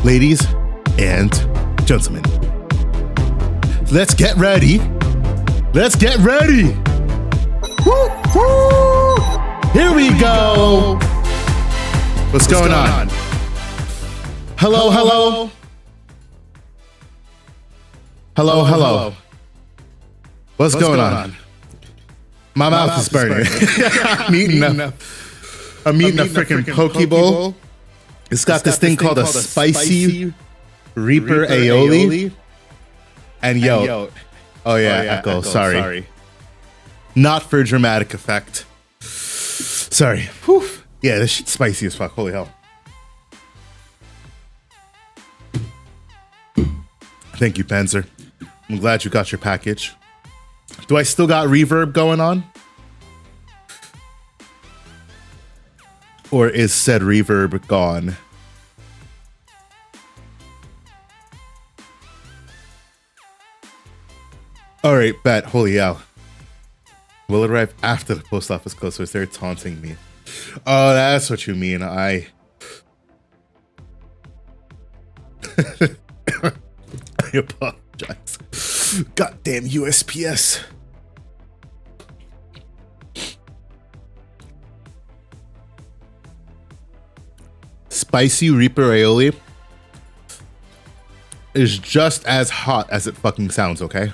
Ladies and gentlemen, let's get ready. Let's get ready. Woo, woo. Here we go. What's going on? Hello, hello. Hello, hello. What's going on? My mouth is burning. I'm eating a freaking Pokeball. It's got this thing called a spicy Reaper aioli. And yo, oh yeah, Echo, sorry. Not for dramatic effect. Sorry. Whew. Yeah, this shit's spicy as fuck. Holy hell. Thank you, Panzer. I'm glad you got your package. Do I still got reverb going on? Or is said reverb gone? All right, bet. Holy hell. Will it arrive after the post office closes? They're taunting me. Oh, that's what you mean. I apologize. Goddamn USPS. Spicy Reaper aioli is just as hot as it fucking sounds, okay?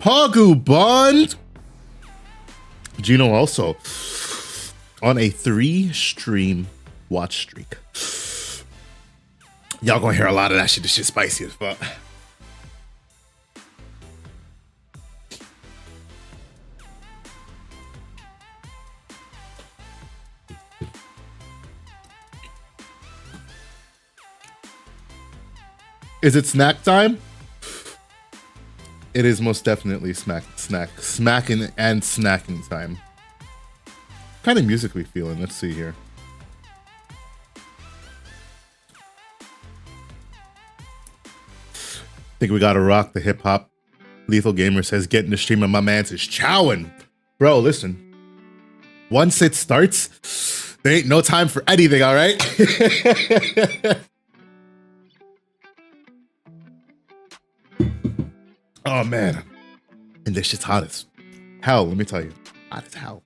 Pogu Bond! Gino also on a 3-stream watch streak. Y'all gonna hear a lot of that shit. This shit's spicy as fuck. Is it snack time? It is most definitely smacking and snacking time. What kind of music we feeling? Let's see here. Think we gotta rock the hip hop. Lethal Gamer says, get in the stream and my man's is chowing. Bro, listen. Once it starts, there ain't no time for anything, all right? Oh man, and this shit's hot as hell. Let me tell you, hot as hell.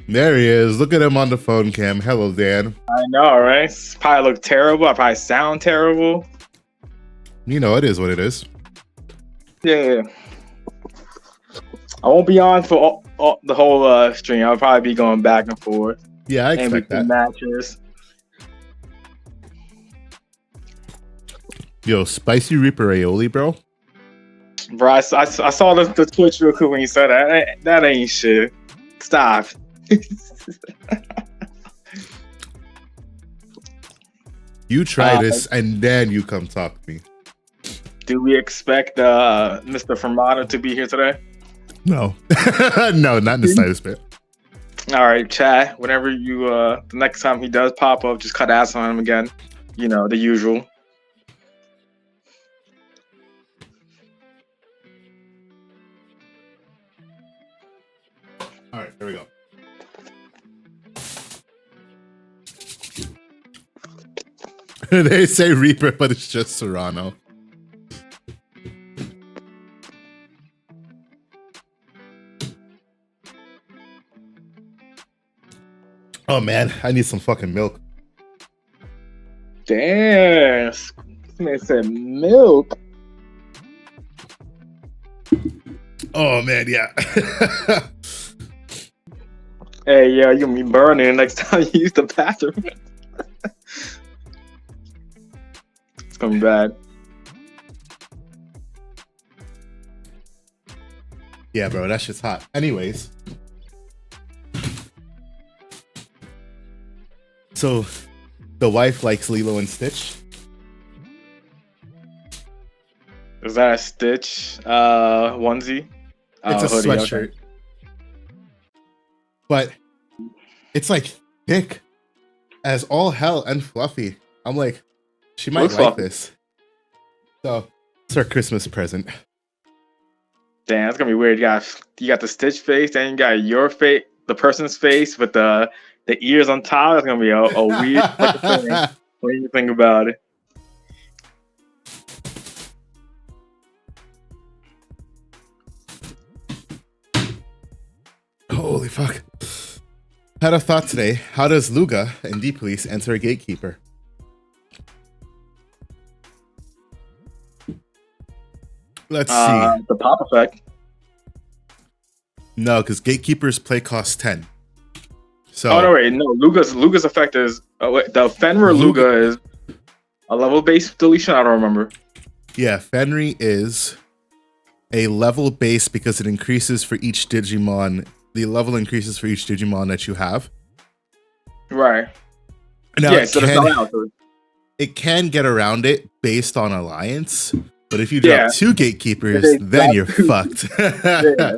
There he is. Look at him on the phone cam. Hello, Dan. I know, right? Probably look terrible. I probably sound terrible. You know, it is what it is. Yeah. I won't be on for the whole stream. I'll probably be going back and forth. Yeah, I expect that. Matches. Yo, spicy Reaper aioli, bro. Bro, I saw the Twitch real quick when you said that. That ain't shit. Stop. You try this and then you come talk to me. Do we expect Mr. Fermata to be here today? No. No, not in the slightest bit. All right, chat. Whenever you, the next time he does pop up, just cut ass on him again. You know, the usual. All right, here we go. They say Reaper, but it's just Serrano. Oh man, I need some fucking milk. Damn. This man said milk. Oh man, yeah. Hey, yeah, you're gonna be burning next time you use the bathroom. It's gonna be bad. Yeah, bro, that shit's hot. Anyways. So, the wife likes Lilo and Stitch. Is that a Stitch onesie? It's a hoodie, sweatshirt. okay. But it's like thick as all hell and fluffy. I'm like, she might Looks like fluffy. this. So it's our Christmas present. Damn, that's gonna be weird. You got the Stitch face, then you got your face, the person's face with the ears on top. That's gonna be a weird fucking thing when you think about it. Holy fuck. Had a thought today. How does Luga and D-Police enter a gatekeeper? Let's see. The pop effect. No, because gatekeepers play cost 10. So Oh no, wait, no. Luga's effect is the Fenrir Luga is a level based deletion. I don't remember. yeah, Fenry is a level base because it increases for each Digimon. The level increases for each Digimon that you have. Right. Now Yeah, so it can get around it based on alliance, but if you drop Yeah. 2 gatekeepers, They then drop you're 2. fucked. Yeah.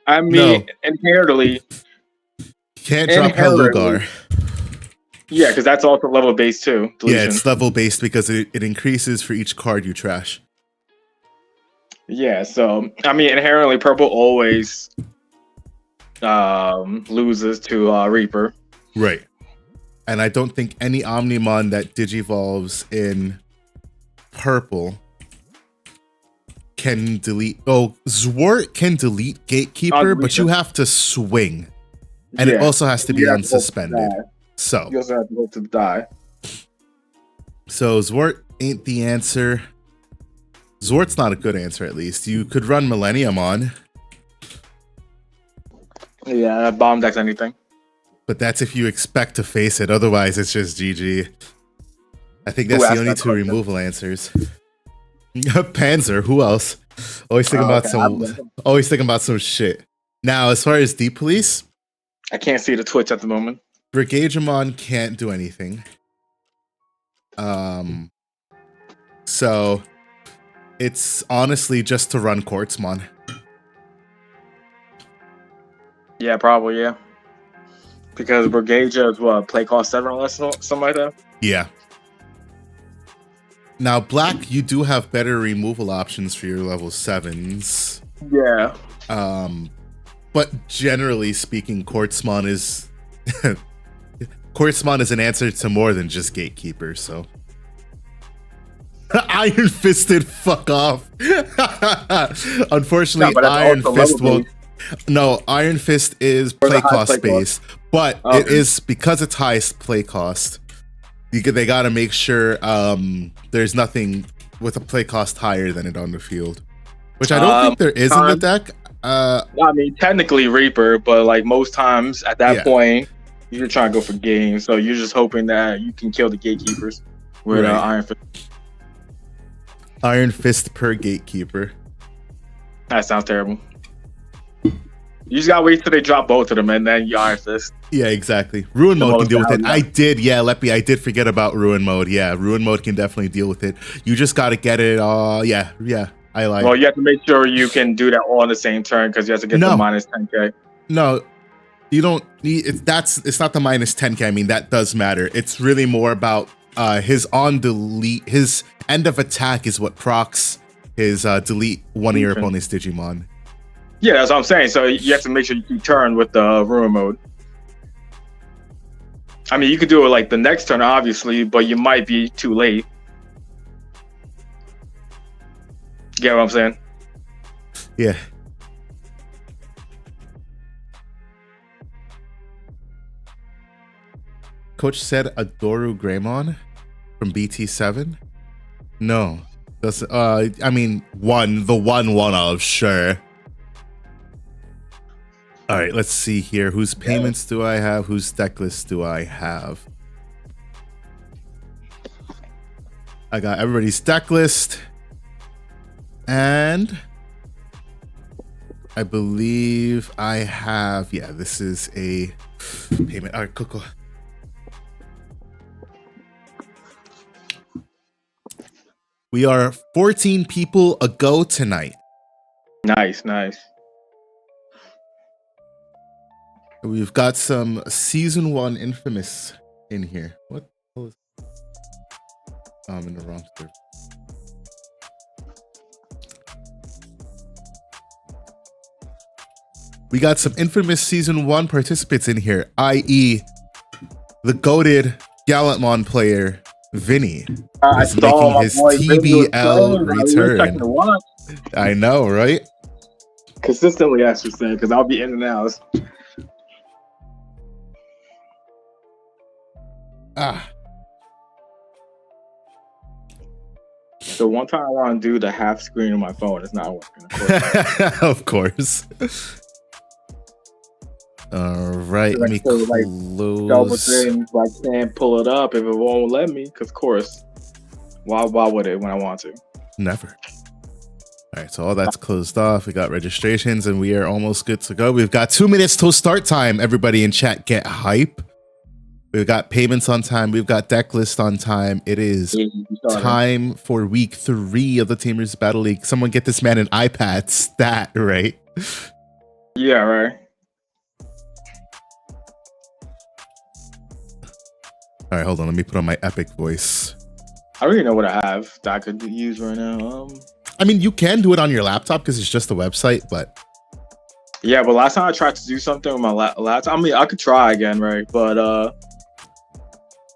I mean, inherently, Can't drop Hellugar. yeah, because that's also level based too. Deletion. Yeah, it's level based because it increases for each card you trash. Yeah, so I mean, inherently, purple always loses to Reaper. Right. And I don't think any Omnimon that digivolves in purple can delete. Oh, Zwart can delete Gatekeeper, but you have to swing. And it also has to be unsuspended. So you also have to hope to die. So Zwart ain't the answer. Zwart's not a good answer, at least. You could run Millennium on. Yeah, that bomb decks anything. But that's if you expect to face it. Otherwise, it's just GG. I think that's the only 2 removal answers. Panzer, who else? Always thinking about some shit. Now, as far as D-Police, I can't see the Twitch at the moment. Brigademon can't do anything. So it's honestly just to run Quartzmon. Yeah, probably, yeah. Because Brigadia is what, play cost 7 or less, something like that? Yeah. Now, Black, you do have better removal options for your level 7s. Yeah. But generally speaking, Quartzmon is Quartzmon is an answer to more than just Gatekeeper, so Iron Fisted, fuck off. Unfortunately, Iron Fist won't. No, Iron Fist is play cost based, but it is because it's highest play cost. They gotta make sure there's nothing with a play cost higher than it on the field, which I don't think there is in the deck. I mean, technically Reaper, but like most times at that point, you're trying to go for games, so you're just hoping that you can kill the gatekeepers with Iron Fist. Iron Fist per gatekeeper. That sounds terrible. You just gotta wait till they drop both of them and then you Iron Fist. Yeah, exactly. Ruin mode can deal with it. I did forget about Ruin mode. Yeah, Ruin mode can definitely deal with it. You just gotta get it. Yeah. I like. Well, you have to make sure you can do that all in the same turn because you have to get the minus 10k. No, you don't need it. It's not the minus 10k. I mean, that does matter. It's really more about his on delete. His end of attack is what procs his delete one of your opponent's Digimon. Yeah, that's what I'm saying. So you have to make sure you turn with the Ruin mode. I mean, you could do it like the next turn, obviously, but you might be too late. Get what I'm saying? Yeah. Coach said Adoru Greymon from BT7. No, that's I mean the one of sure. All right, let's see here. Whose payments do I have? Whose deck list do I have? I got everybody's deck list. And I believe I have, this is a payment. All right, cool. We are 14 people ago tonight. Nice. We've got some season 1 Infamous in here. What the hell is? Oh, I'm in the wrong server. We got some Infamous season 1 participants in here, i.e., the goated Gallantmon player Vinny is making his TBL return. I know, right? Consistently, I should say, because I'll be in and out. The one time I want to do the half screen on my phone, it's not working. Of course. All right, let me close. Double things, I can't pull it up if it won't let me. Because of course, why would it when I want to? Never. All right, so all that's closed off. We got registrations, and we are almost good to go. We've got 2 minutes till start time. Everybody in chat, get hype. We've got payments on time. We've got deck list on time. It is time for week 3 of the Tamers Battle League. Someone get this man an iPad stat, right? Yeah, right. All right, hold on. Let me put on my epic voice. I don't even know what I have that I could use right now. I mean, you can do it on your laptop because it's just a website, but... Yeah, but last time I tried to do something with my laptop, I mean, I could try again, right? But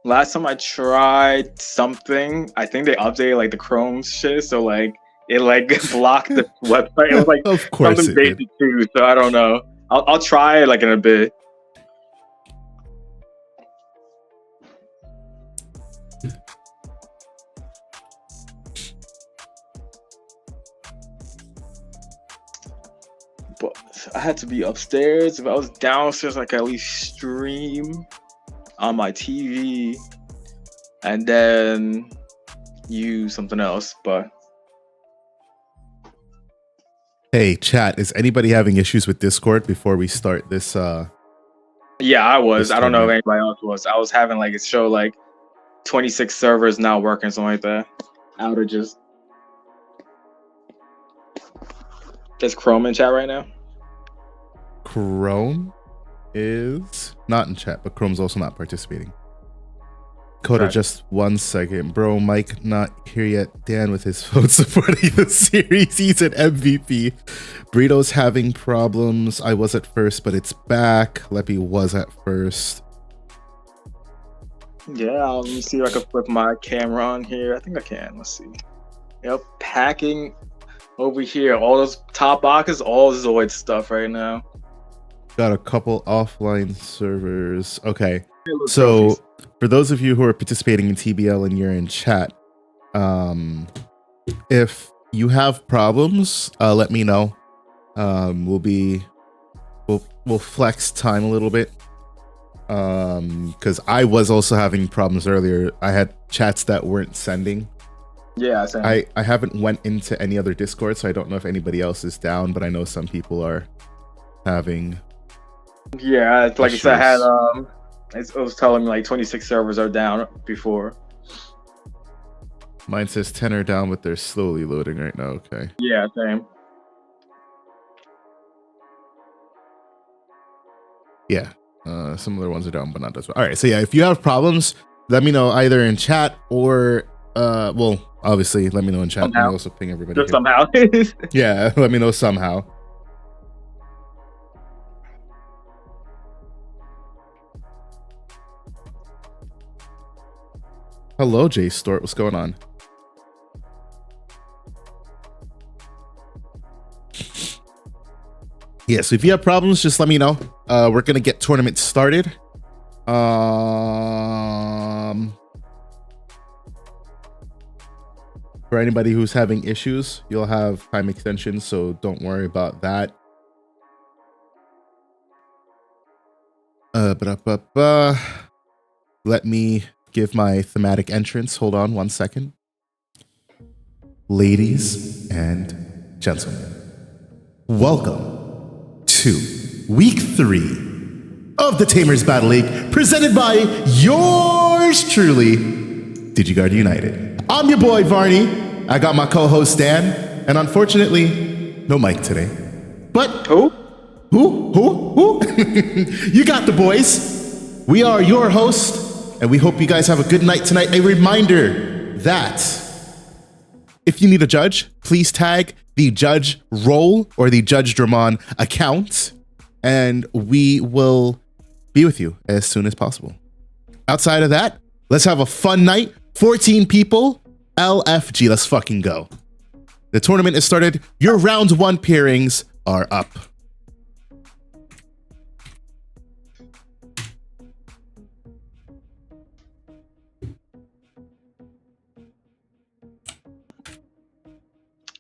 last time I tried something, I think they updated like the Chrome shit, so like it like blocked the website. It was like of course something basic too, so I don't know. I'll try it like in a bit. But I had to be upstairs. If I was downstairs, I could at least stream on my TV and then use something else. But hey, chat, is anybody having issues with Discord before we start this? Yeah, I was. I don't know if anybody else was. I was having like it show like 26 servers not working, something like that. Outages. Is Chrome in chat right now? Chrome is not in chat, but Chrome's also not participating. Coda, right. Just 1 second. Bro, Mike not here yet. Dan with his phone supporting the series. He's an MVP. Burrito's having problems. I was at first, but it's back. Leppy was at first. Yeah, let me see if I can flip my camera on here. I think I can. Let's see. Yep, packing over here. All those top boxes, all Zoid stuff right now. Got a couple offline servers. Okay, so for those of you who are participating in TBL and you're in chat, if you have problems, let me know. We'll flex time a little bit. Because I was also having problems earlier. I had chats that weren't sending. Yeah, I haven't went into any other Discord, so I don't know if anybody else is down, but I know some people are having. Yeah, like I said, I had it was telling me like 26 servers are down before. Mine says 10 are down, but they're slowly loading right now. Okay. Yeah, same. Yeah. Similar ones are down, but not this one. All right, so yeah, if you have problems, let me know either in chat or well, obviously, let me know in chat. Somehow. Let me also ping everybody. Just somehow. Yeah, let me know somehow. Hello, Jay Stort. What's going on? Yeah, so if you have problems, just let me know. We're gonna get tournament started. For anybody who's having issues, you'll have time extensions, so don't worry about that. Let me give my thematic entrance. Hold on 1 second. Ladies and gentlemen, welcome to week 3 of the Tamers Battle League, presented by yours truly, DigiGuard United. I'm your boy Varney. I got my co-host Dan, and unfortunately, no Mike today. But who? Who? You got the boys. We are your host, and we hope you guys have a good night tonight. A reminder that if you need a judge, please tag the Judge Roll or the Judge Dramon account, and we will be with you as soon as possible. Outside of that, let's have a fun night. 14 people, LFG, let's fucking go. The tournament is started. Your round 1 pairings are up.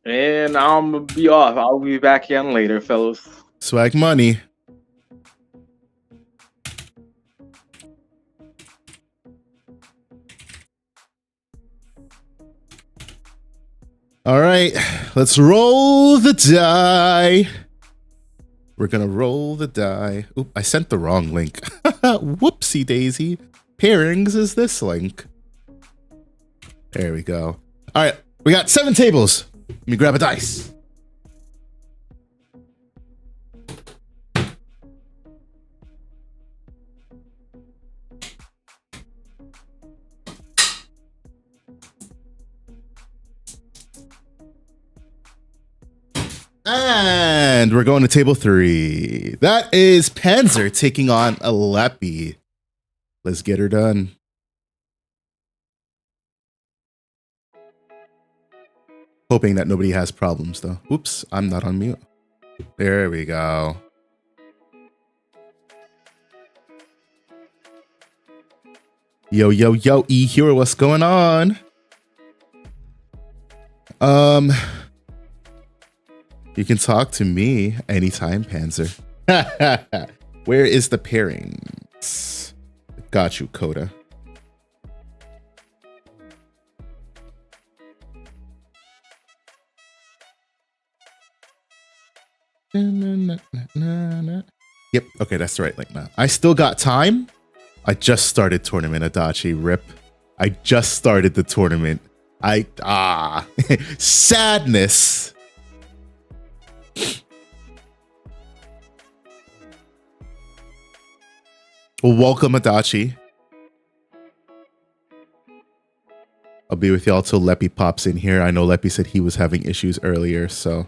And I'm gonna be off. I'll be back again later, fellas. Swag money. All right, let's roll the die. We're gonna roll the die. Oop, I sent the wrong link. Whoopsie daisy. Pairings is this link. There we go. All right, we got 7 tables. Let me grab a dice. And we're going to table 3. That is Panzer taking on Alepi. Let's get her done. Hoping that nobody has problems though. Oops, I'm not on mute. There we go. Yo, E-Hero, what's going on? You can talk to me anytime, Panzer. Where is the pairings? Got you, Coda. Yep, okay, that's the right link now. I still got time. I just started tournament, Adachi, rip. I just started the tournament. Sadness. Well, welcome, Adachi. I'll be with y'all till Leppy pops in here. I know Leppy said he was having issues earlier, so.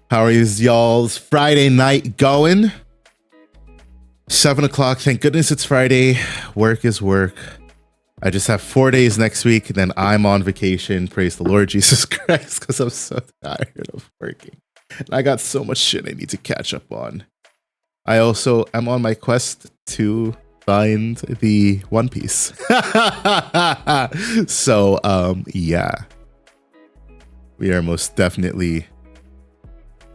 How is y'all's Friday night going? 7 o'clock. Thank goodness it's Friday. Work is work. I just have 4 days next week, then I'm on vacation. Praise the Lord Jesus Christ, because I'm so tired of working. And I got so much shit I need to catch up on. I also am on my quest to find the One Piece. So, yeah. We are most definitely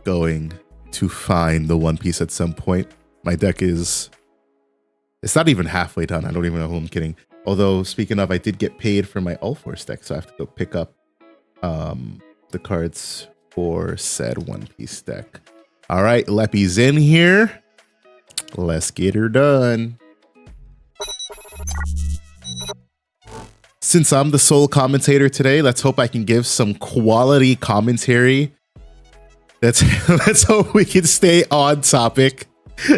going to find the One Piece at some point. My deck is... It's not even halfway done. I don't even know who I'm kidding. Although, speaking of, I did get paid for my All Force deck, so I have to go pick up the cards for said One Piece deck. All right, Leppy's in here. Let's get her done. Since I'm the sole commentator today, let's hope I can give some quality commentary. Let's hope we can stay on topic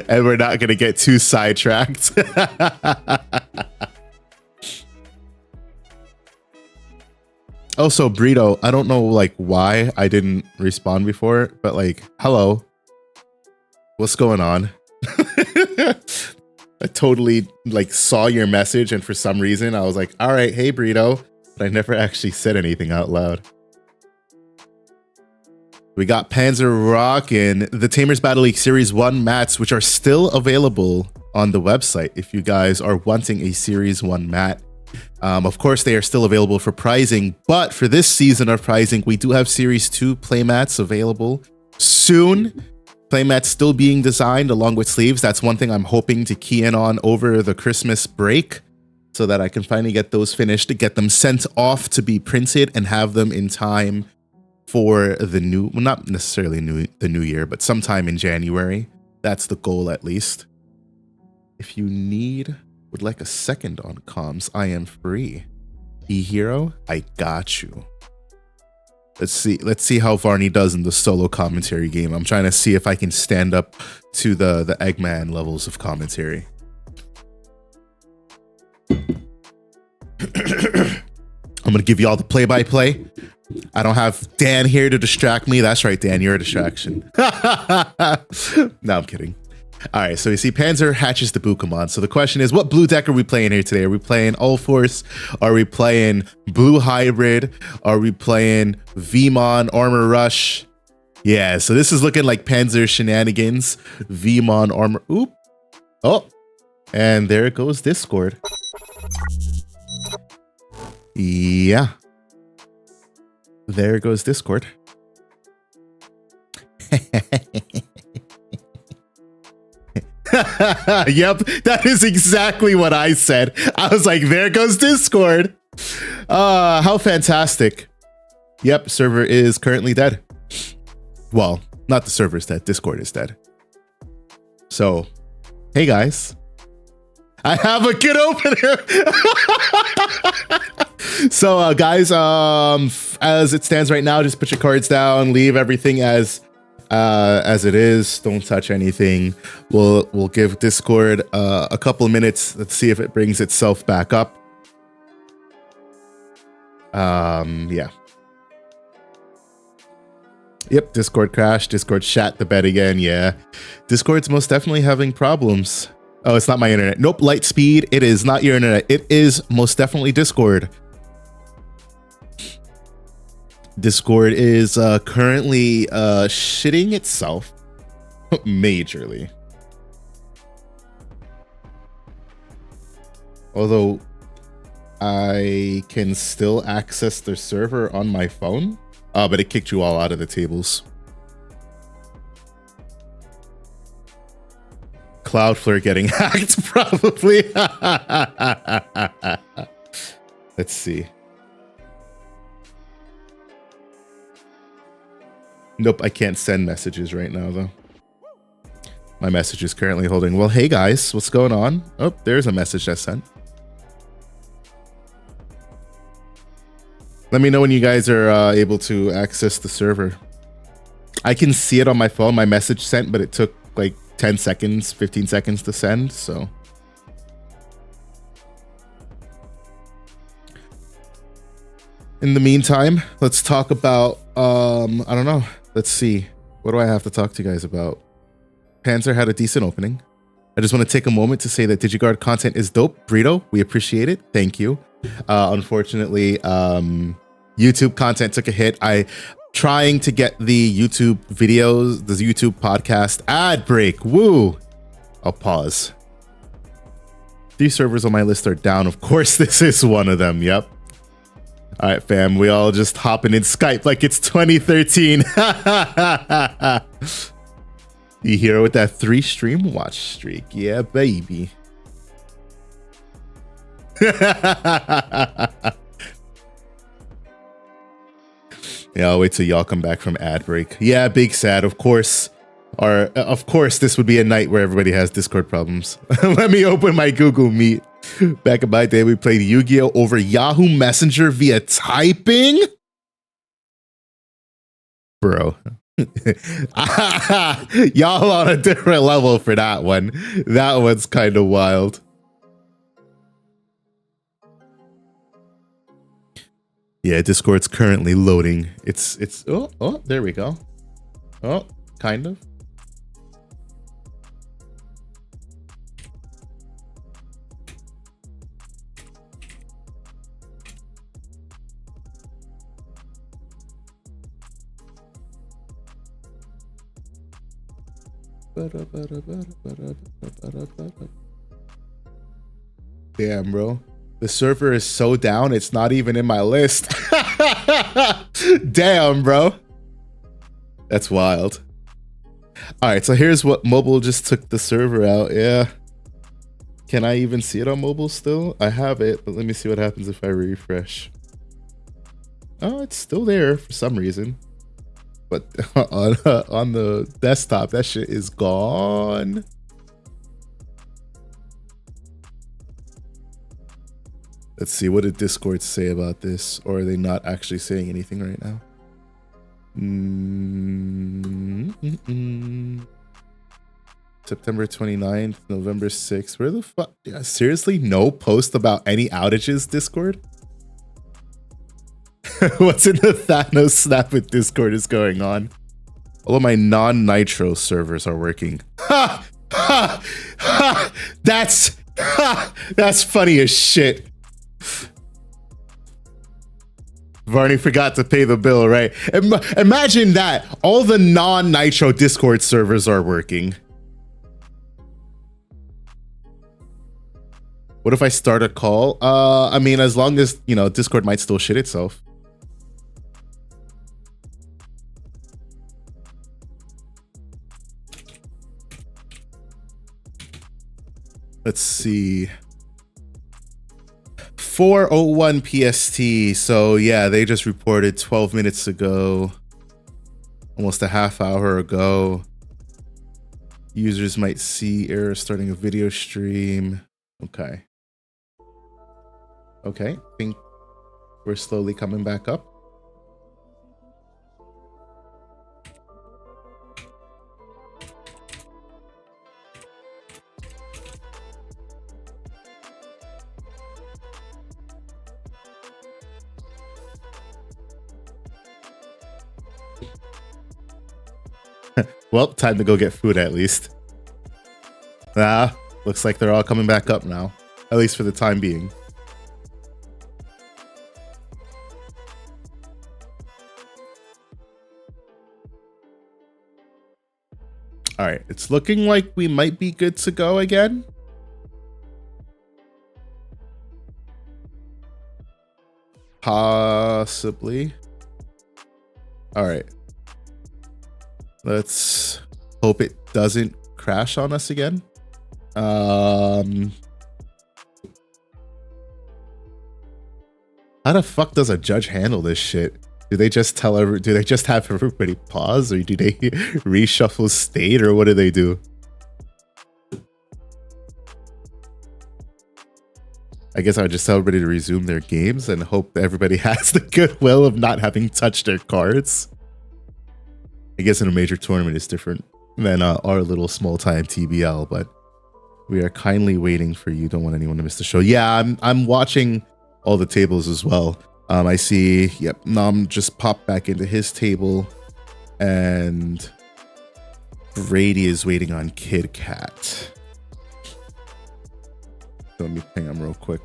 and we're not going to get too sidetracked. Also, Brito, I don't know like why I didn't respond before, but like, hello, what's going on? I totally like saw your message, and for some reason I was like, all right, hey Brito, but I never actually said anything out loud. We got Panzer rockin' the Tamers Battle League Series 1 mats, which are still available on the website if you guys are wanting a Series 1 mat. Of course, they are still available for prizing, but for this season of prizing, we do have Series 2 playmats available soon. Playmats still being designed along with sleeves. That's one thing I'm hoping to key in on over the Christmas break so that I can finally get those finished, to get them sent off to be printed and have them in time for the new, well, not necessarily the new year, but sometime in January. That's the goal, at least. If you need Would like a second on comms. I am free. E-Hero, I got you. Let's see how Varney does in the solo commentary game. I'm trying to see if I can stand up to the Eggman levels of commentary. I'm gonna give you all the play-by-play. I don't have Dan here to distract me. That's right, Dan, you're a distraction. No, I'm kidding. All right, so you see Panzer hatches the Bukamon. So the question is, what blue deck are we playing here today? Are we playing All Force? Are we playing Blue Hybrid? Are we playing Vmon Armor Rush? Yeah, so this is looking like Panzer shenanigans. Vmon Armor, oop. Oh, and there it goes, Discord. Yeah. There goes Discord. Yep, that is exactly what I said. I was like, there goes Discord. How fantastic. Yep, server is currently dead. Well, not the server is dead, Discord is dead. So, hey guys. I have a good opener. So guys, as it stands right now, just put your cards down, leave everything as it is. Don't touch anything. We'll give Discord a couple of minutes. Let's see if it brings itself back up. Yeah. Yep, Discord crashed. Discord shat the bed again. Yeah. Discord's most definitely having problems. Oh, it's not my internet. Nope, light speed. It is not your internet. It is most definitely Discord. Discord is currently shitting itself majorly. Although I can still access the server on my phone, but it kicked you all out of the tables. Cloudflare getting hacked, probably. Let's see. Nope, I can't send messages right now, though. My message is currently holding. Well, hey, guys, what's going on? Oh, there's a message I sent. Let me know when you guys are able to access the server. I can see it on my phone, my message sent, but it took like 10 seconds, 15 seconds to send, so. In the meantime, let's talk about, I don't know. Let's see. What do I have to talk to you guys about? Panzer had a decent opening. I just want to take a moment to say that DigiGuard content is dope. Burrito, we appreciate it. Thank you. Unfortunately, YouTube content took a hit. Trying to get the YouTube videos, the YouTube podcast ad break. Woo! I'll pause. 3 servers on my list are down. Of course, this is one of them. Yep. All right, fam. We all just hopping in Skype like it's 2013. You hear with that 3 stream watch streak. Yeah, baby. Yeah, I'll wait till y'all come back from ad break. Yeah, big sad, of course. Or, of course, this would be a night where everybody has Discord problems. Let me open my Google Meet. Back in my day, we played Yu-Gi-Oh! Over Yahoo Messenger via typing? Bro. Y'all on a different level for that one. That one's kind of wild. Yeah, Discord's currently loading. It's oh, there we go. Oh, kind of. Damn, bro. The server is so down, it's not even in my list. Damn, bro. That's wild. All right, so here's what mobile just took the server out. Yeah. Can I even see it on mobile still? I have it, but let me see what happens if I refresh. Oh, it's still there for some reason. But on the desktop, that shit is gone. Let's see, what did Discord say about this? Or are they not actually saying anything right now? September 29th, November 6th. Where the fuck? Yeah, seriously? No post about any outages, Discord? What's in the Thanos snap with Discord is going on? All of my non-Nitro servers are working. Ha! Ha! Ha! That's funny as shit. Varney forgot to pay the bill, right? Imagine that. All the non-Nitro Discord servers are working. What if I start a call? I mean, as long as, you know, Discord might still shit itself. Let's see. 4:01 PST. So yeah, they just reported 12 minutes ago, almost a half hour ago. Users might see error starting a video stream. Okay. Okay, I think we're slowly coming back up. Well, time to go get food at least. Looks like they're all coming back up now, at least for the time being. All right, it's looking like we might be good to go again. Possibly. All right. Let's hope it doesn't crash on us again. How the fuck does a judge handle this shit? Do they just do they just have everybody pause, or do they reshuffle state, or what do they do? I guess I would just tell everybody to resume their games and hope that everybody has the goodwill of not having touched their cards. I guess in a major tournament it's different than our little small time TBL, but we are kindly waiting for you. Don't want anyone to miss the show. Yeah, I'm watching all the tables as well. I see, yep, Nam just popped back into his table, and Brady is waiting on Kid Cat. Let me ping him real quick.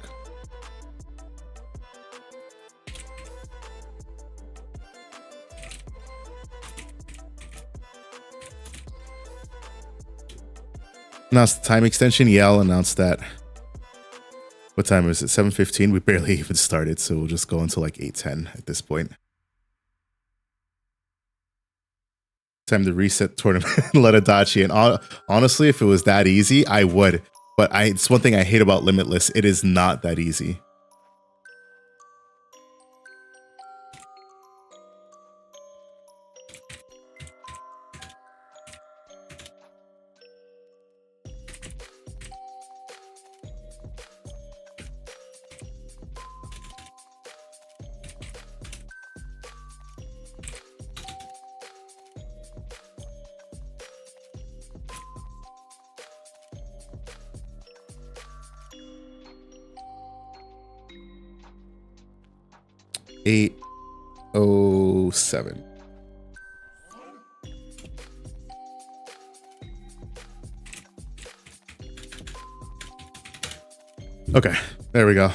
Announced the time extension. Yeah, I'll announce that. What time is it? 7:15. We barely even started, so we'll just go until like 8:10 at this point. Time to reset tournament. Let Adachi. And honestly, if it was that easy, I would. But it's one thing I hate about Limitless. It is not that easy. $807. Okay, there we go.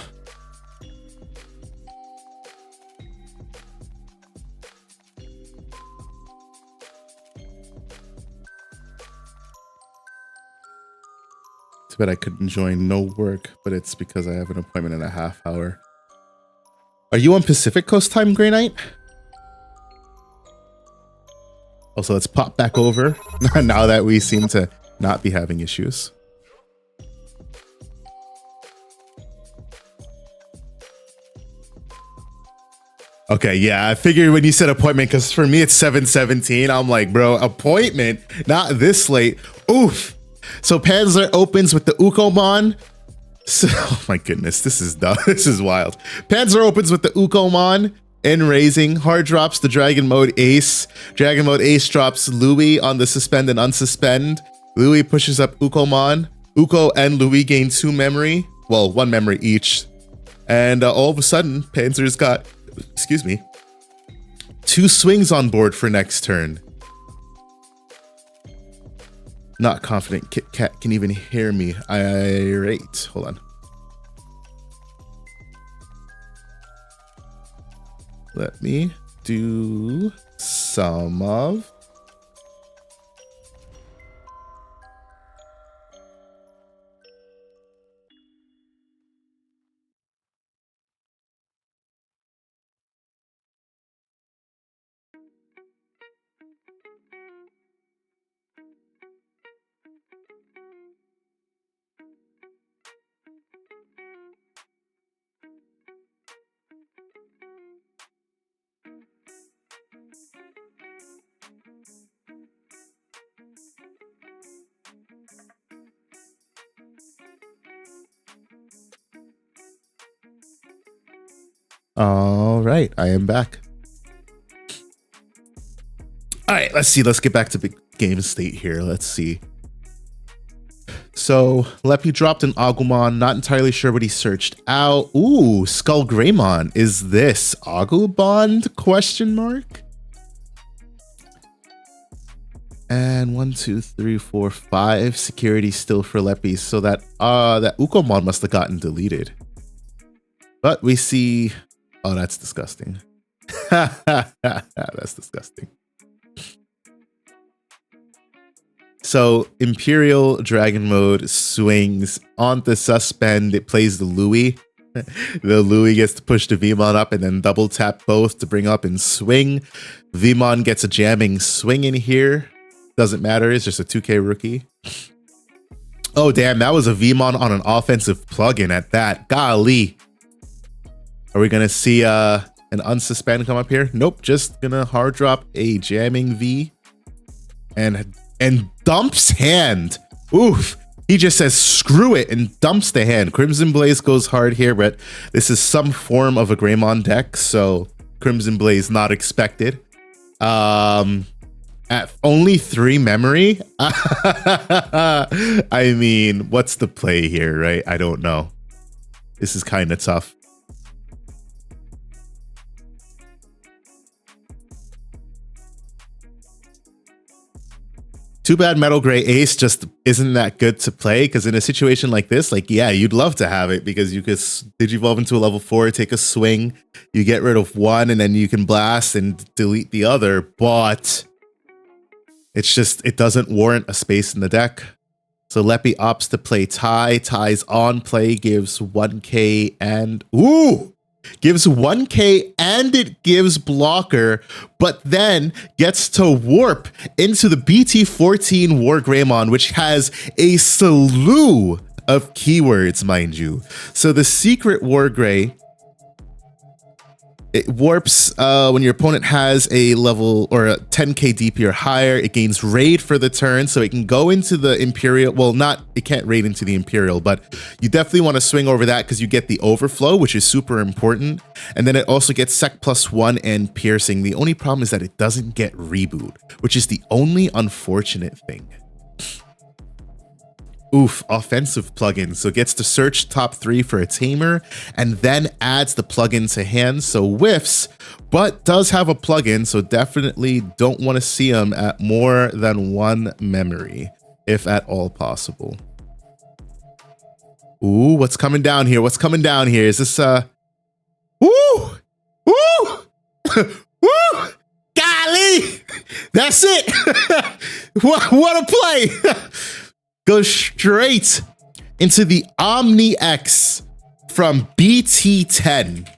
Too bad I couldn't join no work, but it's because I have an appointment in a half hour. Are you on Pacific Coast time, Grey Knight? Also, let's pop back over now that we seem to not be having issues. Okay, yeah, I figured when you said appointment, because for me it's 7:17. I'm like, bro, appointment? Not this late. Oof. So Panzer opens with the Ukomon. So, oh my goodness, this is dumb. This is wild. Panzer opens with the Ukomon and raising. Hard drops the Dragon Mode Ace. Dragon Mode Ace drops Louis on the suspend and unsuspend. Louis pushes up Ukomon. Uko and Louis gain 2 memory. Well, 1 memory each. And all of a sudden, Panzer's got, excuse me, 2 swings on board for next turn. Not confident Kit Kat can even hear me. Irate. Hold on. Let me do some of. All right, I am back. All right, let's see. Let's get back to big game state here. Let's see. So Leppy dropped an Agumon. Not entirely sure what he searched out. Ooh, Skull Greymon. Is this Agubond? Question mark. And 1, 2, 3, 4, 5 security still for Leppy. So that that Ukomon must have gotten deleted. But we see. Oh, that's disgusting. That's disgusting. So Imperial Dragon Mode swings on the suspend. It plays the Louis. The Louis gets to push the Vmon up and then double tap both to bring up and swing. Vmon gets a jamming swing in here. Doesn't matter. It's just a 2K rookie. Oh, damn. That was a Vmon on an offensive plugin at that. Golly. Are we going to see an unsuspend come up here? Nope. Just going to hard drop a jamming V. And dumps hand. Oof. He just says, screw it, and dumps the hand. Crimson Blaze goes hard here, but this is some form of a Greymon deck, so Crimson Blaze not expected. At only 3 memory? I mean, what's the play here, right? I don't know. This is kind of tough. Too bad Metal Gray Ace just isn't that good to play, because in a situation like this, like, yeah, you'd love to have it because you could Digivolve into a level 4, take a swing, you get rid of one, and then you can blast and delete the other, but it's just, it doesn't warrant a space in the deck. So Leppy opts to play Tie. Tie's on play, gives 1k and, ooh! Gives 1k and it gives blocker, but then gets to warp into the BT14 War Greymon, which has a slew of keywords, mind you. So the secret War Grey, it warps when your opponent has a level or a 10k DP or higher. It gains raid for the turn, so it can go into the Imperial. Well, it can't raid into the Imperial, but you definitely want to swing over that because you get the overflow, which is super important. And then it also gets Sec +1 and piercing. The only problem is that it doesn't get reboot, which is the only unfortunate thing. Oof, offensive plugin. So gets to search top 3 for a Tamer and then adds the plugin to hand. So whiffs, but does have a plugin. So definitely don't want to see him at more than 1 memory, if at all possible. Ooh, what's coming down here? What's coming down here? Is this, Woo! Woo! Woo! Golly! That's it! What a play! Goes straight into the Omni X from BT10.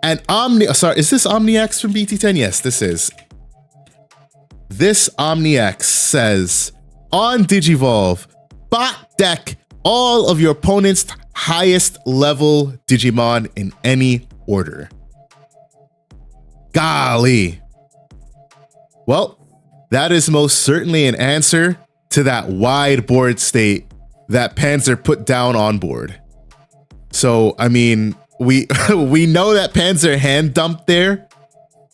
And sorry, is this Omni X from BT10? Yes, this is. This Omni X says, on Digivolve, bot deck all of your opponent's highest level Digimon in any order. Golly. Well, that is most certainly an answer to that wide board state that Panzer put down on board. So, I mean, we we know that Panzer hand dumped there,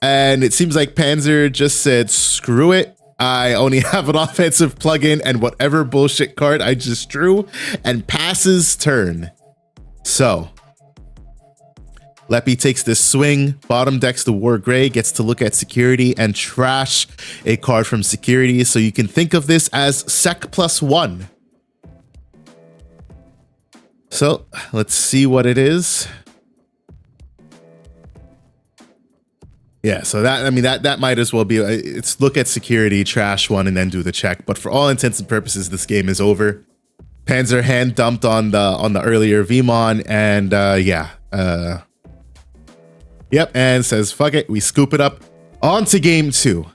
and it seems like Panzer just said, screw it. I only have an offensive plugin and whatever bullshit card I just drew, and passes turn. So, Leppy takes this swing, bottom decks the War Gray, gets to look at security and trash a card from security. So you can think of this as sec +1. So let's see what it is. Yeah, so that, I mean, that might as well be, it's look at security, trash one, and then do the check. But for all intents and purposes, this game is over. Panzer hand dumped on the earlier Vmon, and yep, and says, fuck it, we scoop it up. On to game 2.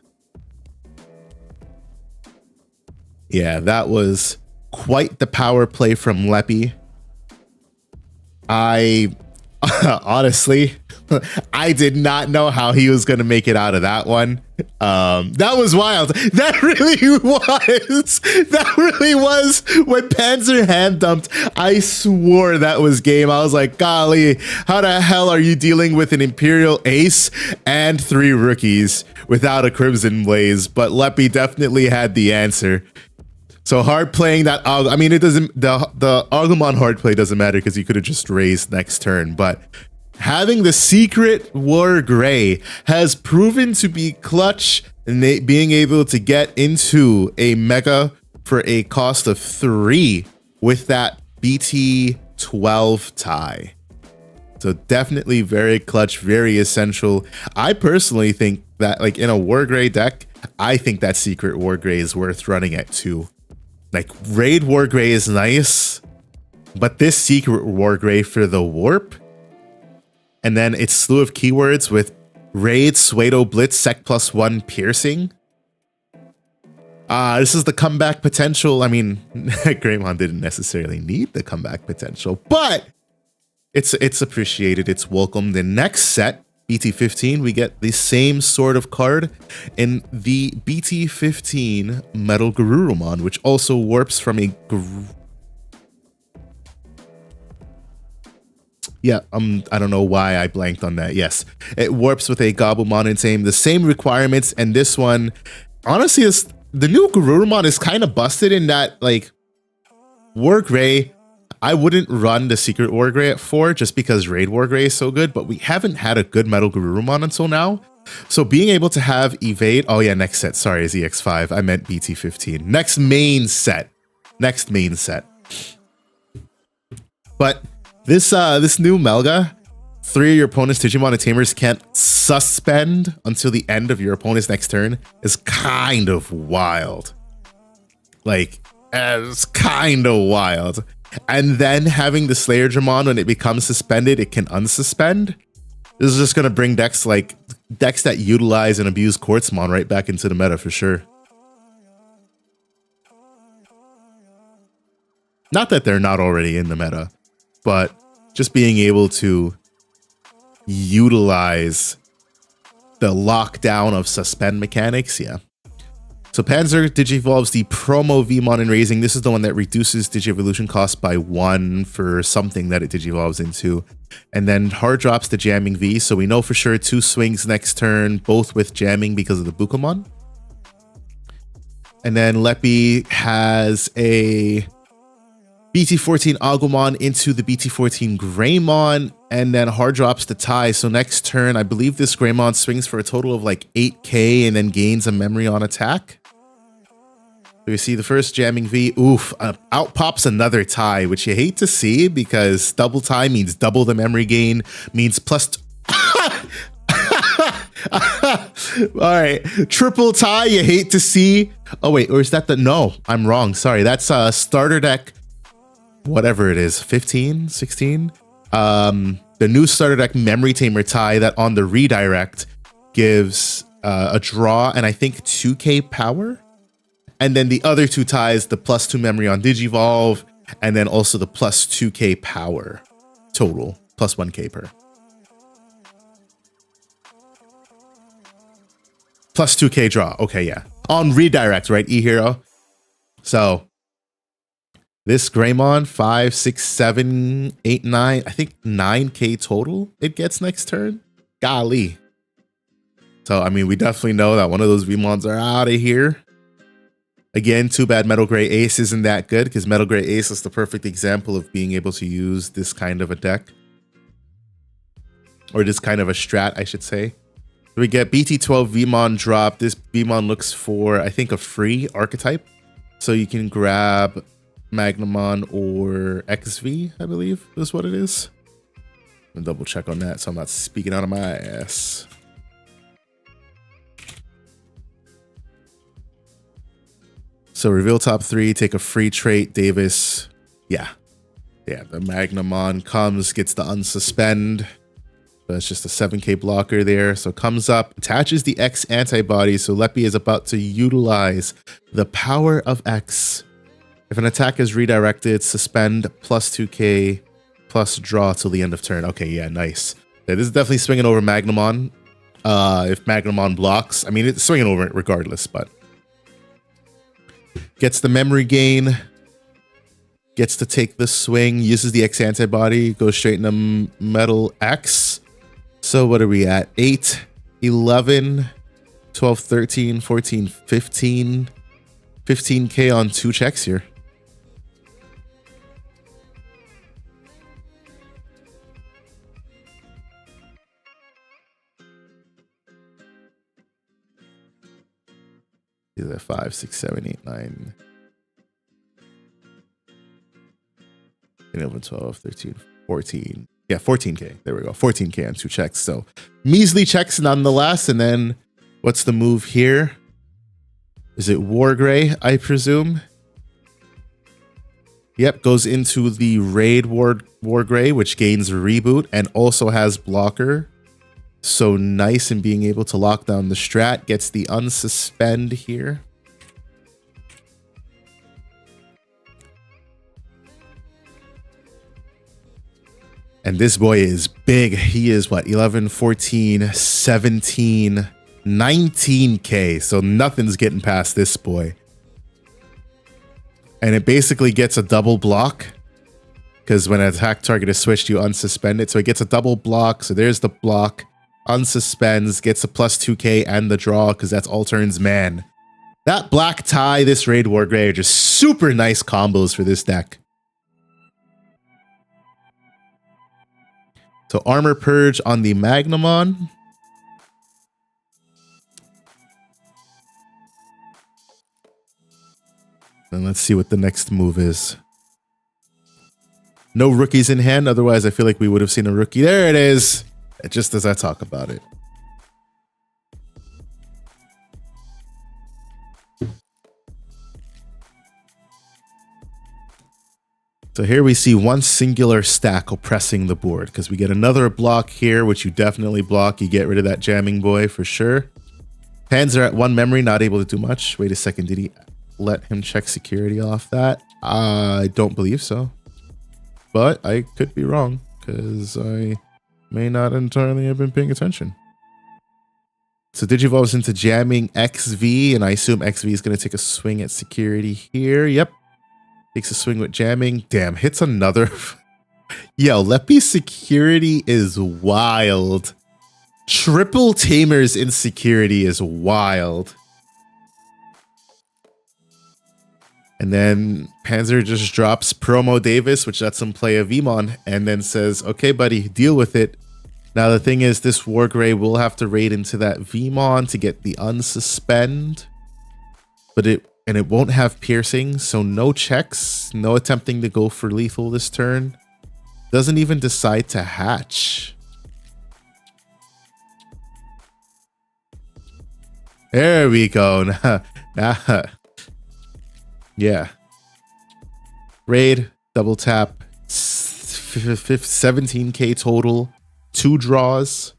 Yeah, that was quite the power play from Leppy. Honestly, I did not know how he was going to make it out of that one. That was wild. That really was when Panzer hand dumped. I swore that was game. I was like, golly, how the hell are you dealing with an Imperial Ace and 3 rookies without a Crimson Blaze? But Leppy definitely had the answer. So hard playing that, I mean, it doesn't, the Agumon hard play doesn't matter because you could have just raised next turn, but having the secret War Gray has proven to be clutch, and being able to get into a mega for a cost of 3 with that BT 12 tie. So definitely very clutch, very essential. I personally think that, like, in a War Gray deck, I think that secret War Gray is worth running at 2. Like, Raid War Gray is nice, but this secret War Gray for the warp, and then its slew of keywords with Raid, Suedo, Blitz, Sec +1, Piercing. This is the comeback potential. I mean, Greymon didn't necessarily need the comeback potential, but it's appreciated, it's welcome. The next set, BT15, we get the same sort of card in the BT15 Metal Garurumon, which also warps from a I don't know why I blanked on that. Yes, it warps with a Gabumon and Tame, the same requirements, and this one, honestly, is the new Garurumon is kind of busted in that, like, War Gray, I wouldn't run the secret War Gray at 4 just because Raid War Gray is so good, but we haven't had a good Metal Garurumon until now. So being able to have evade, oh yeah, next set, sorry, is EX5. I meant BT15. Next main set. But this new Melga, 3 of your opponent's Digimon and Tamers can't suspend until the end of your opponent's next turn is kind of wild. Like, it's kind of wild. And then having the Slayer Dramon, when it becomes suspended, it can unsuspend. This is just going to bring decks that utilize and abuse Quartzmon right back into the meta for sure. Not that they're not already in the meta, but just being able to utilize the lockdown of suspend mechanics, yeah. So Panzer Digivolves the promo Vmon in Raising. This is the one that reduces Digievolution cost by 1 for something that it Digivolves into. And then hard drops the Jamming V, so we know for sure 2 swings next turn, both with jamming because of the Bukamon. And then Leppy has a BT14 Agumon into the BT14 Greymon, and then hard drops the tie. So next turn, I believe this Greymon swings for a total of like 8k and then gains a memory on attack. So we see the first jamming V. Oof, out pops another tie, which you hate to see because double tie means double the memory gain, means plus... All right, triple tie, you hate to see. Oh wait, or is that the... No, I'm wrong. Sorry, that's a starter deck, whatever it is, 15, 16. The new starter deck memory tamer tie that on the redirect gives a draw and I think 2k power. And then the other 2 ties, the +2 memory on Digivolve, and then also the +2k power total, +1k per. +2k draw. Okay, yeah. On redirect, right, E-Hero? So This Greymon, 5, 6, 7, 8, 9, I think 9k total it gets next turn. Golly. So, I mean, we definitely know that one of those Vmons are out of here. Again, too bad Metal Gray Ace isn't that good, because Metal Gray Ace is the perfect example of being able to use this kind of a deck. Or this kind of a strat, I should say. We get BT12 Vmon drop. This Vmon looks for, I think, a free archetype. So you can grab Magnamon or XV, I believe is what it is. I'm gonna double check on that so I'm not speaking out of my ass. So reveal top 3, take a free trait, Davis. Yeah, the Magnamon comes, gets the unsuspend. That's just a 7k blocker there. So comes up, attaches the X antibody. So Leppy is about to utilize the power of X. If an attack is redirected, suspend plus 2k plus draw till the end of turn. Okay, yeah, nice. Yeah, this is definitely swinging over Magnamon. If Magnamon blocks, I mean, it's swinging over it regardless, but gets the memory gain. Gets to take the swing, uses the X antibody, goes straight into Metal X. So what are we at? 8, 11, 12, 13, 14, 15. 15k on 2 checks here. These are 5, 6, 7, 8, 9. 11, 12, 13, 14. Yeah, 14k. There we go. 14k on 2 checks. So measly checks nonetheless. And then what's the move here? Is it Wargray, I presume? Yep, goes into the Raid Wargray, which gains Reboot and also has Blocker. So nice in being able to lock down the strat. Gets the unsuspend here. And this boy is big. He is what, 11, 14, 17, 19k. So nothing's getting past this boy. And it basically gets a double block. Because when an attack target is switched, you unsuspend it. So it gets a double block. So there's the block. Unsuspends, gets a plus 2k and the draw, because that's all turns, man. That black tie, this Raid Wargray are just super nice combos for this deck. So Armor Purge on the Magnamon. And let's see what the next move is. No rookies in hand, otherwise I feel like we would have seen a rookie. There it is! Just as I talk about it. So here we see one singular stack oppressing the board, because we get another block here, which you definitely block. You get rid of that jamming boy for sure. Hands are at 1 memory, not able to do much. Wait a second, did he let him check security off that? I don't believe so. But I could be wrong, because I may not entirely have been paying attention. So Digivolves into jamming XV, and I assume XV is going to take a swing at security here. Yep. Takes a swing with jamming. Damn, hits another. Yo, Leppy's security is wild. Triple Tamers in security is wild. And then Panzer just drops Promo Davis, which lets him play a Vmon, and then says, okay, buddy, deal with it. Now, the thing is, this Wargray will have to raid into that Vmon to get the unsuspend. But it won't have piercing, so no checks, no attempting to go for lethal this turn. Doesn't even decide to hatch. There we go. Yeah. Raid, double tap, 17k total, 2 draws,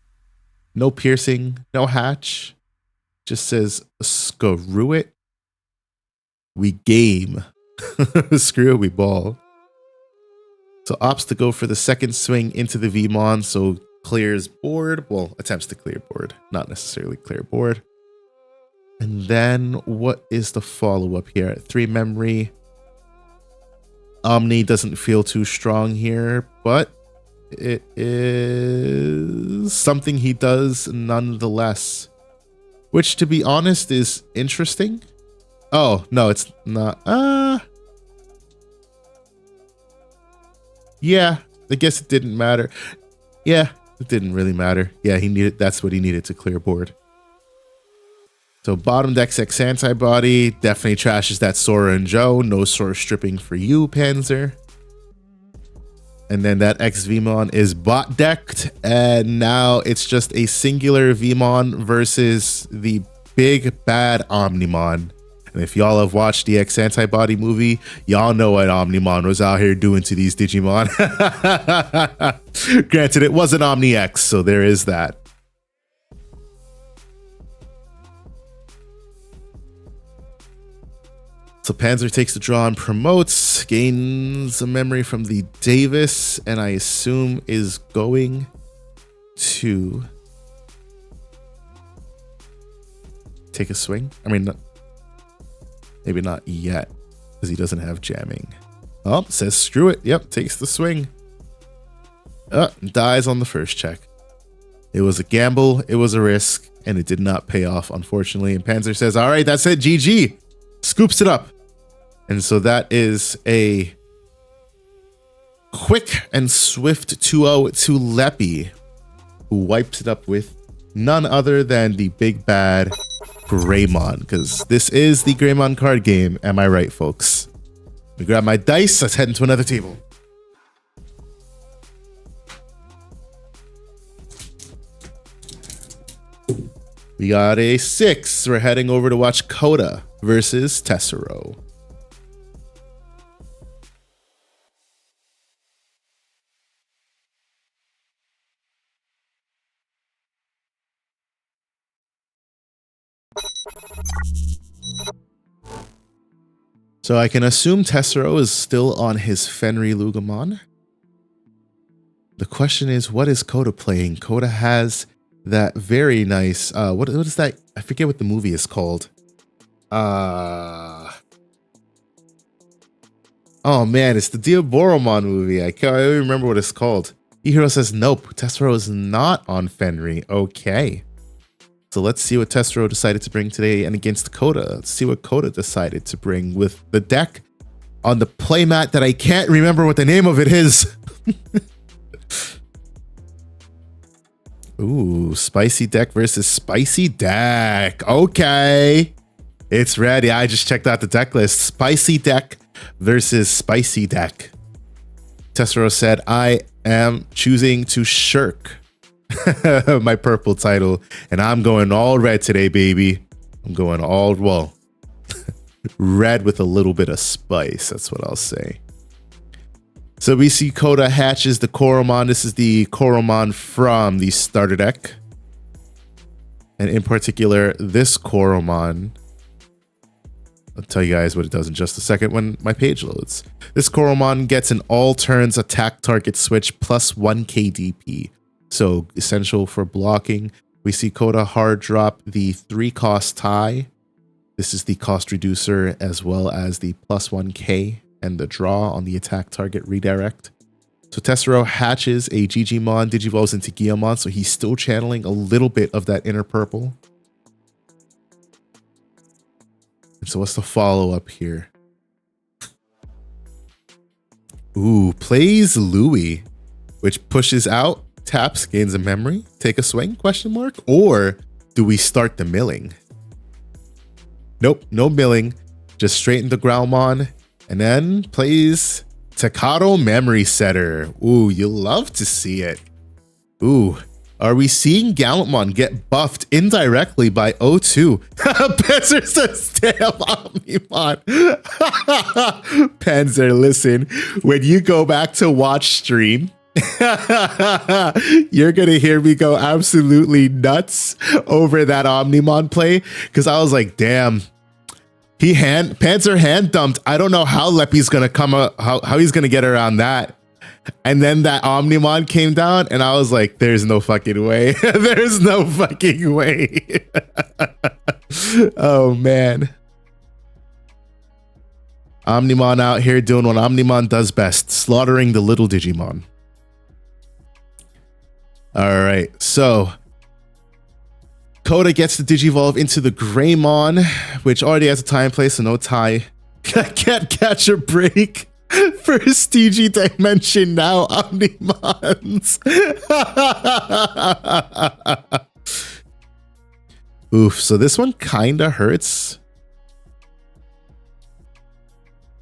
no piercing, no hatch. Just says, screw it. We game. Screw it, we ball. So opts to go for the second swing into the Vmon, so clears board. Well, attempts to clear board, not necessarily clear board. And then what is the follow-up here? At 3 memory. Omni doesn't feel too strong here, but it is something he does nonetheless. Which, to be honest, is interesting. Oh, no, it's not. Yeah, I guess it didn't matter. Yeah, it didn't really matter. Yeah, that's what he needed to clear board. So bottom deck's X antibody definitely trashes that Sora and Joe. No Sora stripping for you, Panzer. And then that X Vmon is bot decked, and now it's just a singular Vmon versus the big bad Omnimon. And if y'all have watched the X Antibody movie, y'all know what Omnimon was out here doing to these Digimon. Granted, it wasn't Omni X, so there is that. So Panzer takes the draw and promotes, gains a memory from the Davis, and I assume is going to take a swing. I mean, maybe not yet, because he doesn't have jamming. Oh, says screw it. Yep, takes the swing. Dies on the first check. It was a gamble, it was a risk, and it did not pay off, unfortunately. And Panzer says, all right, that's it, GG. Scoops it up. And so that is a quick and swift 2-0 to Leppy, who wipes it up with none other than the big bad Greymon, because this is the Greymon card game. Am I right, folks? Let me grab my dice. Let's head into another table. We got a 6. We're heading over to watch Coda versus Tessero. So I can assume Tessero is still on his Fenry Lugamon. The question is, what is Coda playing? Coda has that very nice, what is that? I forget what the movie is called. Oh man, it's the Diaboromon movie. I can't even remember what it's called. E-Hero says, nope, Tessero is not on Fenry. Okay. So let's see what Tessero decided to bring today and against Coda. Let's see what Coda decided to bring with the deck on the playmat that I can't remember what the name of it is. Ooh, spicy deck versus spicy deck. Okay. It's ready. I just checked out the deck list. Spicy deck versus spicy deck. Tessero said, I am choosing to shirk my purple title, and I'm going all red today, baby. I'm going all, well, red with a little bit of spice. That's what I'll say. So we see Coda hatches the Koromon. This is the Koromon from the starter deck. And in particular, this Koromon. I'll tell you guys what it does in just a second when my page loads. This Koromon gets an all turns attack target switch plus 1 KDP. So essential for blocking. We see Coda hard drop the 3-cost tie. This is the cost reducer as well as the plus 1K and the draw on the attack target redirect. So Tessero hatches a Digimon, digivolves into Guillemon, so he's still channeling a little bit of that inner purple. And so what's the follow-up here? Ooh, plays Louis, which pushes out, taps, gains a memory, take a swing, question mark? Or do we start the milling? Nope, no milling, just straight into Growlmon, and then plays Takato Memory Setter. Ooh, you love to see it. Ooh, are we seeing Gallantmon get buffed indirectly by O2? Panzer says, damn, Omnimon. Panzer, listen, when you go back to watch stream, you're gonna hear me go absolutely nuts over that Omnimon play, because I was like, damn, Panzer hand dumped. I don't know how Leppy's gonna come out, how he's gonna get around that. And then that Omnimon came down, and I was like, there's no fucking way. There's no fucking way. Oh man. Omnimon out here doing what Omnimon does best, slaughtering the little Digimon. All right, so Coda gets the Digivolve into the Greymon, which already has a time place, so no tie. Can't catch a break. First DG dimension now, Omnimons. Oof, so this one kind of hurts.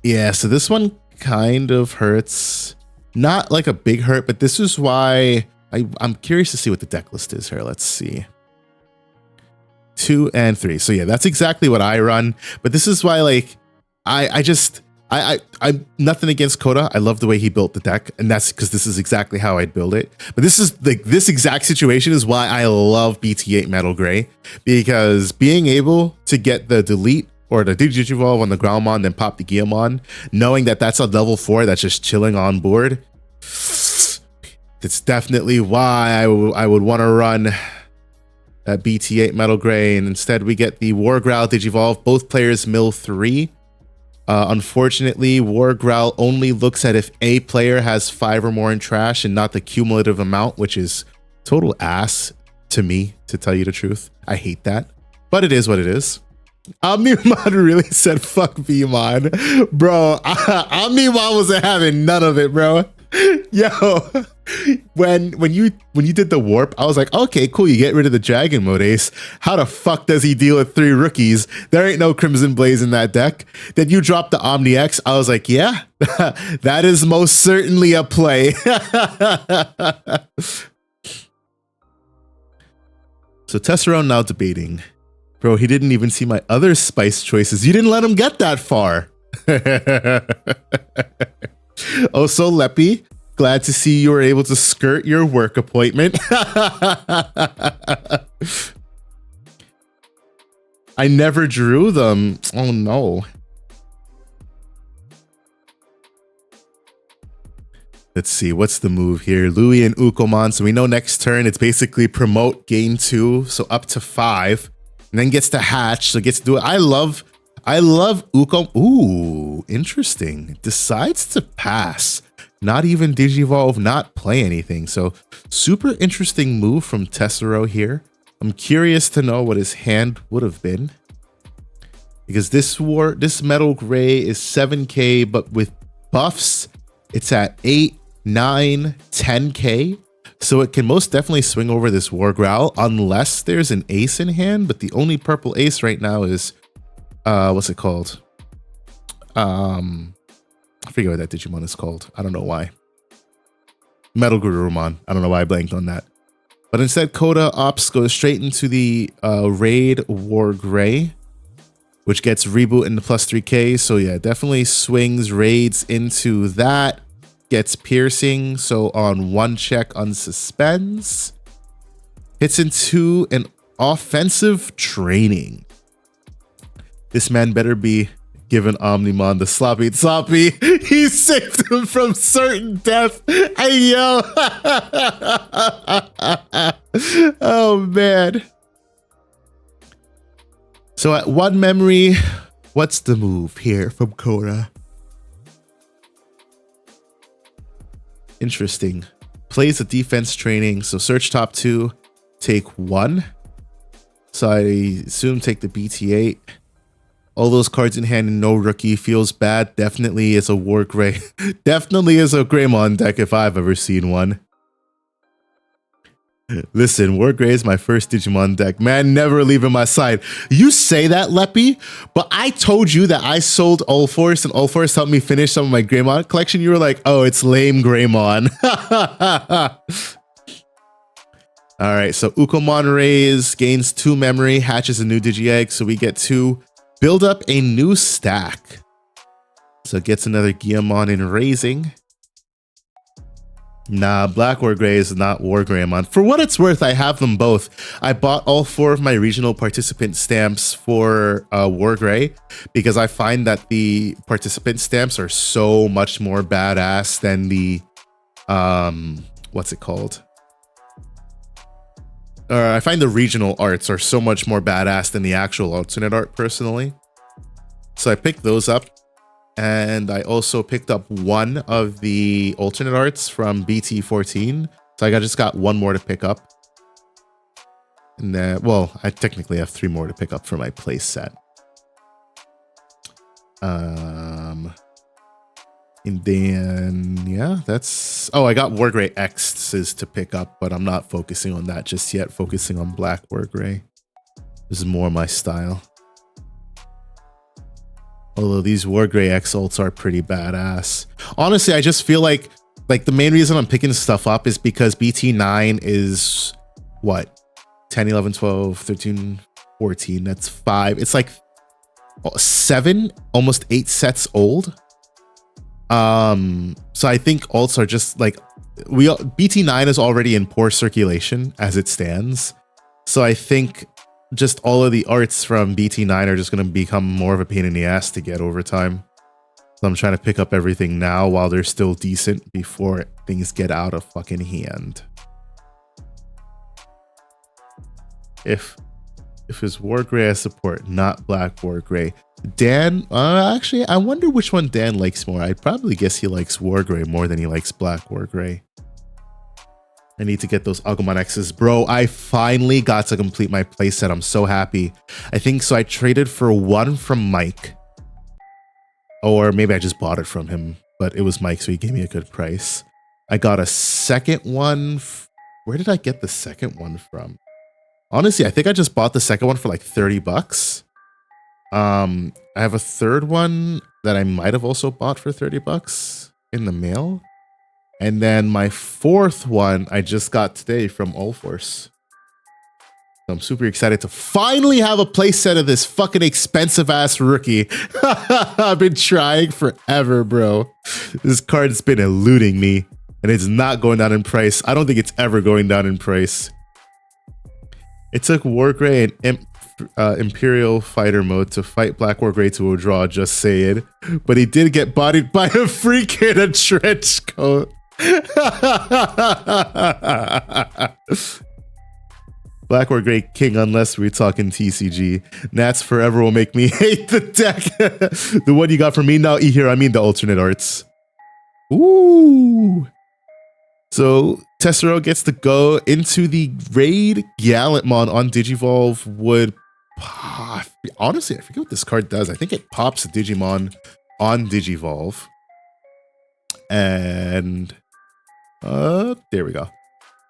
Yeah, so this one kind of hurts. Not like a big hurt, but this is why I'm curious to see what the deck list is here. Let's see. 2 and 3. So yeah, that's exactly what I run. But this is why, like, I'm nothing against Coda. I love the way he built the deck, and that's because this is exactly how I'd build it. But this is like this exact situation is why I love BT8 Metal Gray, because being able to get the delete or the Digivolve on the Groundmon, then pop the Guillemon, knowing that that's a level 4 that's just chilling on board, it's definitely why I would want to run that BT8 Metal Gray, and instead we get the War Growl Digivolve. Both players mill 3. Unfortunately, War Growl only looks at if a player has 5 or more in trash and not the cumulative amount, which is total ass to me, to tell you the truth. I hate that, but it is what it is. Omnimon really said fuck Vmon. Bro, Omnimon wasn't having none of it, bro. Yo, when you did the warp, I was like, okay, cool, you get rid of the Dragon Mode Ace. How the fuck does he deal with 3 rookies? There ain't no Crimson Blaze in that deck. Then you dropped the Omni X. I was like, yeah, that is most certainly a play. So Tessero now debating. Bro, he didn't even see my other spice choices. You didn't let him get that far. Also, Leppy, glad to see you were able to skirt your work appointment. I never drew them. Oh no. Let's see, what's the move here? Louis and Ukomon. So we know next turn it's basically promote, gain 2, so up to 5. And then gets to hatch, so gets to do it. I love Ukom. Ooh, interesting. Decides to pass. Not even Digivolve, not play anything. So super interesting move from Tessero here. I'm curious to know what his hand would have been, because this Metal Gray is 7k, but with buffs, it's at 8, 9, 10k. So it can most definitely swing over this War Growl unless there's an ace in hand. But the only purple ace right now is what's it called? I forget what that Digimon is called. I don't know why. Metal Gurumon. I don't know why I blanked on that. But instead, Coda Ops goes straight into the Raid War Gray, which gets reboot into plus 3k. So yeah, definitely swings raids into that. Gets piercing, so on 1 check unsuspends. Hits into an offensive training. This man better be giving Omnimon the sloppy. He saved him from certain death. Hey yo. Oh man. So at 1 memory, what's the move here from Coda? Interesting. Plays a defense training, so search top 2, take 1. So I assume take the BT8. All those cards in hand and no rookie feels bad. Definitely is a War Gray. Definitely is a Greymon deck if I've ever seen one. Listen, War Gray is my first Digimon deck. Man, never leaving my side. You say that, Leppy, but I told you that I sold Ulforce and Ulforce helped me finish some of my Greymon collection. You were like, oh, it's lame Greymon. All right, so Ukomon Raise gains 2 memory, hatches a new Digi-Egg, so we get to build up a new stack. So it gets another Guillemon in Raising. Nah, Black War Gray is not War Greymon. For what it's worth, I have them both. I bought all 4 of my regional participant stamps for War Gray because I find that the participant stamps are so much more badass than the, what's it called? I find the regional arts are so much more badass than the actual alternate art personally. So I picked those up. And I also picked up one of the alternate arts from BT14. So I just got one more to pick up. And then, well, I technically have 3 more to pick up for my play set. And then, yeah, that's... Oh, I got Wargrey X's to pick up, but I'm not focusing on that just yet. Focusing on Black Wargrey. This is more my style. Although these Wargrey X ults are pretty badass. Honestly, I just feel like the main reason I'm picking stuff up is because BT9 is, what? 10, 11, 12, 13, 14. That's 5. It's like 7, almost 8 sets old. So I think alts are just like BT9 is already in poor circulation as it stands. So I think just all of the arts from BT9 are just going to become more of a pain in the ass to get over time. So I'm trying to pick up everything now while they're still decent before things get out of fucking hand. If it's Wargrey as support, not Black Wargrey. Dan, actually, I wonder which one Dan likes more. I'd probably guess he likes Wargrey more than he likes Black Wargrey. I need to get those Agumon X's. Bro, I finally got to complete my playset. I'm so happy. I think so. I traded for one from Mike. Or maybe I just bought it from him. But it was Mike, so he gave me a good price. I got a second one. Where did I get the second one from? Honestly, I think I just bought the second one for like 30 bucks. I have a third one that I might have also bought for 30 bucks in the mail. And then my fourth one I just got today from Allforce. So I'm super excited to finally have a playset of this fucking expensive ass rookie. I've been trying forever, bro. This card's been eluding me and it's not going down in price. I don't think it's ever going down in price. It took Wargrey and Imperial Fighter mode to fight Black Wargrey to a draw, just saying. But he did get bodied by a freak in a trench coat. Black or Grey King, unless we're talking TCG. Nats forever will make me hate the deck. The one you got from me now, here, I mean the alternate arts. Ooh. So Tessero gets to go into the raid. Gallantmon on Digivolve would honestly, I forget what this card does. I think it pops a Digimon on Digivolve. And there we go.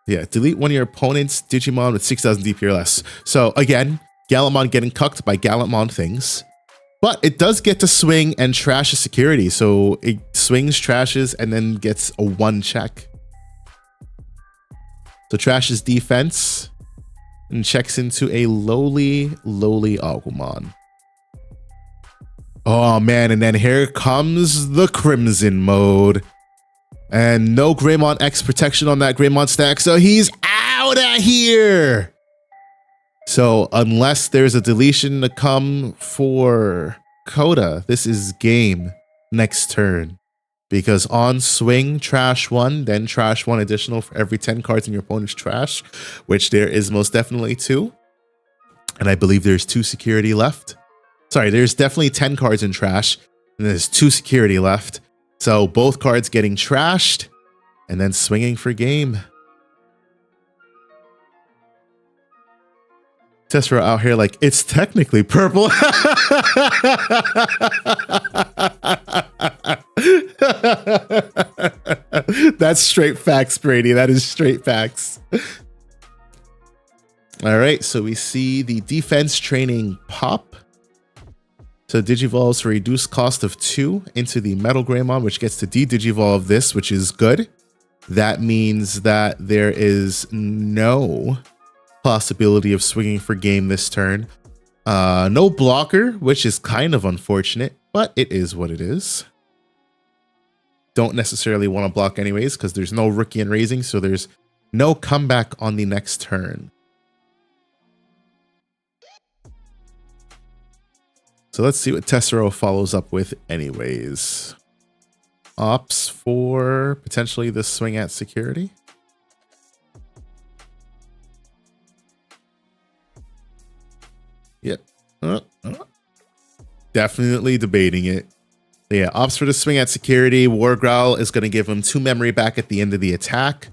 Yeah, delete one of your opponent's Digimon with 6,000 DP or less. So again, Gallantmon getting cucked by Gallantmon things. But it does get to swing and trash a security. So it swings, trashes, and then gets a 1 check. So trashes defense and checks into a lowly Agumon. Oh man, and then here comes the Crimson mode. And no Greymon X protection on that Greymon stack, so he's out of here. So unless there's a deletion to come for Coda, this is game next turn. Because on swing, trash 1, then trash 1 additional for every 10 cards in your opponent's trash, which there is most definitely 2. And I believe there's 2 security left. Sorry, there's definitely 10 cards in trash, and there's 2 security left. So both cards getting trashed and then swinging for game. Tessera out here like, it's technically purple. That's straight facts, Brady. That is straight facts. All right, so we see the defense training pop. So Digivolves for a reduced cost of 2 into the Metal Greymon, which gets to de-Digivolve this, which is good. That means that there is no possibility of swinging for game this turn. No blocker, which is kind of unfortunate, but it is what it is. Don't necessarily want to block anyways, because there's no rookie and raising, so there's no comeback on the next turn. So let's see what Tessero follows up with anyways. Opts for potentially the swing at security. Yep. Definitely debating it. Yeah, opts for the swing at security. War Growl is going to give him 2 memory back at the end of the attack.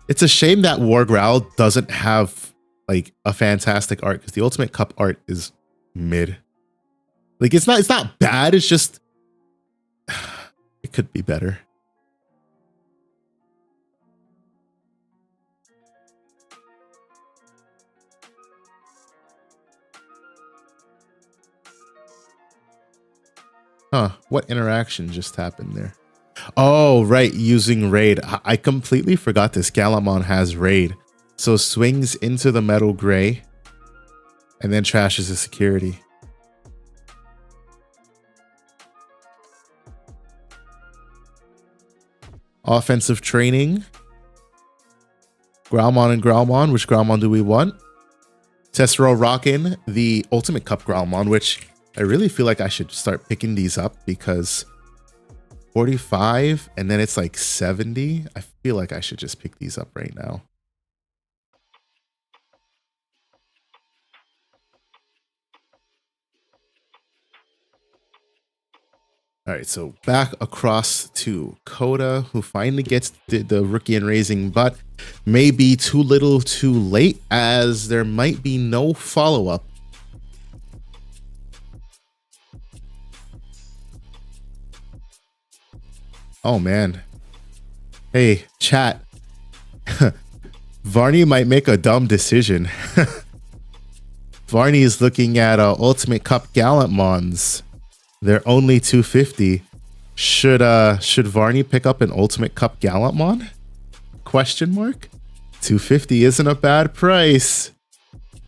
It's a shame that War Growl doesn't have like a fantastic art because the Ultimate Cup art is mid. Like it's not bad. It's just it could be better. Huh, what interaction just happened there? Oh, right, using Raid. I completely forgot this. Gallimon has Raid. So swings into the Metal Gray and then trashes the security. Offensive training. Growlmon and Growlmon. Which Growlmon do we want? Tessero rocking the Ultimate Cup Growlmon, which I really feel like I should start picking these up because 45 and then it's like 70. I feel like I should just pick these up right now. All right, so back across to Coda, who finally gets the rookie and raising, but maybe too little too late as there might be no follow-up. Oh, man. Hey, chat. Varney might make a dumb decision. Varney is looking at Ultimate Cup Gallantmons. They're only 250. Should Varney pick up an Ultimate Cup Gallantmon? Question mark? 250 isn't a bad price.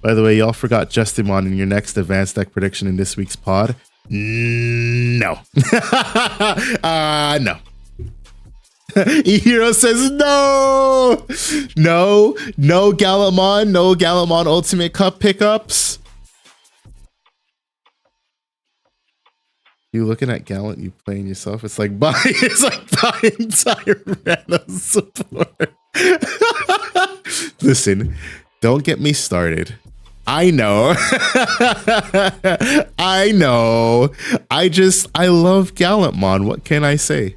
By the way, y'all forgot Justimon in your next advanced deck prediction in this week's pod. No. No. Hero says no. No Gallantmon Ultimate Cup pickups. You looking at Gallant, you playing yourself. It's like buying Tyrannus support. Listen, don't get me started. I know. I know. I love Gallantmon. What can I say?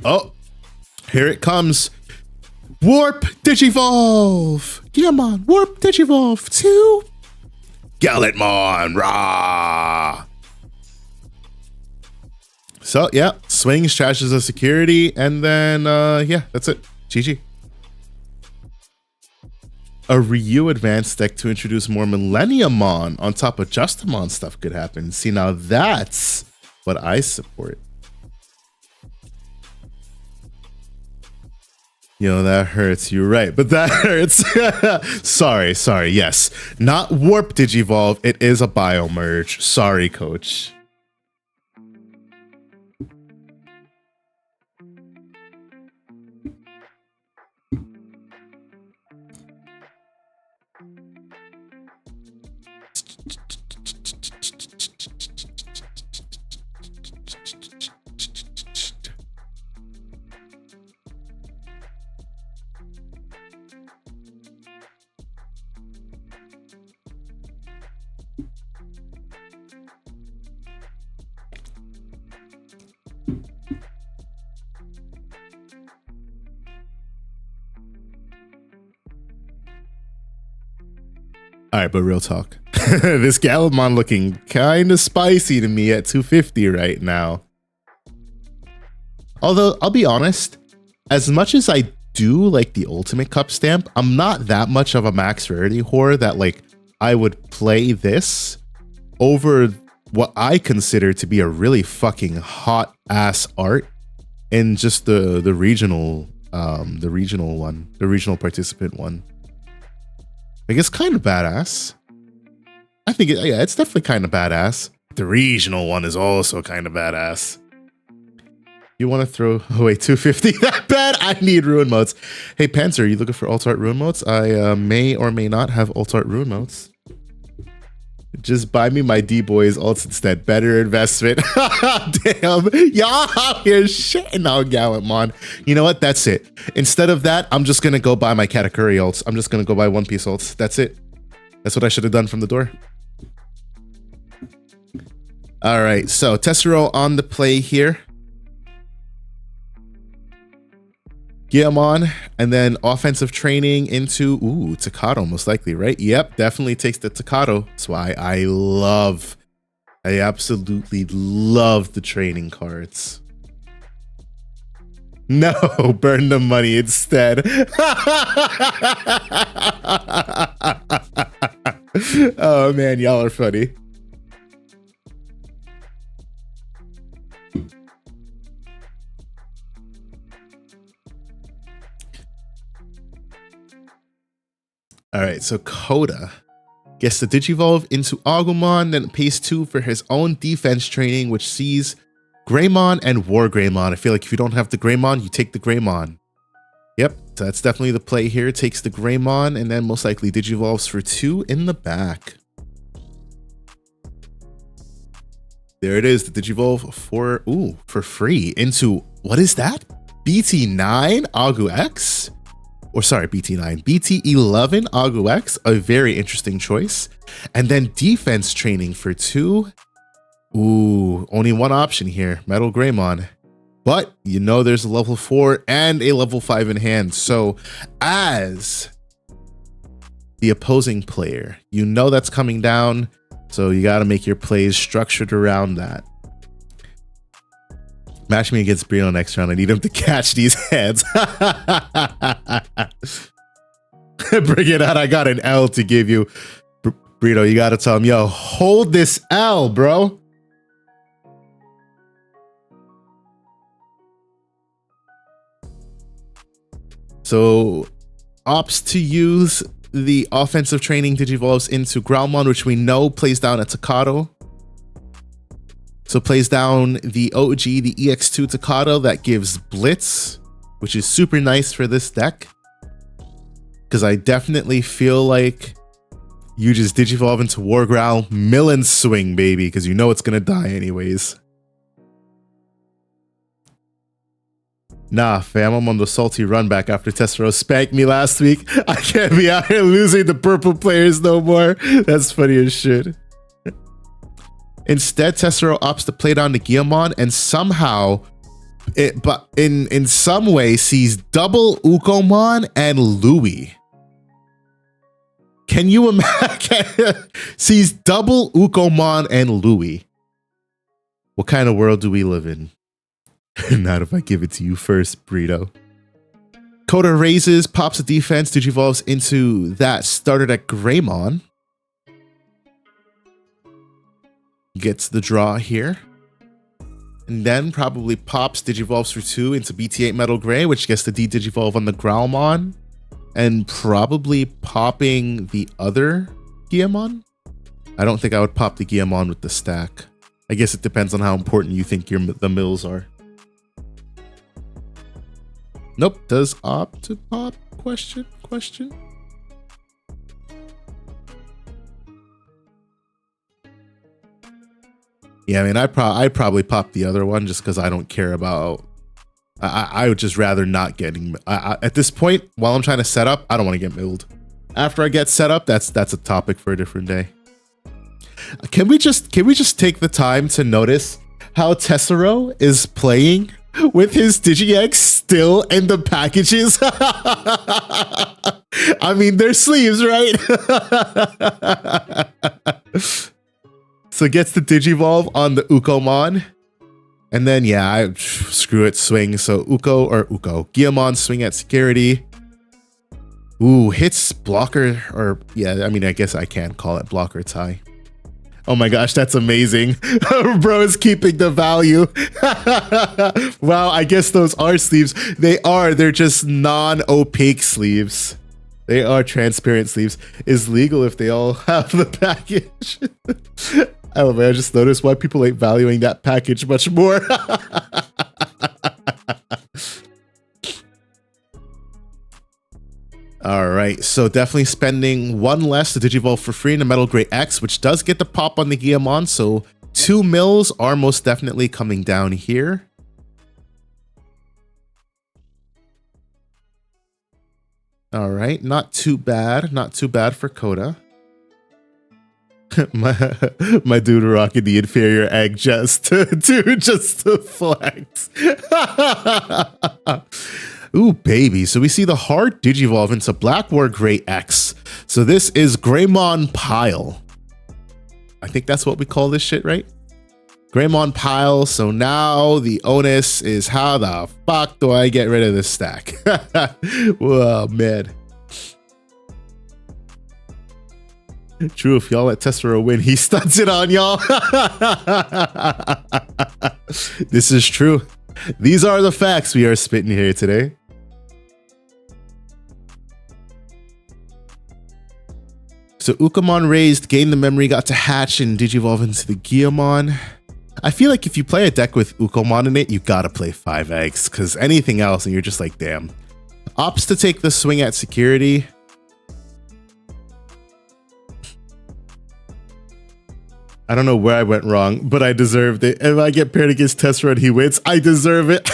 Oh, here it comes. Warp Digivolve. Digimon, Warp Digivolve 2. Gallantmon, rah! So, yeah, swings, trashes the security, and then, yeah, that's it. GG. A Ryu advanced deck to introduce more Millenniumon on top of Justimon stuff could happen. See, now that's what I support. You know, that hurts. You're right, but that hurts. Sorry. Yes, not Warp Digivolve. It is a Biomerge. Sorry, coach. All right, but real talk. This Gallantmon looking kind of spicy to me at 250 right now. Although, I'll be honest, as much as I do like the Ultimate Cup stamp, I'm not that much of a max rarity whore that like I would play this over what I consider to be a really fucking hot ass art in just the regional participant one. Like, it's kind of badass. I think it's definitely kind of badass. The regional one is also kind of badass. You want to throw away 250 that bad? I need ruin modes. Hey, Panzer, are you looking for alt art ruin modes? I may or may not have alt art ruin modes. Just buy me my D-Boys alts instead. Better investment. Damn. Y'all out here shitting on Gallantmon. You know what? That's it. Instead of that, I'm just going to go buy my Katakuri alts. I'm just going to go buy One Piece alts. That's it. That's what I should have done from the door. All right, so Tessero on the play here. Guillemon, and then offensive training into, ooh, Takato most likely, right? Yep, definitely takes the Takato. That's why I absolutely love the training cards. No, burn the money instead. Oh man, y'all are funny. All right, so Coda gets to Digivolve into Agumon, then pays 2 for his own defense training, which sees Greymon and War Greymon. I feel like if you don't have the Greymon, you take the Greymon. Yep, so that's definitely the play here. Takes the Greymon and then most likely Digivolves for 2 in the back. There it is, the Digivolve for free into, what is that? BT9 Agu X? Or sorry, BT9, BT11 Agu X, a very interesting choice. And then defense training for 2. Ooh, only one option here, Metal Greymon. But you know there's a level 4 and a level 5 in hand. So as the opposing player, you know that's coming down. So you got to make your plays structured around that. Match me against Brito next round. I need him to catch these heads. Bring it out. I got an L to give you. Brito, you got to tell him, yo, hold this L, bro. So opts to use the offensive training Digivolves into Growlmon, which we know plays down a Takato. So plays down the OG, the EX2 Takato that gives Blitz, which is super nice for this deck. Because I definitely feel like you just Digivolve into Wargrowl, mill and swing, baby, because you know it's going to die anyways. Nah, fam, I'm on the salty run back after Tessero spanked me last week. I can't be out here losing the purple players no more. That's funny as shit. Instead, Tessero opts to play down the Guillemon and somehow, but in some way, sees double Ukomon and Louis. Can you imagine? Sees double Ukomon and Louis. What kind of world do we live in? Not if I give it to you first, Brito. Coda raises, pops a defense, Digivolves into that starter deck Greymon. Gets the draw here. And then probably pops Digivolves for 2 into BT8 Metal Gray, which gets the D-Digivolve on the Growlmon. And probably popping the other Guillemon. I don't think I would pop the Guillemon with the stack. I guess it depends on how important you think the mills are. Nope, does opt to pop? Question. Yeah, I mean, I'd probably pop the other one just because I don't care about. I would just rather not getting. At this point, while I'm trying to set up, I don't want to get milled. After I get set up, that's a topic for a different day. Can we just take the time to notice how Tessero is playing with his DigiX still in the packages? I mean, they're sleeves, right? So gets the Digivolve on the Ukomon. And then, yeah, screw it, swing. So Guillemon swing at security. Ooh, hits blocker, or yeah, I mean, I guess I can call it blocker tie. Oh my gosh, that's amazing. Bro is keeping the value. Wow, I guess those are sleeves. They're just non-opaque sleeves. They are transparent sleeves. Is legal if they all have the package. I don't know, I just noticed why people ain't valuing that package much more. All right, so definitely spending 1 less to Digivolve for free in the Metal Gray X, which does get the pop on the Guillemon, so 2 mills are most definitely coming down here. All right, not too bad for Coda. my dude rocking the inferior egg just to flex. Ooh, baby. So we see the heart digivolve into Black War Gray X. So this is Greymon Pile. I think that's what we call this shit, right? Greymon Pile. So now the onus is how the fuck do I get rid of this stack? Whoa, man. True, if y'all let Tessero win, he stuns it on y'all. This is true. These are the facts we are spitting here today. So Ukamon raised, gained the memory, got to hatch and digivolve into the Guillemon. I feel like if you play a deck with Ukamon in it, you gotta play 5 eggs, because anything else and you're just like, damn. Opts to take the swing at security. I don't know where I went wrong, but I deserved it. If I get paired against Tessero and he wins, I deserve it.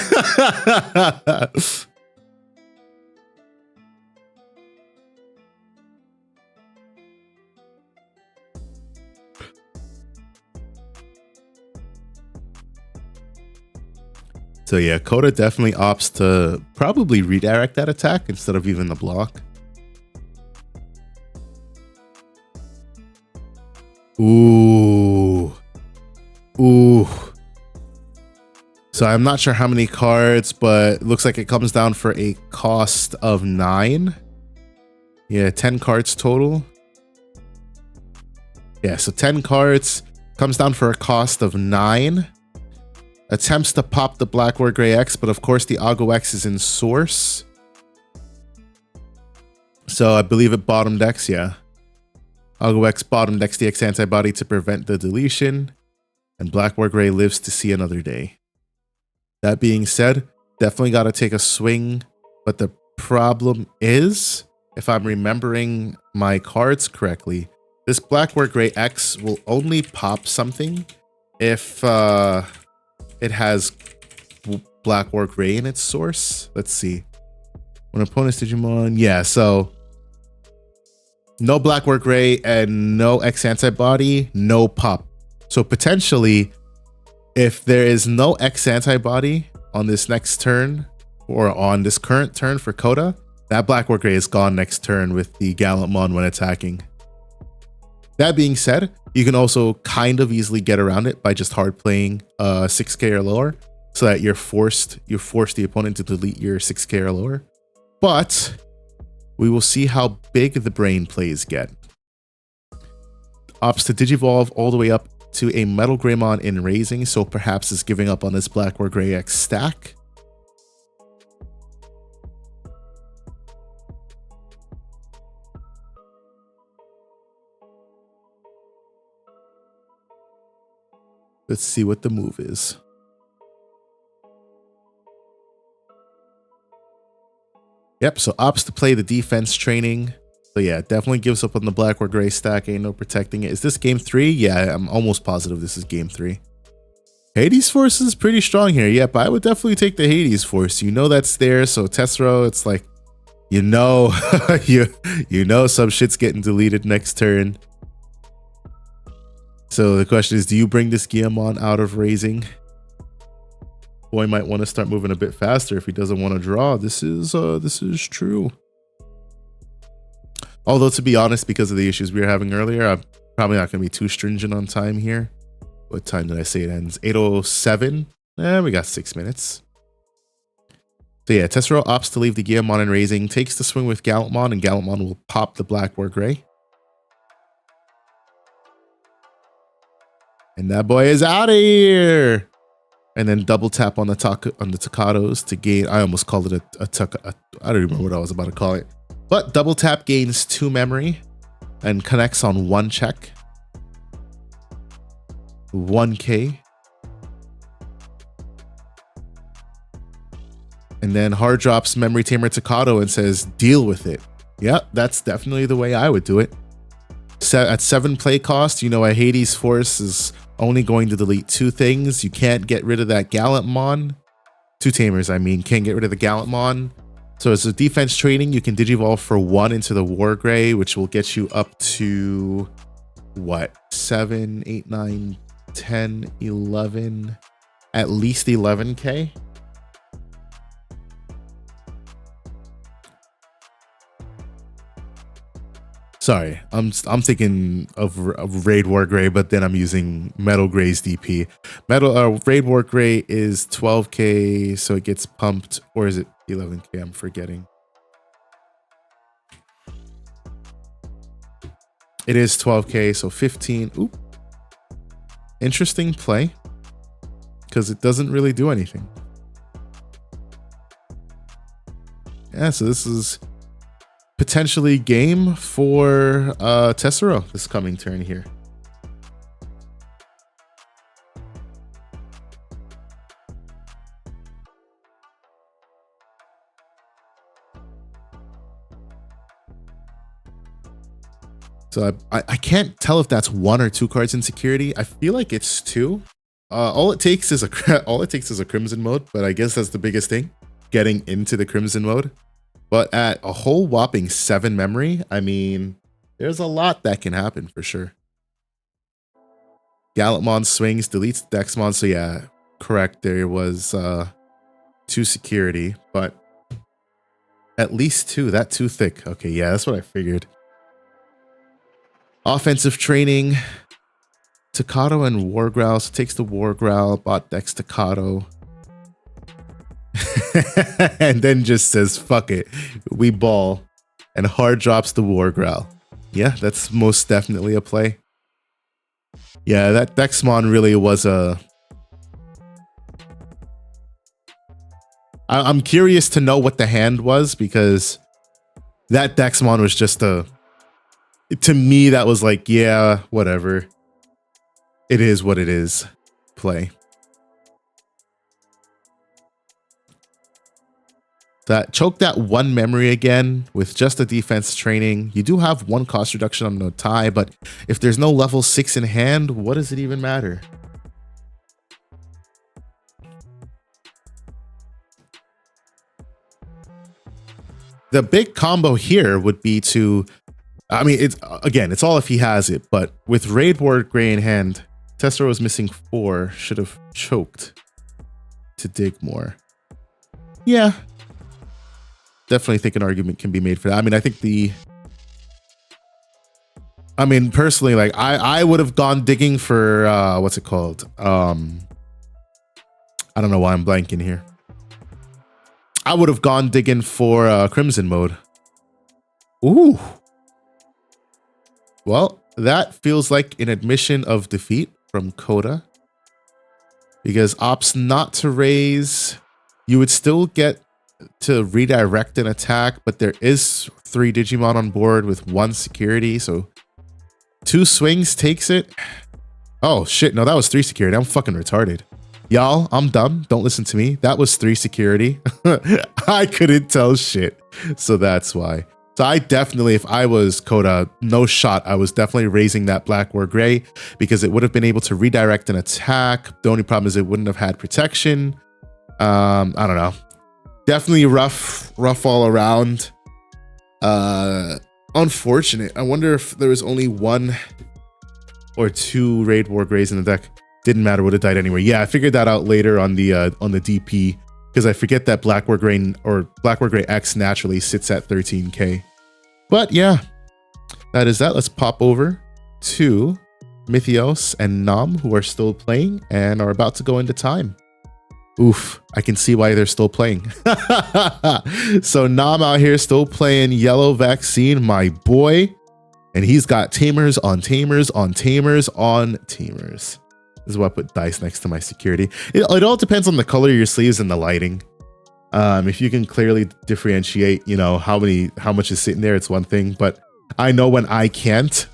So yeah, Coda definitely opts to probably redirect that attack instead of even the block. Ooh. Ooh. So I'm not sure how many cards, but it looks like it comes down for a cost of 9. Yeah, 10 cards total. Yeah, so 10 cards comes down for a cost of 9. Attempts to pop the Black War Gray X, but of course the Ago X is in source. So I believe it bottom decks, yeah. Ago X bottom decks the X antibody to prevent the deletion, and Black War Gray lives to see another day. That being said, definitely got to take a swing, but the problem is, if I'm remembering my cards correctly, this Black War Gray X will only pop something if it has Black War Gray in its source. Let's see. When opponent's Digimon, yeah, so no Black War Gray and no X antibody, no pop. So potentially, if there is no X antibody on this next turn or on this current turn for Coda, that Black War Gray is gone next turn with the Gallantmon when attacking. That being said, you can also kind of easily get around it by just hard playing 6k or lower, so that you force the opponent to delete your 6k or lower. But we will see how big the brain plays get. Opts to digivolve all the way up to a Metal Greymon in raising, so perhaps is giving up on this Black War Gray X stack. Let's see what the move is. Yep, so opts to play the defense training. So yeah, definitely gives up on the Black War Gray stack. Ain't no protecting it. Is this game 3? Yeah, I'm almost positive this is game 3. Hades Force is pretty strong here. Yep, I would definitely take the Hades Force. You know that's there. So Tessero, it's like, you know, you know some shit's getting deleted next turn. So the question is, do you bring this Guillemon out of raising? Boy might want to start moving a bit faster if he doesn't want to draw. This is true. Although, to be honest, because of the issues we were having earlier, I'm probably not going to be too stringent on time here. What time did I say it ends? 8:07? We got 6 minutes. So yeah, Tessero opts to leave the Guillemon in raising, takes the swing with Gallantmon, and Gallantmon will pop the Black War Gray. And that boy is out of here. And then double tap on the Takados to gain. I almost called it I don't remember what I was about to call it. But double tap gains 2 memory and connects on 1 check. 1k. And then hard drops Memory Tamer Takado and says, deal with it. Yep, that's definitely the way I would do it. At 7 play cost, you know, a Hades Force is only going to delete 2 things. You can't get rid of that Gallantmon. 2 Tamers, I mean. Can't get rid of the Gallantmon. So as a defense training, you can digivolve for 1 into the War Gray, which will get you up to what, 7, 8, 9, 10, 11, at least 11K. Sorry, I'm thinking of Raid War Gray, but then I'm using Metal Gray's DP. Raid War Gray is 12K, so it gets pumped, or is it 11K? I'm forgetting. It is 12K, so 15. Oop. Interesting play, because it doesn't really do anything. Yeah, so this is potentially game for Tessero this coming turn here. So I can't tell if that's 1 or 2 cards in security. I feel like it's 2. All it takes is a Crimson mode, but I guess that's the biggest thing, getting into the Crimson mode. But at a whole whopping 7 memory, I mean, there's a lot that can happen for sure. Gallantmon swings, deletes Dexmon. So yeah, correct. There was 2 security, but at least 2. That too thick. Okay, yeah, that's what I figured. Offensive training. Takato and Wargrowl. So takes the Wargrowl, bot Dex Takato. And then just says, fuck it, we ball, and hard drops the Wargrowl. Yeah, that's most definitely a play. Yeah, that Dexmon really was a... I'm curious to know what the hand was, because that Dexmon was just a... To me, that was like, yeah, whatever. It is what it is. Play. That choke that 1 memory again with just a defense training. You do have 1 cost reduction on no tie, but if there's no level 6 in hand, what does it even matter? The big combo here would be to, I mean, it's all if he has it, but with Raid War Gray in hand, Tessero was missing 4, should have choked to dig more. Yeah. Definitely think an argument can be made for that. I mean, I think personally, like I would have gone digging for what's it called? I don't know why I'm blanking here. I would have gone digging for Crimson mode. Ooh. Well, that feels like an admission of defeat from Coda. Because ops not to raise, you would still get to redirect an attack, but there is 3 Digimon on board with 1 security, so 2 swings takes it. Oh shit, no, that was 3 security. I'm fucking retarded. Y'all, I'm dumb. Don't listen to me. That was 3 security. I couldn't tell shit, so that's why. So I definitely, if I was Coda, no shot, I was definitely raising that Black War Gray, because it would have been able to redirect an attack. The only problem is it wouldn't have had protection. I don't know. Definitely rough all around. Unfortunate. I wonder if there was only 1 or 2 Raid War Grays in the deck. Didn't matter, would have died anyway. Yeah, I figured that out later on the DP, because I forget that Black War Gray or Black War Gray X naturally sits at 13K. But yeah, that is that. Let's pop over to Mythios and Nam, who are still playing and are about to go into time. Oof, I can see why they're still playing. So Nam out here still playing Yellow Vaccine, my boy. And he's got Tamers on Tamers on Tamers on Tamers. This is why I put dice next to my security. It all depends on the color of your sleeves and the lighting. If you can clearly differentiate, you know, how much is sitting there, it's one thing. But I know when I can't.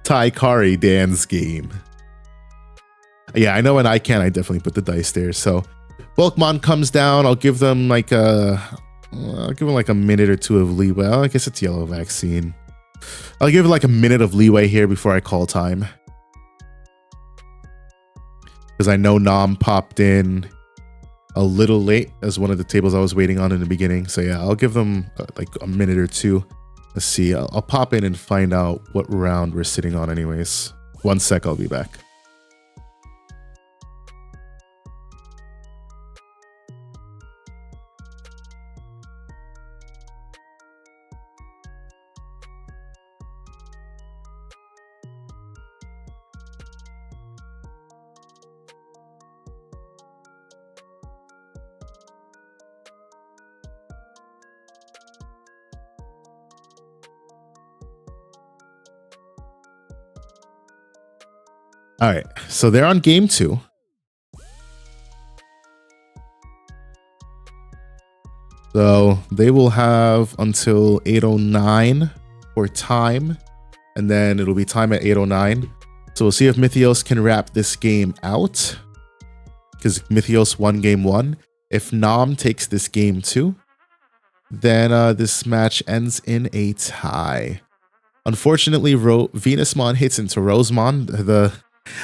Taikari Dan's game. Yeah, I know when I can, I definitely put the dice there. So Bulkmon comes down. I'll give them like a minute or 2 of leeway. Well, I guess it's Yellow Vaccine. I'll give it like a minute of leeway here before I call time. Because I know Nam popped in a little late as one of the tables I was waiting on in the beginning. So yeah, I'll give them like a minute or 2 Let's see. I'll pop in and find out what round we're sitting on anyways. 1 sec, I'll be back. All right, so they're on game 2. So they will have until 8:09 for time, and then it'll be time at 8:09. So we'll see if Mythios can wrap this game out, because Mythios won game 1. If Nam takes this game 2, then this match ends in a tie. Unfortunately, Venusmon hits into Rosemon.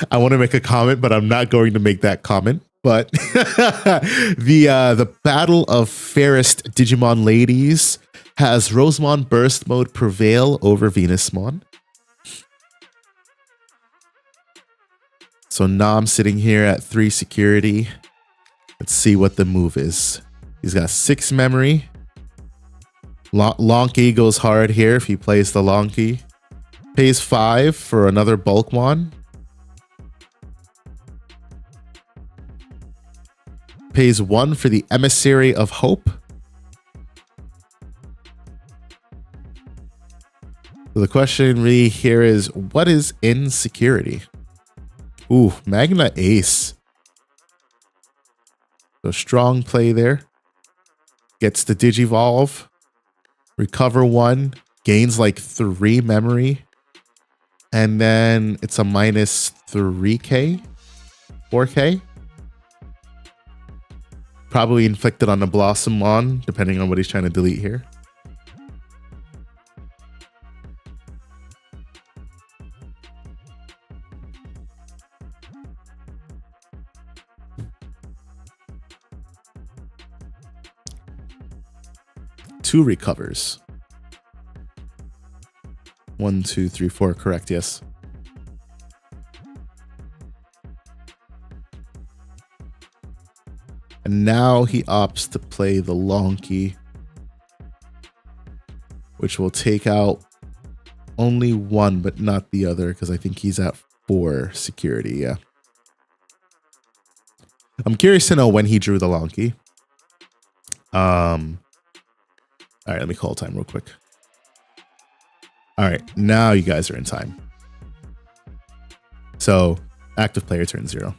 I want to make a comment, but I'm not going to make that comment. But the battle of fairest Digimon ladies has Rosemon Burst Mode prevail over Venusmon. So Nam sitting here at 3 security. Let's see what the move is. He's got 6 memory. Lonky goes hard here if he plays the Lonky. Pays 5 for another Bulkmon. Pays 1 for the Emissary of Hope. So the question really here is, what is in security? Ooh, Magna Ace. So strong play there. Gets the Digivolve. Recover 1. Gains like 3 memory. And then it's a minus 3k? 4k? Probably inflicted on the Blossomon, depending on what he's trying to delete here. Two recovers. 1, 2, 3, 4. Correct, yes. And now he opts to play the Lonky, which will take out only 1, but not the other, because I think he's at 4 security, yeah. I'm curious to know when he drew the Lonky. All right, let me call time real quick. All right, now you guys are in time. So, active player turn 0.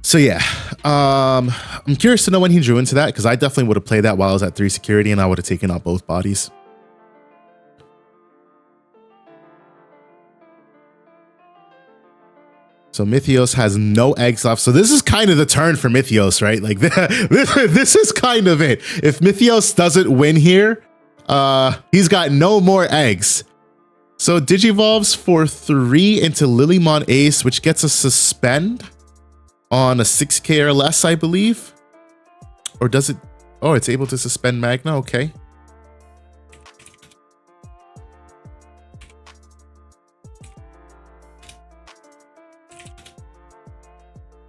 So yeah, I'm curious to know when he drew into that, because I definitely would have played that while I was at 3 security and I would have taken out both bodies. So Mythios has no eggs left. So this is kind of the turn for Mythios, right? Like this is kind of it. If Mythios doesn't win here, he's got no more eggs. So Digivolves for 3 into Lilymon Ace, which gets a suspend on a 6k or less, I believe. Or does it? Oh, it's able to suspend Magna. Okay.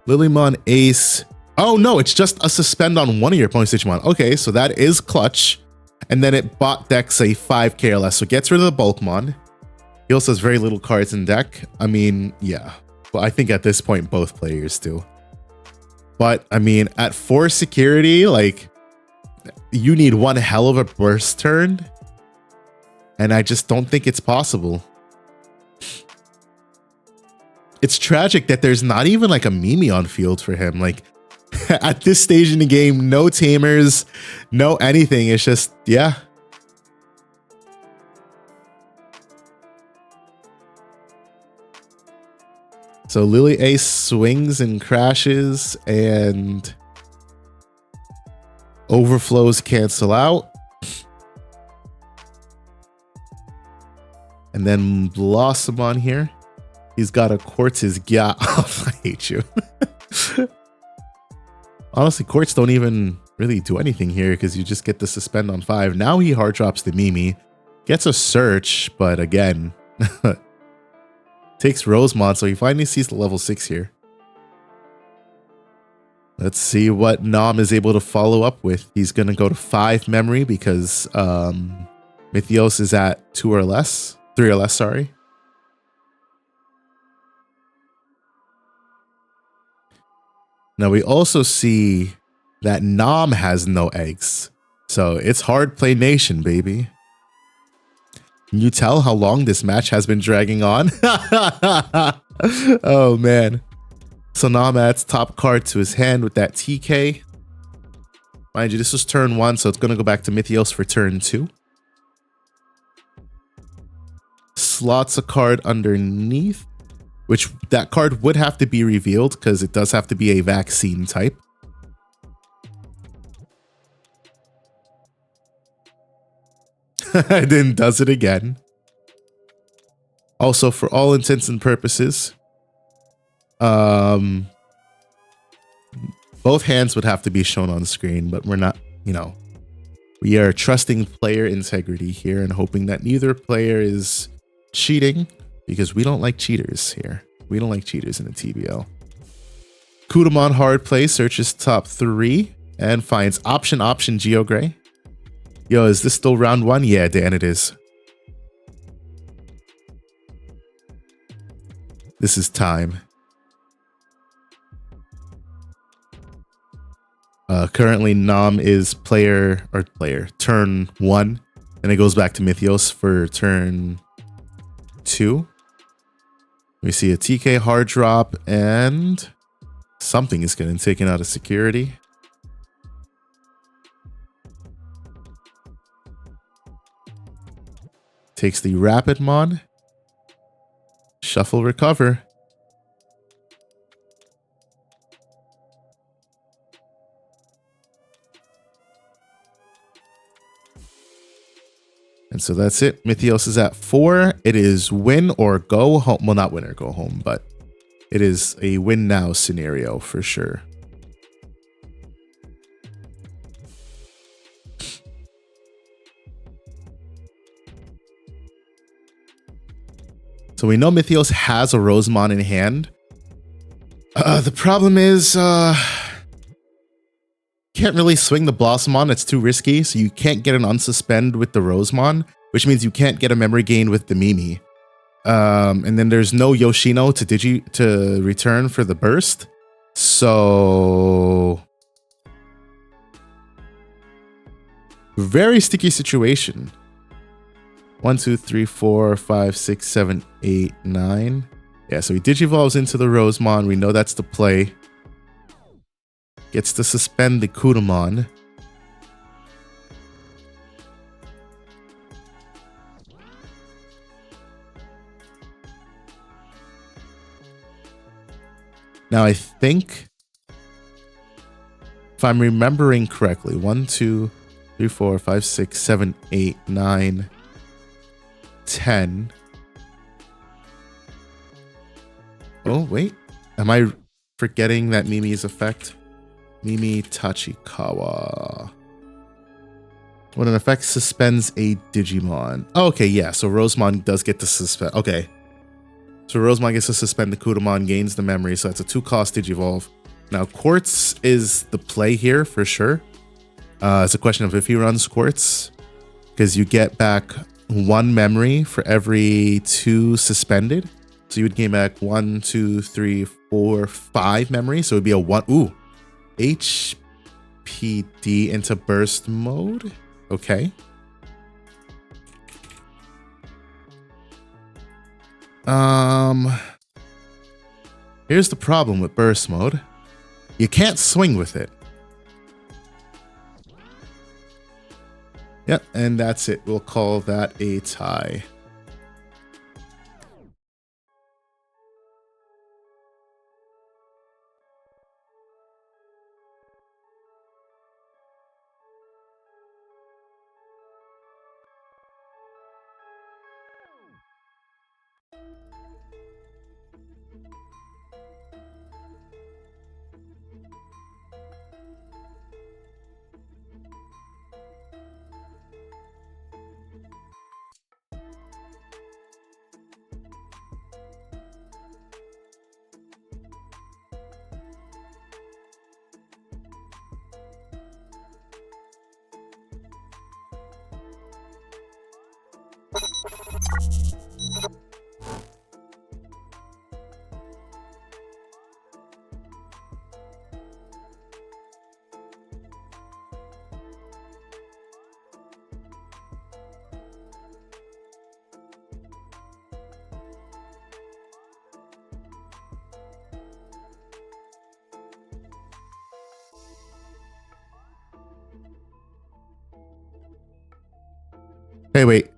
Lilymon Ace. Oh no, it's just a suspend on one of your opponent's Digimon. Okay, so that is clutch. And then it bot decks a 5k or less. So gets rid of the Bulkmon. He also has very little cards in deck. I mean, yeah. Well, I think at this point, both players do. But I mean, at 4 security, like, you need one hell of a burst turn. And I just don't think it's possible. It's tragic that there's not even like a Mimi on field for him. Like, at this stage in the game, no Tamers, no anything. It's just, yeah. So Lily Ace swings and crashes and overflows cancel out. And then Blossom on here. He's got a Quartz. Yeah, I hate you. Honestly, courts don't even really do anything here because you just get the suspend on 5. Now he hard drops the Mimi, gets a search, but again, takes Rosemont, so he finally sees the level 6 here. Let's see what Nom is able to follow up with. He's going to go to 5 memory because Mythios is at 2 or less. 3 or less, sorry. Now we also see that Nom has no eggs. So it's hard play nation, baby. Can you tell how long this match has been dragging on? Oh, man. So Nom adds top card to his hand with that TK. Mind you, this was turn 1, so it's going to go back to Mythios for turn 2. Slots a card underneath, which that card would have to be revealed because it does have to be a vaccine type. Then does it again. Also, for all intents and purposes, both hands would have to be shown on screen, but we're not, you know, we are trusting player integrity here and hoping that neither player is cheating because we don't like cheaters here. We don't like cheaters in the TBL. Kudamon hard play searches top 3 and finds option Geogray. Yo, is this still round 1? Yeah, Dan, it is. This is time. Currently, Nom is turn 1, and it goes back to Mythios for turn 2. We see a TK hard drop, and something is getting taken out of security. Takes the Rapid Mon. Shuffle recover. And so that's it. Mythios is at 4. It is win or go home. Well, not win or go home, but it is a win now scenario for sure. So we know Mythios has a Rosemon in hand. The problem is, can't really swing the Blossomon. It's too risky. So you can't get an unsuspend with the Rosemon, which means you can't get a memory gain with the Mimi. And then there's no Yoshino to return for the burst. So very sticky situation. 1, 2, 3, 4, 5, 6, 7, 8, 9. Yeah, so he digivolves into the Rosemon. We know that's the play. Gets to suspend the Kudamon. Now I think, if I'm remembering correctly, 1, 2, 3, 4, 5, 6, 7, 8, 9, 10. Oh, wait. Am I forgetting that Mimi's effect? Mimi Tachikawa. When an effect suspends a Digimon. Oh, okay, yeah. So Rosemon does get to suspend. Okay. So Rosemon gets to suspend the Kudamon, gains the memory. So that's a 2-cost Digivolve. Now, Quartz is the play here for sure. It's a question of if he runs Quartz. Because you get back 1 memory for every 2 suspended. So you would gain back 1, 2, 3, 4, 5 memory. So it would be a 1. Ooh. HPD into burst mode. Okay. Here's the problem with burst mode. You can't swing with it. Yep, and that's it. We'll call that a tie. Hey, wait.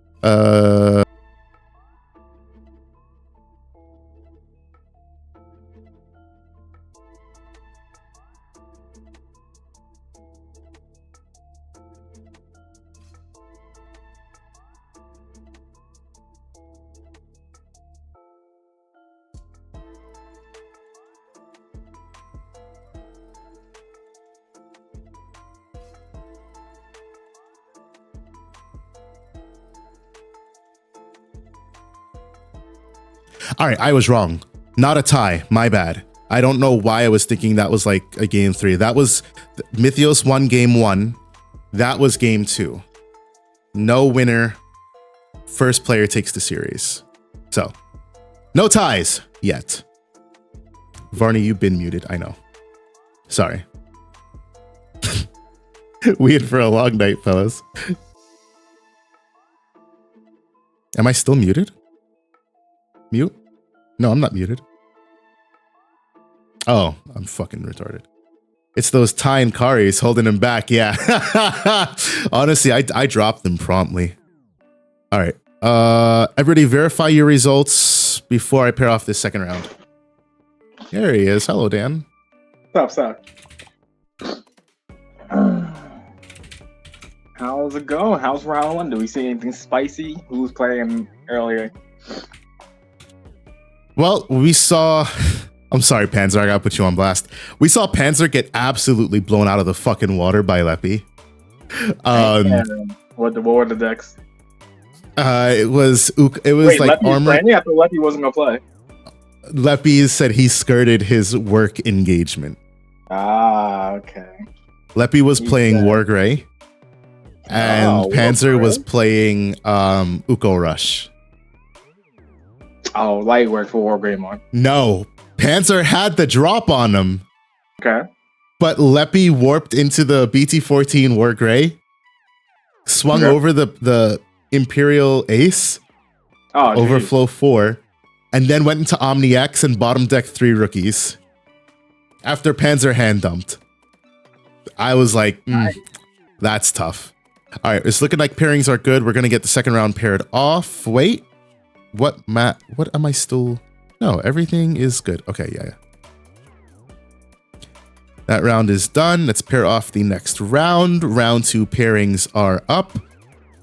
All right, I was wrong. Not a tie. My bad. I don't know why I was thinking that was like a game 3. That was Mythios won game 1. That was game 2. No winner. First player takes the series. So, no ties yet. Varney, you've been muted. I know. Sorry. We in for a long night, fellas. Am I still muted? Mute? No, I'm not muted. Oh, I'm fucking retarded. It's those Ty and Karis holding him back. Yeah. Honestly, I dropped them promptly. All right. Everybody verify your results before I pair off this second round. There he is. Hello, Dan. Stop. How's it going? How's round 1? Do we see anything spicy? Who's playing earlier? Well, we saw... I'm sorry, Panzer. I gotta put you on blast. We saw Panzer get absolutely blown out of the fucking water by Leppy. What were the decks? It was like Leppy armor. I thought Leppy wasn't gonna play. Leppy said he skirted his work engagement. Ah, okay. Leppy was playing Wargrey, and Panzer was playing Uko Rush. Oh, light work for Wargreymon. No, Panzer had the drop on him. Okay. But Leppy warped into the BT-14 Wargrey, swung over the Imperial Ace, Overflow 4, and then went into Omni X and bottom deck 3 rookies. After Panzer hand dumped. I was like, that's tough. All right, it's looking like pairings are good. We're going to get the second round paired off. Wait. What am I still? No, everything is good. Okay, yeah. That round is done. Let's pair off the next round. Round 2 pairings are up.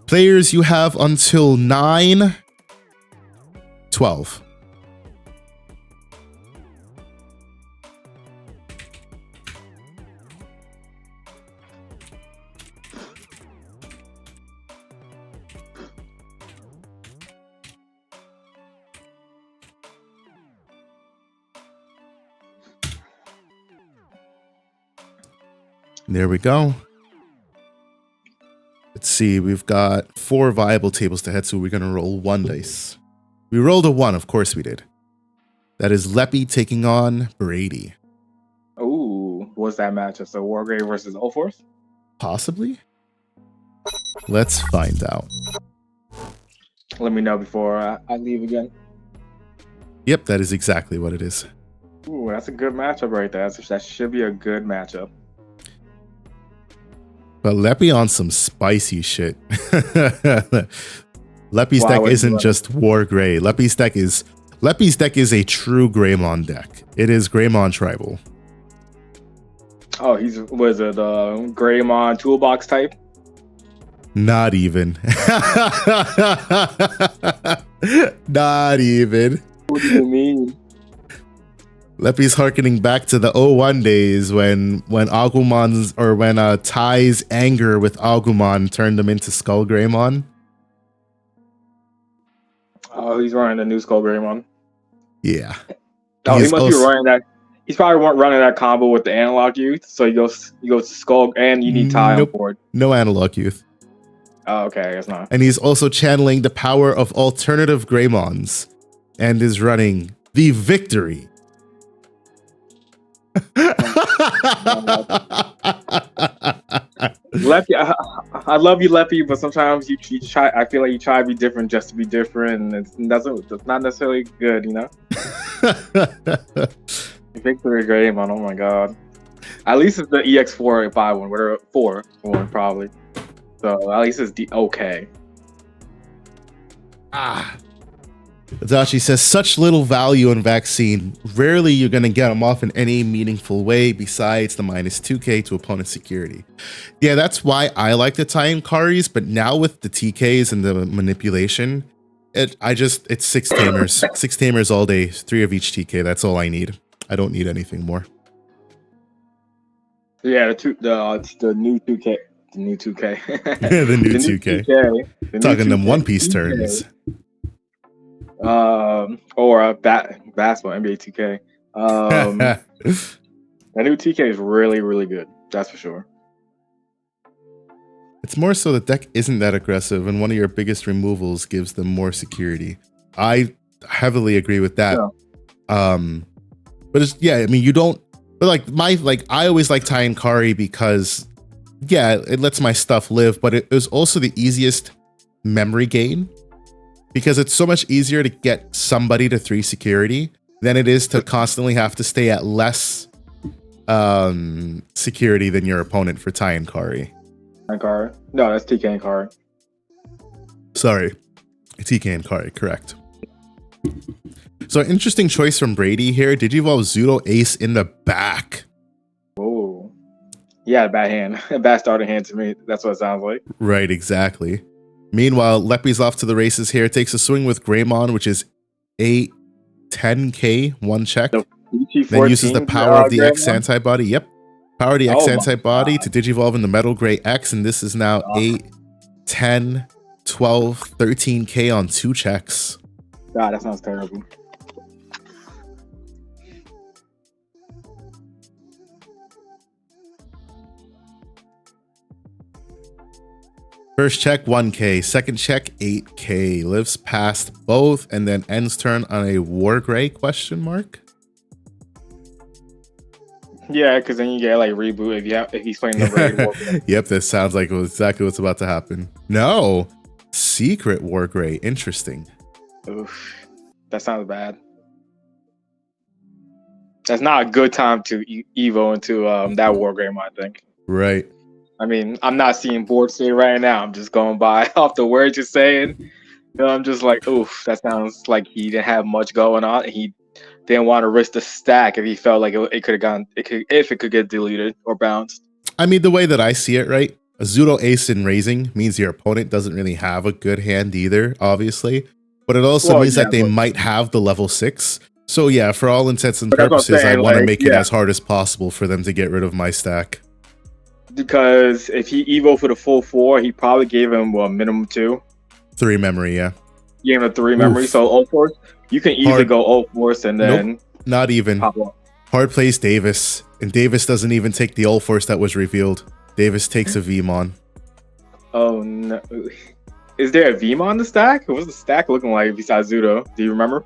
Players, you have until 9:12. There we go. Let's see, we've got 4 viable tables to head, so we're going to roll 1 dice. We rolled a 1, of course we did. That is Leppy taking on Brady. Ooh, what's that matchup? So Wargrave versus Ulforce? Possibly? Let's find out. Let me know before I leave again. Yep, that is exactly what it is. Ooh, that's a good matchup right there. That should be a good matchup. But Leppy on some spicy shit. Leppy's deck isn't just War Grey. Leppy's deck is a true Greymon deck. It is Greymon tribal. Oh, was it Greymon toolbox type? Not even. Not even. What do you mean? Leppy's harkening back to the 01 days when Agumon's or when Ty's anger with Agumon turned him into Skull Greymon. Oh, he's running the new Skull Greymon. Yeah. Oh, he must be running that. He's probably running that combo with the Analog Youth. So he goes to Skull and you need Ty on board. No Analog Youth. Oh, okay, I guess not. And he's also channeling the power of alternative Greymons and is running the Victory. Leppy, I love you, Leppy, but sometimes you try. I feel like you try to be different just to be different, and it's not necessarily good, you know. Victory Greymon, oh my god! At least it's the EX4 5 one, whatever 4 one probably. So at least it's okay. Adachi says, such little value in vaccine. Rarely you're going to get them off in any meaningful way besides the minus 2k to opponent security. Yeah, that's why I like the tie-in Karis, but now with the TKs and the manipulation, it's 6 Tamers. 6 Tamers all day, 3 of each TK. That's all I need. I don't need anything more. Yeah, the new 2K. The new 2K. The new 2K. Talking them One Piece turns. Or basketball, NBA 2K. That new TK is really, really good. That's for sure. It's more so the deck isn't that aggressive, and one of your biggest removals gives them more security. I heavily agree with that. Yeah. But it's, yeah, I mean, you don't. But I always like tie-in Kari because, yeah, it lets my stuff live, but it was also the easiest memory gain. Because it's so much easier to get somebody to 3 security than it is to constantly have to stay at less security than your opponent for tie-in Kari. No, that's TK and Kari. Sorry, TK and Kari, correct. So interesting choice from Brady here. Digivolve Zudo Ace in the back. Oh, yeah, bad hand, a bad starting hand to me. That's what it sounds like. Right, exactly. Meanwhile, Leppy's off to the races here. Takes a swing with Greymon, which is a 10k one check. Then uses the power of the X antibody. Yep. Power of the X antibody to Digivolve in the Metal Gray X. And this is now 8, 10, 12, 13k on 2 checks. God, that sounds terrible. First check 1k, second check 8k, lives past both, and then ends turn on a War Gray question mark. Yeah, because then you get like reboot if he's playing number 8. Yep, that sounds like exactly what's about to happen. No, secret War Gray, interesting. Oof, that sounds bad. That's not a good time to evo into that War Gray, I think. Right. I mean, I'm not seeing board state right now. I'm just going by off the words you're saying. You know, I'm just like, oof, that sounds like he didn't have much going on. He didn't want to risk the stack if he felt like it could have gone, if it could get deleted or bounced. I mean, the way that I see it, right? A Zudo Ace in raising means your opponent doesn't really have a good hand either, obviously. But it also means that they might have the level 6. So yeah, for all intents and purposes, I want to make it as hard as possible for them to get rid of my stack. Because if he evo for the full 4, he probably gave him minimum 2. 3 memory, yeah. Gave him a 3 memory, so ult force. You can easily go ult force and then nope, not even. Hard plays Davis, and Davis doesn't even take the ult force that was revealed. Davis takes a Vmon. Oh no! Is there a Vmon in the stack? What's the stack looking like besides Zudo? Do you remember?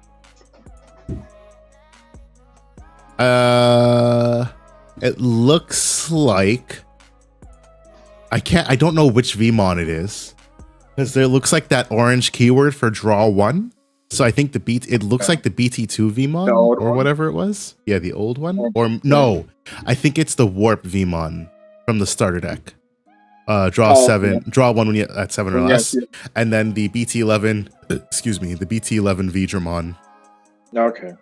It looks like. I don't know which Vmon it is, because there looks like that orange keyword for draw 1. So I think it looks like the BT2 Vmon or whatever it was. Yeah, the old one. Or no, I think it's the Warp Vmon from the starter deck. Draw 7, draw 1 when you're at 7 or less, and then the BT11. Excuse me, the BT11 Vidramon. Okay.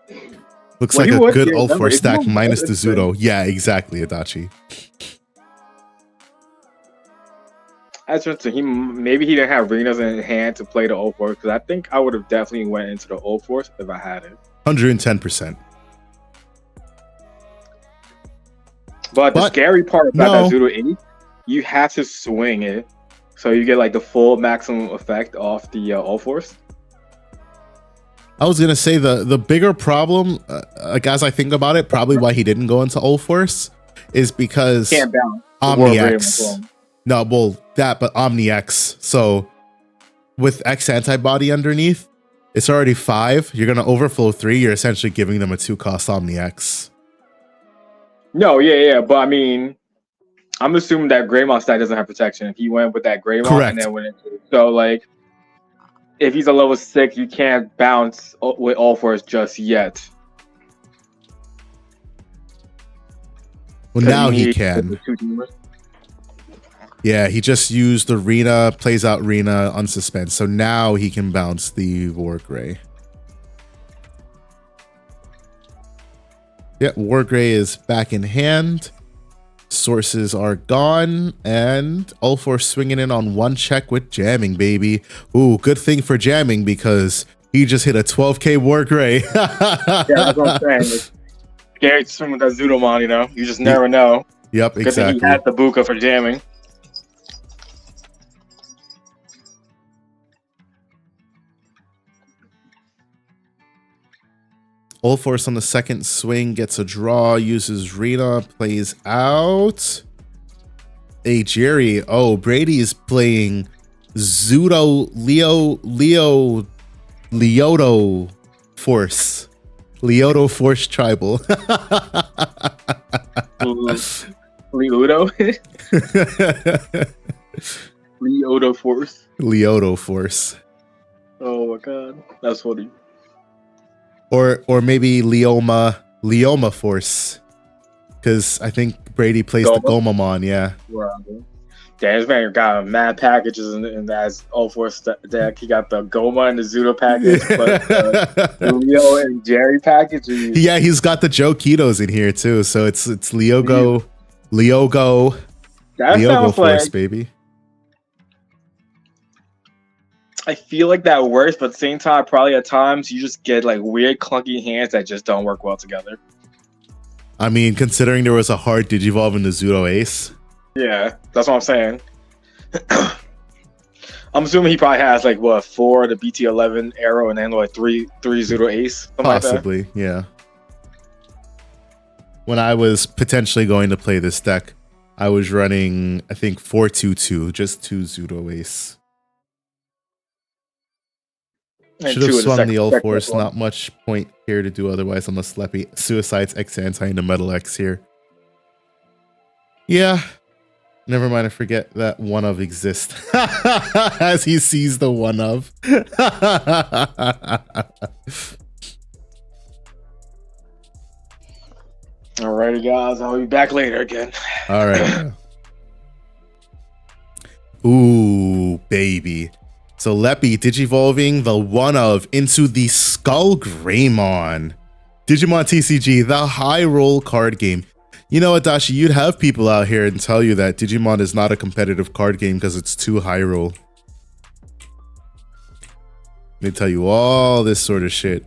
Looks like a good ult for stack minus the Zudo. Yeah, exactly, Adachi. That's interesting. Maybe he didn't have Renas in hand to play the ult force, because I think I would have definitely went into the ult force if I had it. 110%. But the scary part about that Zudo 80, you have to swing it, so you get like the full maximum effect off the ult force. I was gonna say the bigger problem, as I think about it, probably why he didn't go into ult force is because Omni X. No, well, but Omni X. So with X antibody underneath, it's already 5. You're going to overflow 3. You're essentially giving them a 2-cost Omni X. No, yeah. But I mean, I'm assuming that Greymon stack doesn't have protection. If he went with that Greymon and then went into it. So, like, if he's a level 6, you can't bounce with all force just yet. Well, now he can. Yeah, he just used the Rena, plays out Rena unsuspend. So now he can bounce the Wargray. Yeah, Wargray is back in hand. Sources are gone. And Ulfor swinging in on one check with jamming, baby. Ooh, good thing for jamming because he just hit a 12k Wargray. Yeah, that's what I'm saying. It's scary to swim with that Zudomon, you know? You just never know. Yep, Good exactly. thing he had the Buka for jamming. Ulforce on the second swing gets a draw, uses Rena, plays out a Jerry. Oh, Brady is playing Leoto Force. Leoto Force Tribal. Leoto? Leoto Force. Leoto Force. Oh my god. That's funny. Or maybe Leoma Force. Because I think Brady plays the Gomamon, yeah. Damn, this man got mad packages in that All-Force deck. He got the Goma and the Zudo package, but the Leo and Jerry package. Yeah, he's got the Joe Kitos in here too. So it's Leogo Force, like, baby. I feel like that works, but at the same time, probably at times you just get like weird clunky hands that just don't work well together. I mean, considering there was a hard Digivolve in the Zudo Ace. Yeah, that's what I'm saying. I'm assuming he probably has like what 4 the BT11 Arrow and then like 3 Zudo Ace. Possibly, like yeah. When I was potentially going to play this deck, I was running I think 4-2-2, just 2 Zudo Ace. Should have swung the old force. Not much point here to do otherwise unless Sleppy suicides X anti into Metal X here. Yeah. Never mind, I forget that one of exists. As he sees the one of. Alrighty, guys. I'll be back later again. Alright. Ooh, baby. So Leppy digivolving the one of into the Skull Greymon. Digimon TCG, the high roll card game. You know what, Dashi, you'd have people out here and tell you that Digimon is not a competitive card game because it's too high roll. They tell you all this sort of shit.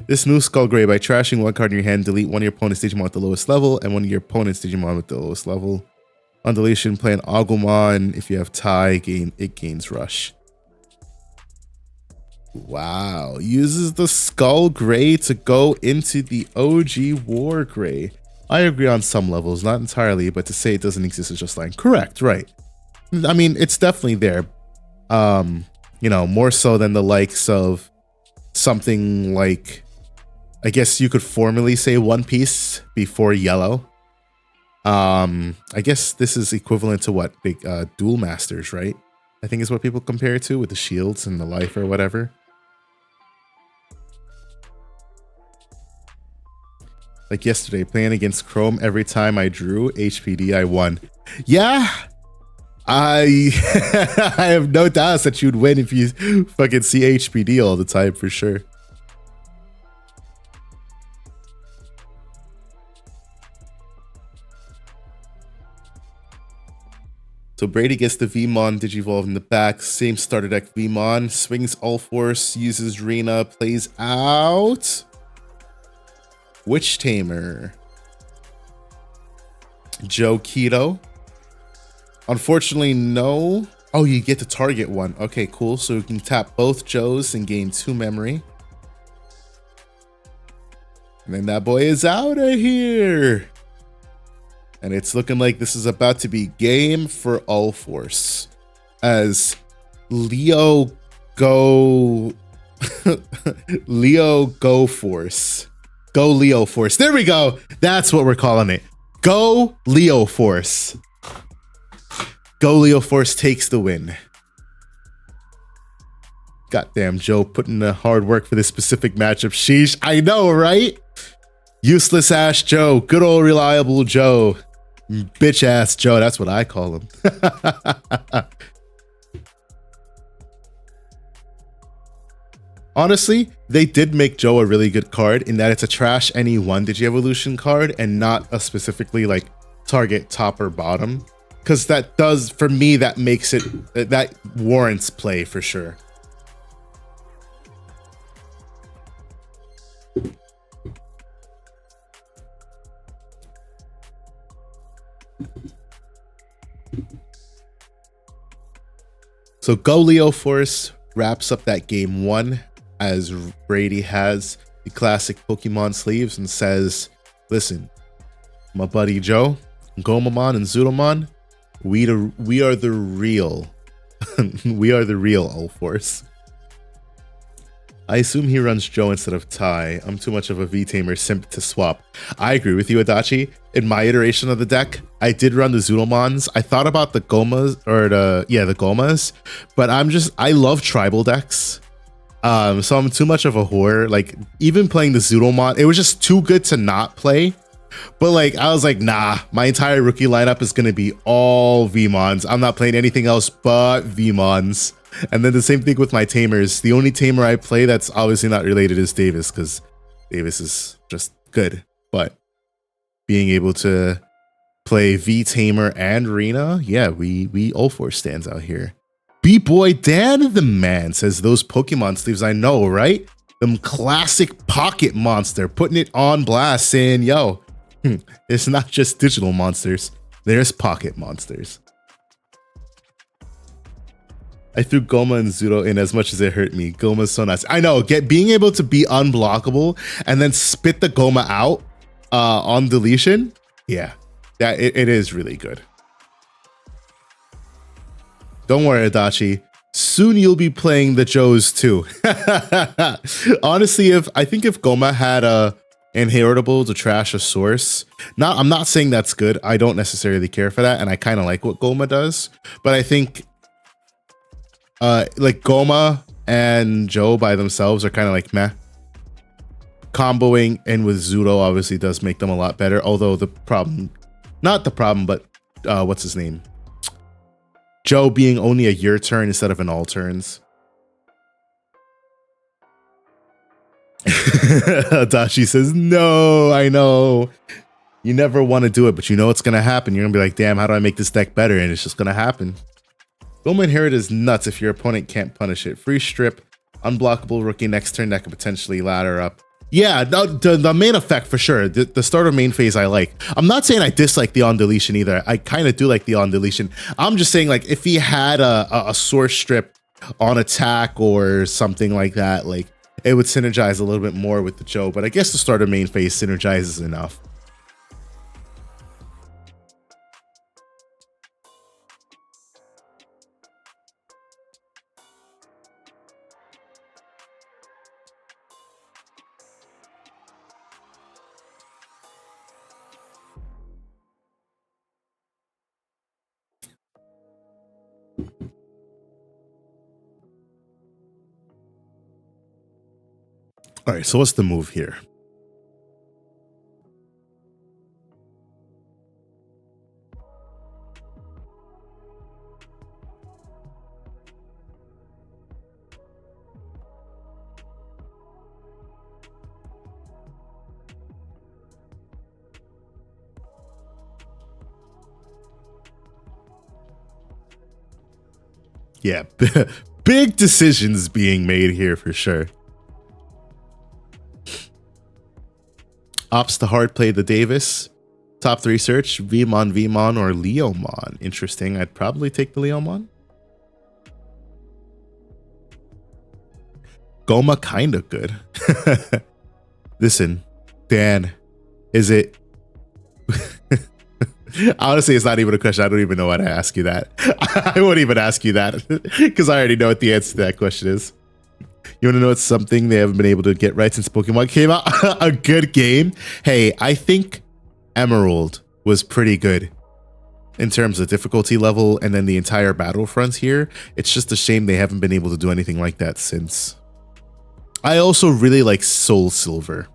This new Skull Grey, by trashing one card in your hand, delete one of your opponent's Digimon with the lowest level and one of your opponent's Digimon with the lowest level. On deletion, play an Agumon. If you have tie, it gains rush. Wow. Uses the Skull Grey to go into the OG War Grey. I agree on some levels, not entirely, but to say it doesn't exist is just like correct, right? I mean, it's definitely there. You know, more so than the likes of something like, I guess you could formally say One Piece before Yellow. I guess this is equivalent to what big Duel Masters, right? I think is what people compare it to with the shields and the life or whatever. Like yesterday, playing against Chrome, every time I drew HPD, I won. Yeah, I have no doubts that you'd win if you fucking see HPD all the time for sure. So Brady gets the Vmon Digivolve in the back. Same starter deck Vmon. Swings all force, uses Rena, plays out Witch Tamer. Joe Keto. Unfortunately, no. Oh, you get to target one. Okay, cool. So you can tap both Joes and gain 2 memory. And then that boy is out of here. And it's looking like this is about to be game for all force. As Leo go Force. Go Leo Force. There we go. That's what we're calling it. Go Leo Force. Go Leo Force takes the win. Goddamn Joe putting the hard work for this specific matchup. Sheesh. I know, right? Useless ass Joe. Good old reliable Joe. Bitch ass Joe, that's what I call him. Honestly, they did make Joe a really good card in that it's a trash any one Digievolution card and not a specifically like target top or bottom. Because that does, for me, that makes it, that warrants play for sure. So Go Leo Force wraps up that game 1 as Brady has the classic Pokemon sleeves and says, listen, my buddy Joe, Gomamon and Zudomon, we are the real. We are the real All-Force. I assume he runs Joe instead of Tai. I'm too much of a V-Tamer simp to swap. I agree with you, Adachi. In my iteration of the deck, I did run the Zudomons. I thought about the Gomas, or the Gomas, but I love tribal decks. So I'm too much of a whore. Like, even playing the Zudomon, it was just too good to not play. But like, I was like, nah, my entire rookie lineup is going to be all V-Mons. I'm not playing anything else but V-Mons. And then the same thing with my Tamers. The only Tamer I play that's obviously not related is Davis, because Davis is just good. But being able to play V-Tamer and Rena, yeah, we all four stands out here. B-Boy Dan the Man says, those Pokemon sleeves, I know, right? Them classic pocket monster, putting it on blast, saying, yo, it's not just digital monsters, there's pocket monsters. I threw Goma and Zudo in as much as it hurt me. Goma's so nice. I know, being able to be unblockable and then spit the Goma out on deletion, yeah, it is really good. Don't worry, Adachi. Soon you'll be playing the Joes too. Honestly, I think if Goma had a inheritable to trash a source, I'm not saying that's good. I don't necessarily care for that, and I kind of like what Goma does. But I think like Goma and Joe by themselves are kind of like meh. Comboing in with Zudo obviously does make them a lot better. Although but what's his name? Joe being only a your turn instead of an all turns. Dashi says, no, I know. You never want to do it, but you know it's going to happen. You're going to be like, damn, how do I make this deck better? And it's just going to happen. Goma Inherit is nuts if your opponent can't punish it. Free strip, unblockable rookie next turn that could potentially ladder up. Yeah, the main effect for sure. The start of main phase I like. I'm not saying I dislike the on deletion either. I kind of do like the on deletion. I'm just saying, like, if he had a source strip on attack or something like that, like, it would synergize a little bit more with the Joe. But I guess the start of main phase synergizes enough. All right, so what's the move here? Yeah, big decisions being made here for sure. Opts to hard play the Davis. Top 3 search, Vmon, or Leomon. Interesting. I'd probably take the Leomon. Goma kinda good. Listen, Dan, is it... Honestly, it's not even a question. I don't even know how to ask you that. I won't even ask you that because I already know what the answer to that question is. You want to know it's something they haven't been able to get right since Pokemon came out? A good game? Hey, I think Emerald was pretty good in terms of difficulty level and then the entire battlefront here. It's just a shame they haven't been able to do anything like that since. I also really like Soul Silver.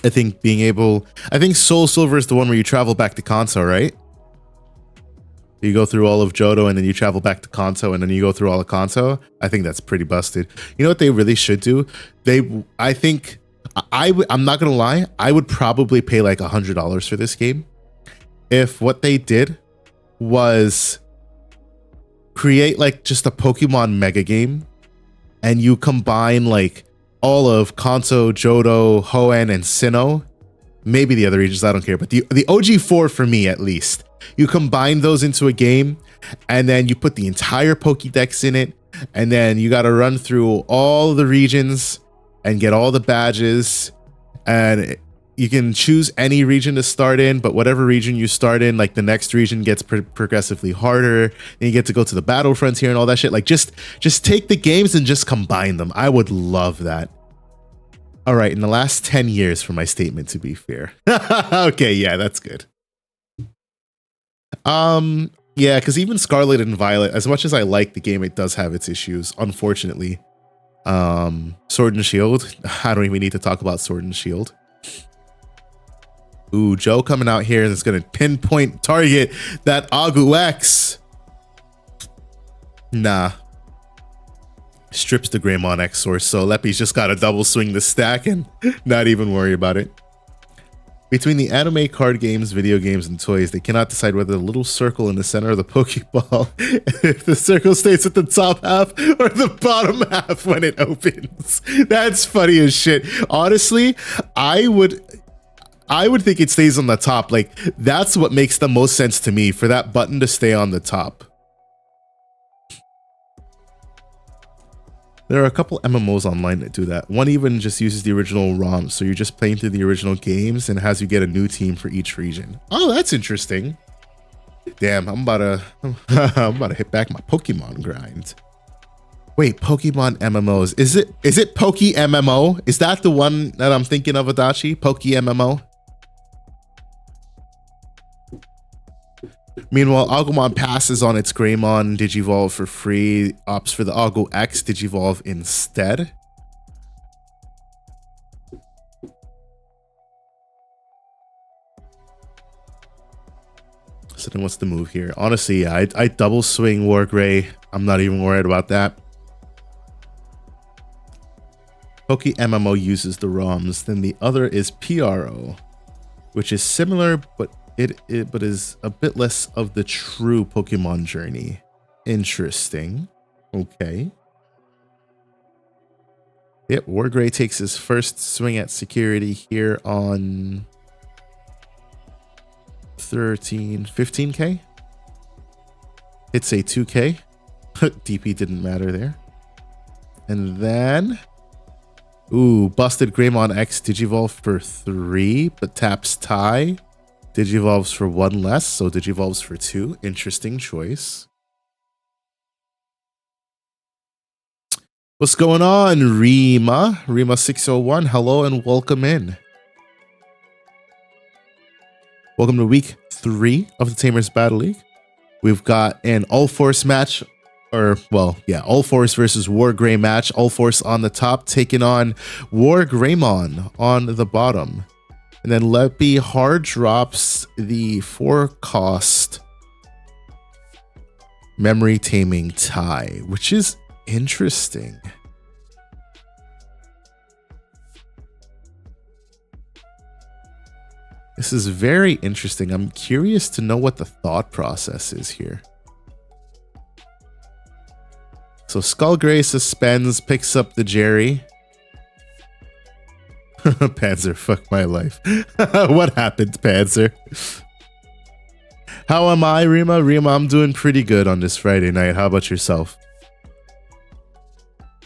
I think Soul Silver is the one where you travel back to Kanto, right? You go through all of Johto and then you travel back to Kanto and then you go through all of Kanto. I think that's pretty busted. You know what they really should do? I'm not gonna lie, I would probably pay like $100 for this game if what they did was create like just a Pokemon mega game and you combine like all of Kanto, Johto, Hoenn, and Sinnoh. Maybe the other regions, I don't care, but the OG4 for me at least. You combine those into a game and then you put the entire Pokédex in it, and then you got to run through all the regions and get all the badges, and you can choose any region to start in, but whatever region you start in, like the next region gets progressively harder, and you get to go to the battle frontier and all that shit. Like just take the games and just combine them. I would love that. All right, in the last 10 years for my statement, to be fair. Okay, yeah, that's good. Yeah, because even Scarlet and Violet, as much as I like the game, it does have its issues, unfortunately. Sword and Shield, I don't even need to talk about Sword and Shield. Ooh, Joe coming out here and is going to pinpoint target that Agu X. Nah. Strips the Greymon X source, so Leppy's just got to double swing the stack and not even worry about it. Between the anime, card games, video games, and toys, they cannot decide whether the little circle in the center of the Pokeball, if the circle stays at the top half or the bottom half when it opens. That's funny as shit. Honestly, I would think it stays on the top. Like, that's what makes the most sense to me, for that button to stay on the top. There are a couple MMOs online that do that. One even just uses the original ROM, so you're just playing through the original games and has you get a new team for each region. Oh, that's interesting. Damn, I'm about to hit back my Pokemon grind. Wait, Pokemon MMOs. Is it Poke MMO? Is that the one that I'm thinking of, Adachi? Poke MMO? Meanwhile, Agumon passes on its Greymon Digivolve for free, opts for the Agu X Digivolve instead. So then what's the move here? Honestly, yeah, I double swing Wargrey. I'm not even worried about that. Poke MMO uses the ROMs, then the other is PRO, which is similar, but it is a bit less of the true Pokemon journey. Interesting. Okay. Yep, Wargrey takes his first swing at security here on 15K. Hits a 2K. DP didn't matter there. And then, ooh, busted Greymon X Digivolve for 3, but taps tie. Digivolves for 1 less, so Digivolves for 2. Interesting choice. What's going on, Rima? Rima601, hello and welcome in. Welcome to week 3 of the Tamers Battle League. We've got an all-force match, or, well, yeah, all-force versus Wargrey match. All-force on the top, taking on Wargreymon on the bottom. And then Leppy hard drops the 4-cost memory taming tie, which is interesting. This is very interesting. I'm curious to know what the thought process is here. So Skullgray suspends, picks up the Jerry. Panzer, fuck my life. What happened, Panzer? How am I, Rima? Rima, I'm doing pretty good on this Friday night. How about yourself?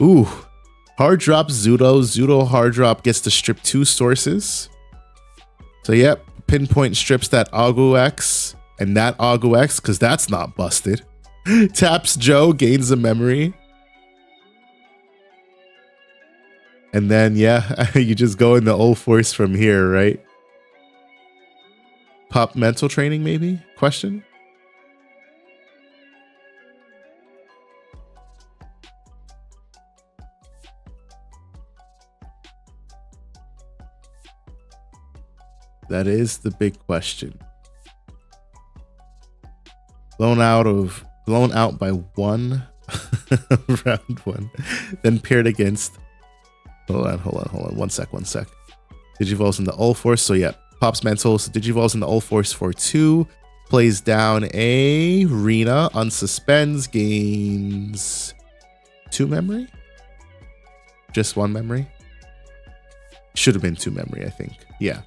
Ooh. Hard drop Zudo. Zudo hard drop gets to strip 2 sources. So, yep. Pinpoint strips that Agu X and that Agu X, because that's not busted. Taps Joe, gains a memory. And then, yeah, you just go into all force from here, right? Pop mental training, maybe? Question? That is the big question. Blown out by 1 round 1, then paired against. Hold on. 1 sec. Digivolves in the All Force. So yeah, pops Mental. So Digivolves in the All Force for 2. Plays down a Rena, unsuspends, gains 2 memory. Just 1 memory. Should have been 2 memory, I think. Yeah.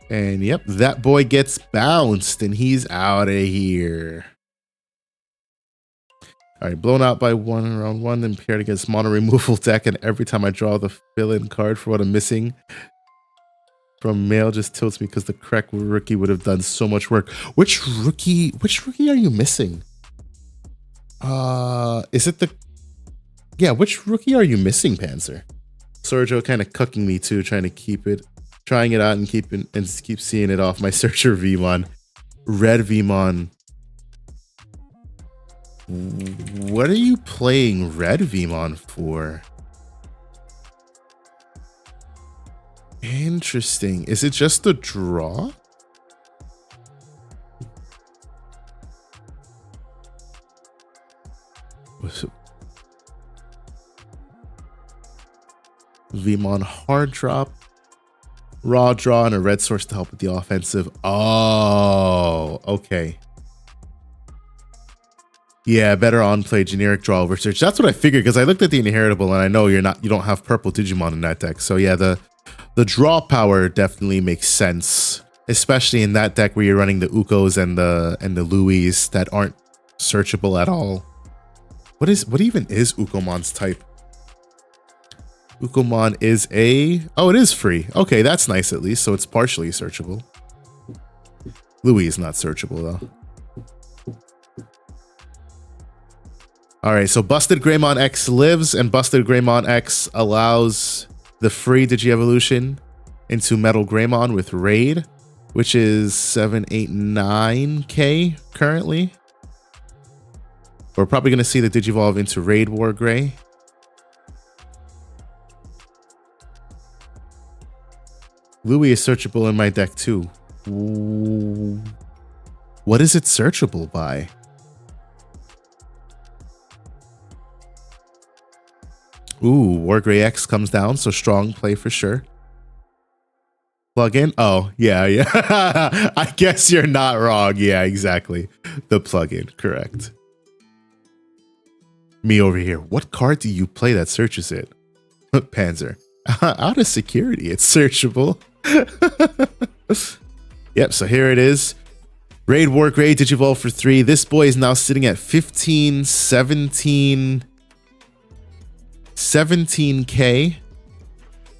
And yep, that boy gets bounced and he's out of here. All right, blown out by 1 in round 1, then paired against mono removal deck. And every time I draw the fill-in card for what I'm missing from mail, just tilts me because the correct rookie would have done so much work. Which rookie are you missing? Is it the... Yeah, which rookie are you missing, Panzer? Sergio kind of cucking me too, trying it out and keep seeing it off my searcher Vmon. Red Vmon. What are you playing Red Vmon for? Interesting. Is it just the draw? Vmon hard drop. Raw draw and a red source to help with the offensive. Oh, okay. Yeah, better on play generic draw over search. That's what I figured because I looked at the inheritable and I know you don't have purple Digimon in that deck. So yeah, the draw power definitely makes sense, especially in that deck where you're running the Ukos and the Louis that aren't searchable at all. What even is Ukomon's type? Ukomon is it is free. Okay, that's nice at least. So it's partially searchable. Louis is not searchable though. All right, so Busted Greymon X lives, and Busted Greymon X allows the free Digievolution into Metal Greymon with Raid, which is 789k currently. We're probably going to see the Digivolve into Raid War Gray. Louis is searchable in my deck too. Ooh. What is it searchable by? Ooh, War Gray X comes down, so strong play for sure. Plug-in? Oh, yeah. I guess you're not wrong. Yeah, exactly. The plug-in, correct. Me over here. What card do you play that searches it? Panzer. Out of security, it's searchable. Yep, so here it is. Raid War Gray Digivolve for 3. This boy is now sitting at 17k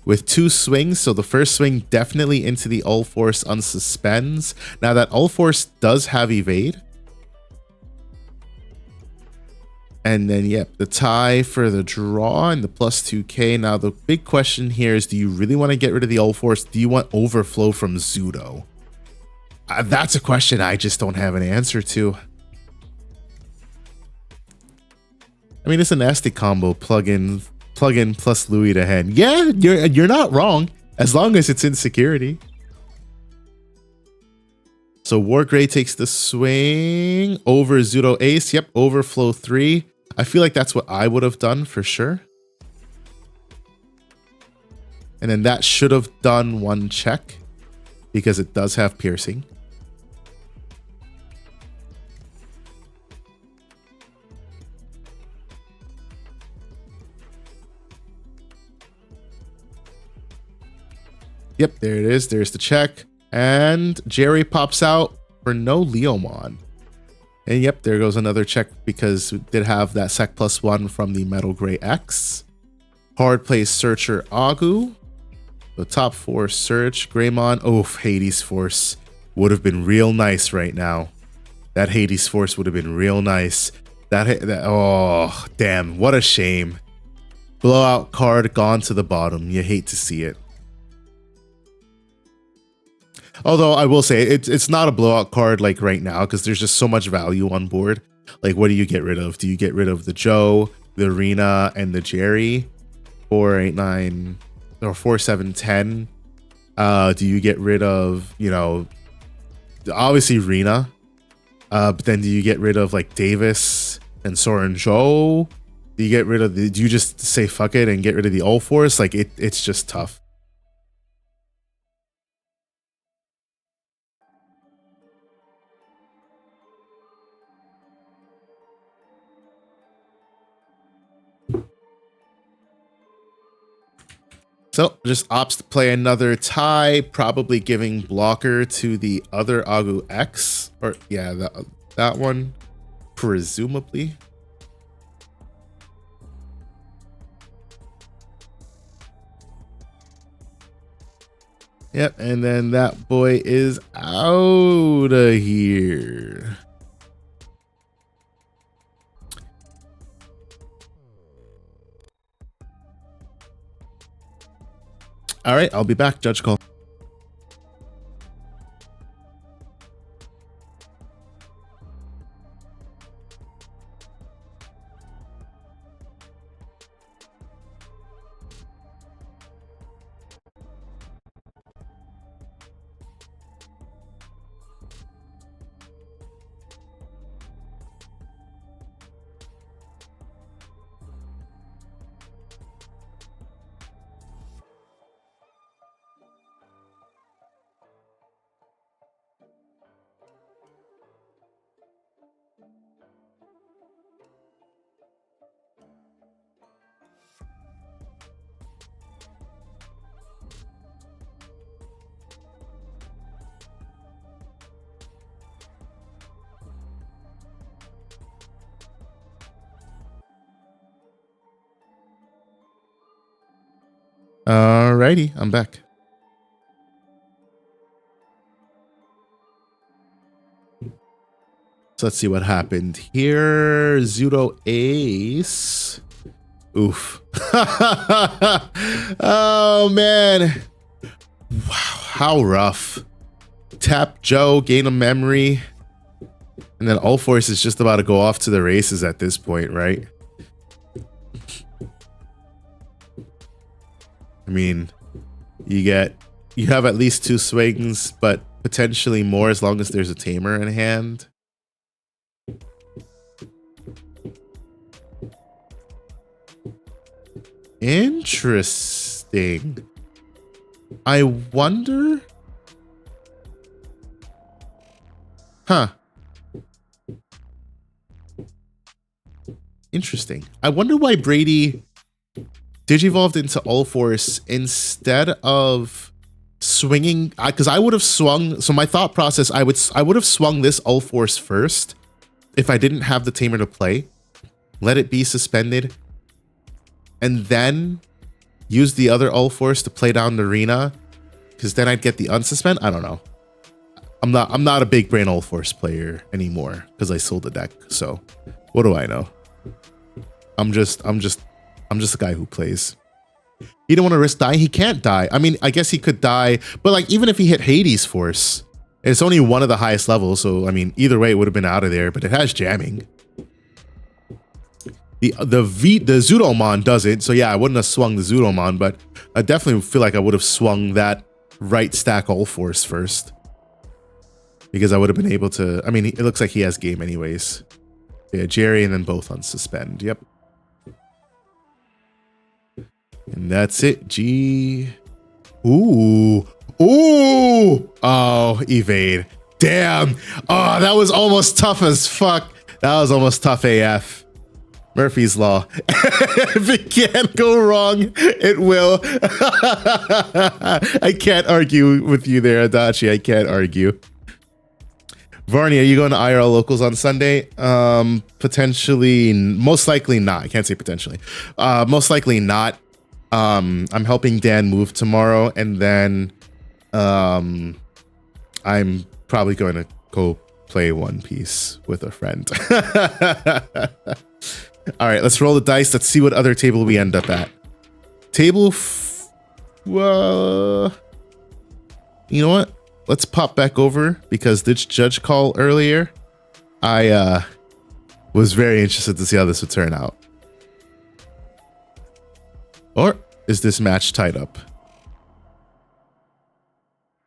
with 2 swings. So the first swing definitely into the All Force unsuspends. Now that All Force does have evade. And then, yep, the tie for the draw and the plus 2k. Now, the big question here is, do you really want to get rid of the All Force? Do you want overflow from Zudo? That's a question I just don't have an answer to. I mean, it's a nasty combo. Plug-in plus Louis to hand. Yeah, you're not wrong, as long as it's in security. So War Gray takes the swing over Zudo Ace. Yep, overflow 3. I feel like that's what I would have done for sure. And then that should have done 1 check because it does have piercing. Yep, there it is. There's the check. And Jerry pops out for no Leomon. And yep, there goes another check because we did have that sec +1 from the Metal Gray X. Hard play Searcher Agu. The top 4 search. Greymon. Oh, Hades Force would have been real nice right now. That Hades Force would have been real nice. Oh, damn. What a shame. Blowout card gone to the bottom. You hate to see it. Although I will say it's not a blowout card like right now because there's just so much value on board. Like, what do you get rid of? Do you get rid of the Joe, the Rena, and the Jerry? 4, 8, 9. or 4-7-10, do you get rid of, you know, obviously Rena, but then do you get rid of like Davis and Soren Joe? Do you get rid of do you just say fuck it and get rid of the All Force? Like it's just tough. So just opts to play another tie, probably giving blocker to the other Agu X, or yeah, that one, presumably. Yep, and then that boy is out of here. All right, I'll be back. Judge call. Alrighty, I'm back. So let's see what happened here. Zudo Ace. Oof. Oh man. Wow, how rough. Tap Joe, gain a memory. And then All Force is just about to go off to the races at this point, right? I mean, you have at least 2 swings, but potentially more as long as there's a tamer in hand. Interesting. I wonder. Huh. Interesting. I wonder why Brady digivolved into All Force instead of swinging, because I would have swung. So my thought process, I would have swung this All Force first if I didn't have the tamer to play, let it be suspended, and then use the other All Force to play down the arena, because then I'd get the unsuspend. I don't know. I'm not a big brain All Force player anymore because I sold the deck. So what do I know? I'm just a guy who plays. He didn't want to risk dying. He can't die. I mean, I guess he could die, but like even if he hit Hades Force, it's only one of the highest levels. So I mean, either way, it would have been out of there. But it has jamming. The Zudomon doesn't. So yeah, I wouldn't have swung the Zudomon, but I definitely feel like I would have swung that right stack All Force first, because I would have been able to. I mean, it looks like he has game anyways. Yeah, Jerry and then both on suspend. Yep. And that's it. G. Ooh. Ooh. Oh, evade. Damn. Oh, that was almost tough as fuck. That was almost tough AF. Murphy's Law. If it can't go wrong, it will. I can't argue with you there, Adachi. I can't argue. Varney, are you going to IRL locals on Sunday? Potentially, most likely not. I can't say potentially. Most likely not. I'm helping Dan move tomorrow, and then I'm probably going to go play One Piece with a friend. All right, let's roll the dice. Let's see what other table we end up at. Table, you know what? Let's pop back over, because this judge call earlier, I was very interested to see how this would turn out. Or is this match tied up?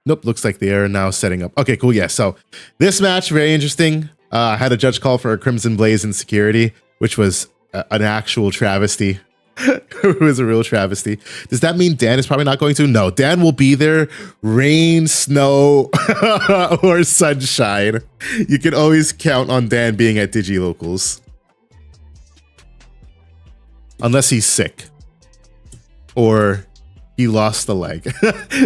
Nope, looks like they are now setting up. Okay, cool. Yeah, so this match, very interesting. I had a judge call for a Crimson Blaze in security, which was an actual travesty. It was a real travesty. Does that mean Dan is probably not going to? No, Dan will be there, rain, snow, or sunshine. You can always count on Dan being at DigiLocals. Unless he's sick. Or he lost a leg.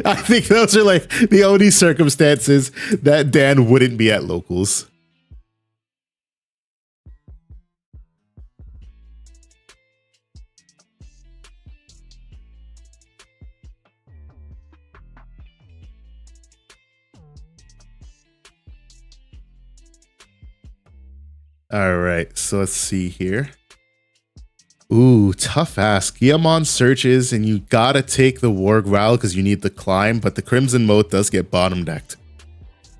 I think those are like the only circumstances that Dan wouldn't be at locals. All right, so let's see here. Ooh, tough ask. Guillemon searches, and you gotta take the War Growl because you need the climb, but the Crimson Moat does get bottom decked.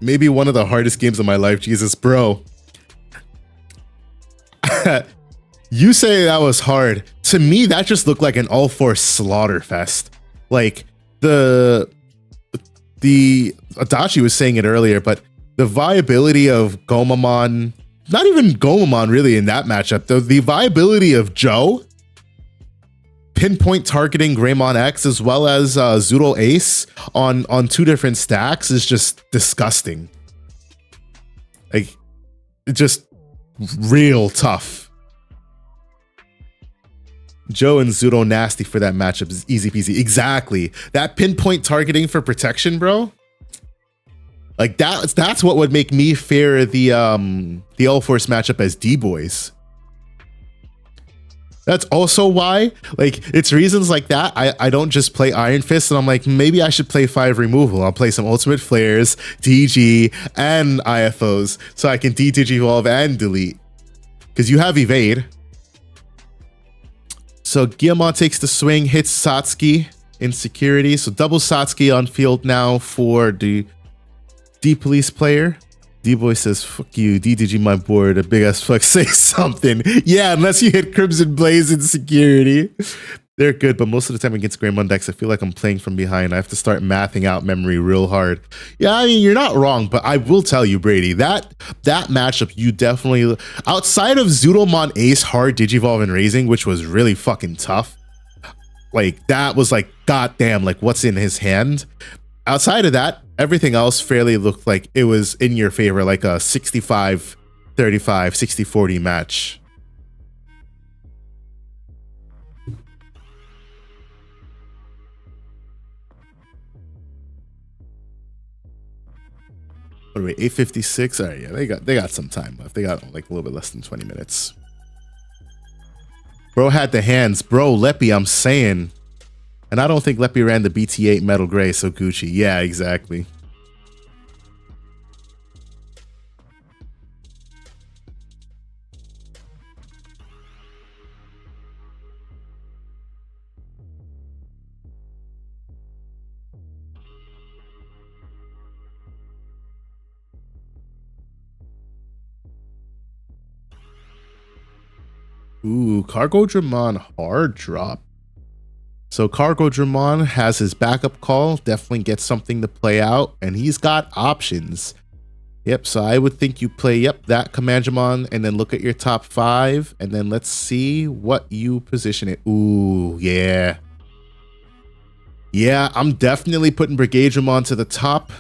Maybe one of the hardest games of my life, Jesus, bro. You say that was hard. To me, that just looked like an all-4 slaughter fest. Like, the Adachi was saying it earlier, but the viability of Gomamon, not even Gomamon really in that matchup, though the viability of Joe pinpoint targeting Greymon X as well as Zoodle Ace on 2 different stacks is just disgusting. Like, just real tough. Joe and Zoodle nasty for that matchup is easy peasy. Exactly. That pinpoint targeting for protection, bro. Like that's what would make me fear the All Force matchup as D-Boys. That's also why, like, it's reasons like that I don't just play Iron Fist and I'm like, maybe I should play 5 removal. I'll play some Ultimate Flares, DG, and IFOs so I can de-digivolve and delete. Because you have evade. So Guillemon takes the swing, hits Satsuki in security. So double Satsuki on field now for the D-Police player. D-Boy says, fuck you, D-Digi my board, a big ass fuck, say something. Yeah, unless you hit Crimson Blaze in security. They're good, but most of the time against Greymon decks, I feel like I'm playing from behind. I have to start mathing out memory real hard. Yeah, I mean, you're not wrong, but I will tell you, Brady, that matchup, you definitely, outside of Zoodlemon Ace hard Digivolve and Raising, which was really fucking tough, like, that was like, goddamn, like, what's in his hand? Outside of that, everything else fairly looked like it was in your favor, like a 65-35, 60-40 match. What are we, 8:56? All right, yeah, they got some time left. They got like a little bit less than 20 minutes. Bro had the hands. Bro, Leppy, I'm saying. And I don't think Leppy ran the BT8 Metal Gray, so Gucci. Yeah, exactly. Ooh, Cargo Dramon hard drop. So Cargo Dramon has his backup call, definitely gets something to play out, and he's got options. Yep, so I would think you play, yep, that Commandramon, and then look at your top 5, and then let's see what you position it. Ooh, yeah. Yeah, I'm definitely putting Brigadramon to the top.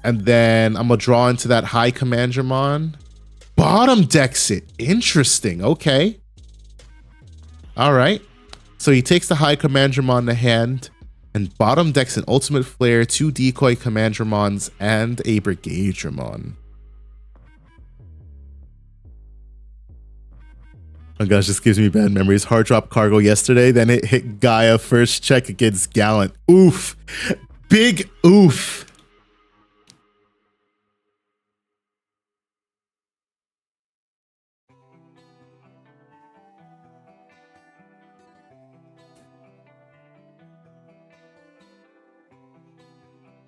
And then I'm going to draw into that high Commandramon. Bottom decks it. Interesting. Okay. All right. So he takes the high Commandramon to hand and bottom decks an Ultimate Flare, 2 decoy Commandramons, and a Brigadramon. Oh gosh, this gives me bad memories. Hard drop Cargo yesterday, then it hit Gaia first check against Gallant. Oof. Big oof.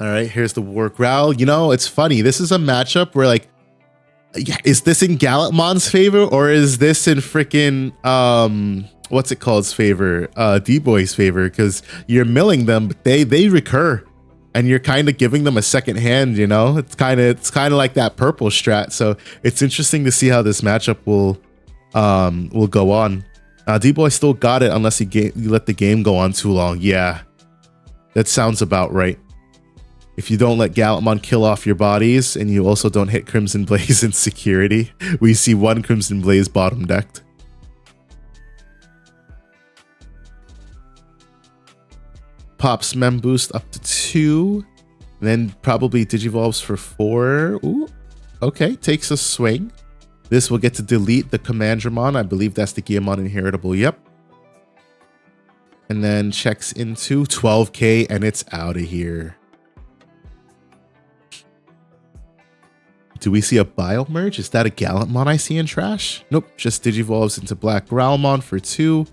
All right, here's the War Growl. You know, it's funny. This is a matchup where, like, is this in Gallantmon's favor or is this in freaking, what's it called's favor? D-Boy's favor, because you're milling them, but they recur. and you're kind of giving them a second hand, you know? It's kind of like that purple strat. So it's interesting to see how this matchup will go on. D-Boy still got it unless you let the game go on too long. Yeah, that sounds about right. If you don't let Gallantmon kill off your bodies, and you also don't hit Crimson Blaze in security, we see one Crimson Blaze bottom decked. Pops Mem boost up to 2, and then probably Digivolves for 4. Ooh, okay, takes a swing. This will get to delete the Commandramon. I believe that's the Digimon inheritable. Yep. And then checks into 12k, and it's out of here. Do we see a Bio Merge? Is that a Gallantmon I see in trash? Nope, just Digivolves into Black Growlmon for 2.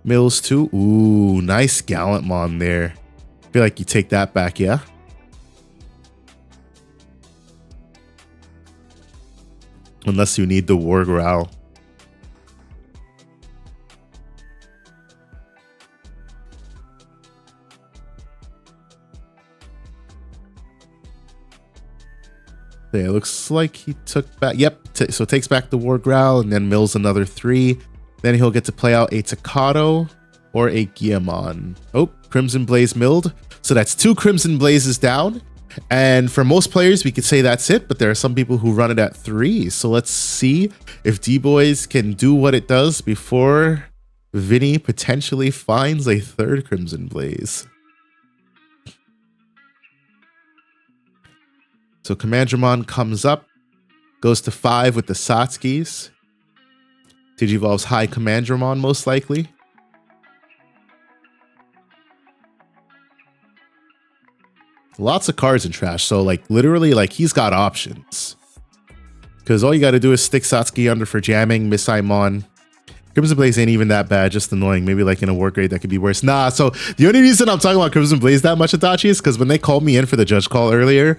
Mills 2. Ooh, nice Gallantmon there. I feel like you take that back, yeah? Unless you need the War Growl. Yeah, it looks like he took back. Yep, so takes back the War Growl and then mills another 3. Then he'll get to play out a Takato or a Guillemon. Oh, Crimson Blaze milled. So that's 2 Crimson Blazes down. And for most players, we could say that's it, but there are some people who run it at 3. So let's see if D-Boys can do what it does before Vinny potentially finds a 3rd Crimson Blaze. So Commandramon comes up, goes to 5 with the Satskis. Digivolve's high Commandramon, most likely. Lots of cards in trash, so like literally like he's got options. Because all you got to do is stick Satsuki under for jamming, miss Imon. Crimson Blaze ain't even that bad, just annoying. Maybe like in a war grade that could be worse. Nah, so the only reason I'm talking about Crimson Blaze that much, Adachi, is because when they called me in for the judge call earlier,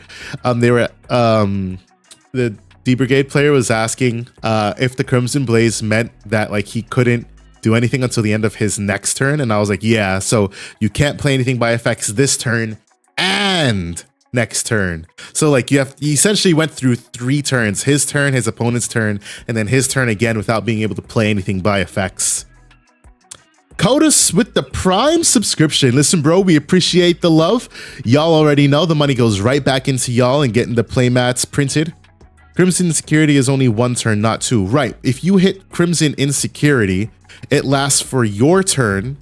they were the D Brigade player was asking if the Crimson Blaze meant that like he couldn't do anything until the end of his next turn, and I was like, yeah, so you can't play anything by effects this turn and next turn. So like you essentially went through 3 turns, his turn, his opponent's turn, and then his turn again without being able to play anything by effects. Codus with the Prime subscription. Listen, bro, we appreciate the love. Y'all already know the money goes right back into y'all and getting the playmats printed. Crimson Security is only 1 turn, not 2. Right, if you hit Crimson Insecurity, it lasts for your turn,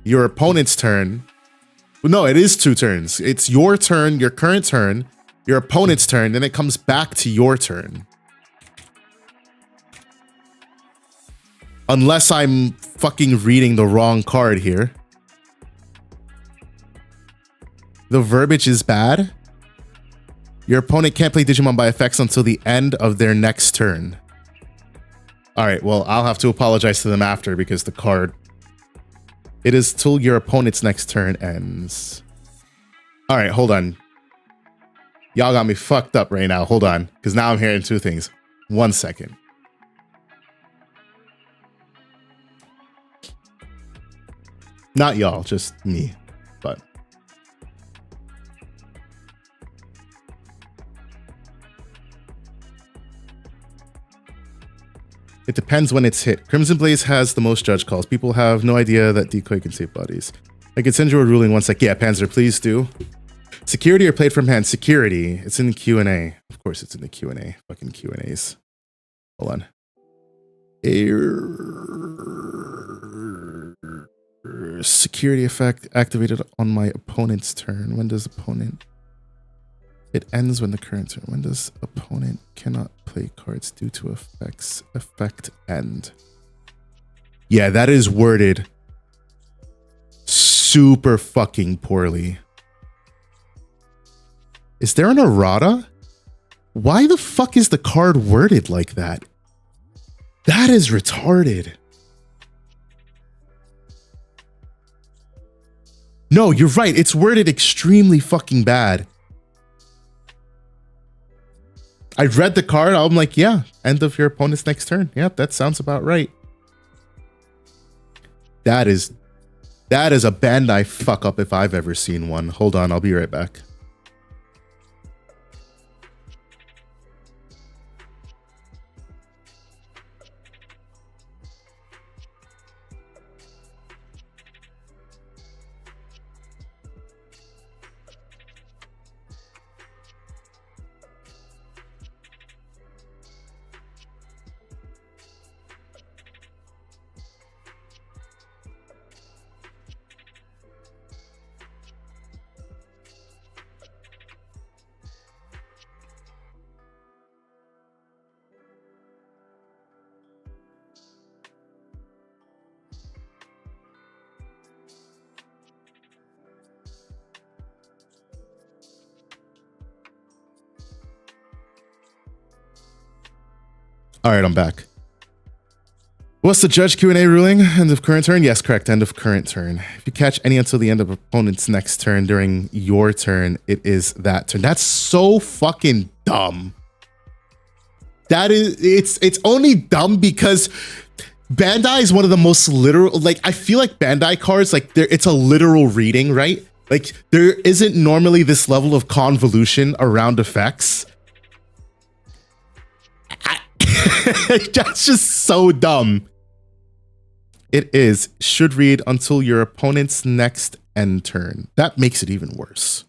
your opponent's turn. No, it is 2 turns. It's your turn, your current turn, your opponent's turn, then it comes back to your turn. Unless I'm fucking reading the wrong card here. The verbiage is bad. Your opponent can't play Digimon by effects until the end of their next turn. Alright, well, I'll have to apologize to them after because the card... It is till your opponent's next turn ends. Alright, hold on. Y'all got me fucked up right now. Hold on, because now I'm hearing 2 things. 1 second. Not y'all, just me. But... It depends when it's hit. Crimson Blaze has the most judge calls. People have no idea that Decoy can save bodies. I can send you a ruling 1 sec. Yeah, Panzer, please do. Security or played from hand? Security. It's in the Q&A. Of course it's in the Q&A. Fucking Q&As. Hold on. Security effect activated on my opponent's turn. When does opponent... It ends when the current turn. When does opponent cannot play cards due to effects? Effect end. Yeah, that is worded super fucking poorly. Is there an errata? Why the fuck is the card worded like that? That is retarded. No, you're right. It's worded extremely fucking bad. I read the card. I'm like, yeah, end of your opponent's next turn. Yeah, that sounds about right. That is That is a Bandai fuck up if I've ever seen one. Hold on, I'll be right back. All right, I'm back. What's the judge Q&A ruling? End of current turn? Yes, correct. End of current turn. If you catch any until the end of opponent's next turn during your turn, it is that turn. That's so fucking dumb. That is, it's only dumb because Bandai is one of the most literal, like, I feel like Bandai cards, like, it's a literal reading, right? Like, there isn't normally this level of convolution around effects. That's just so dumb. It is should read until your opponent's next end turn. That makes it even worse.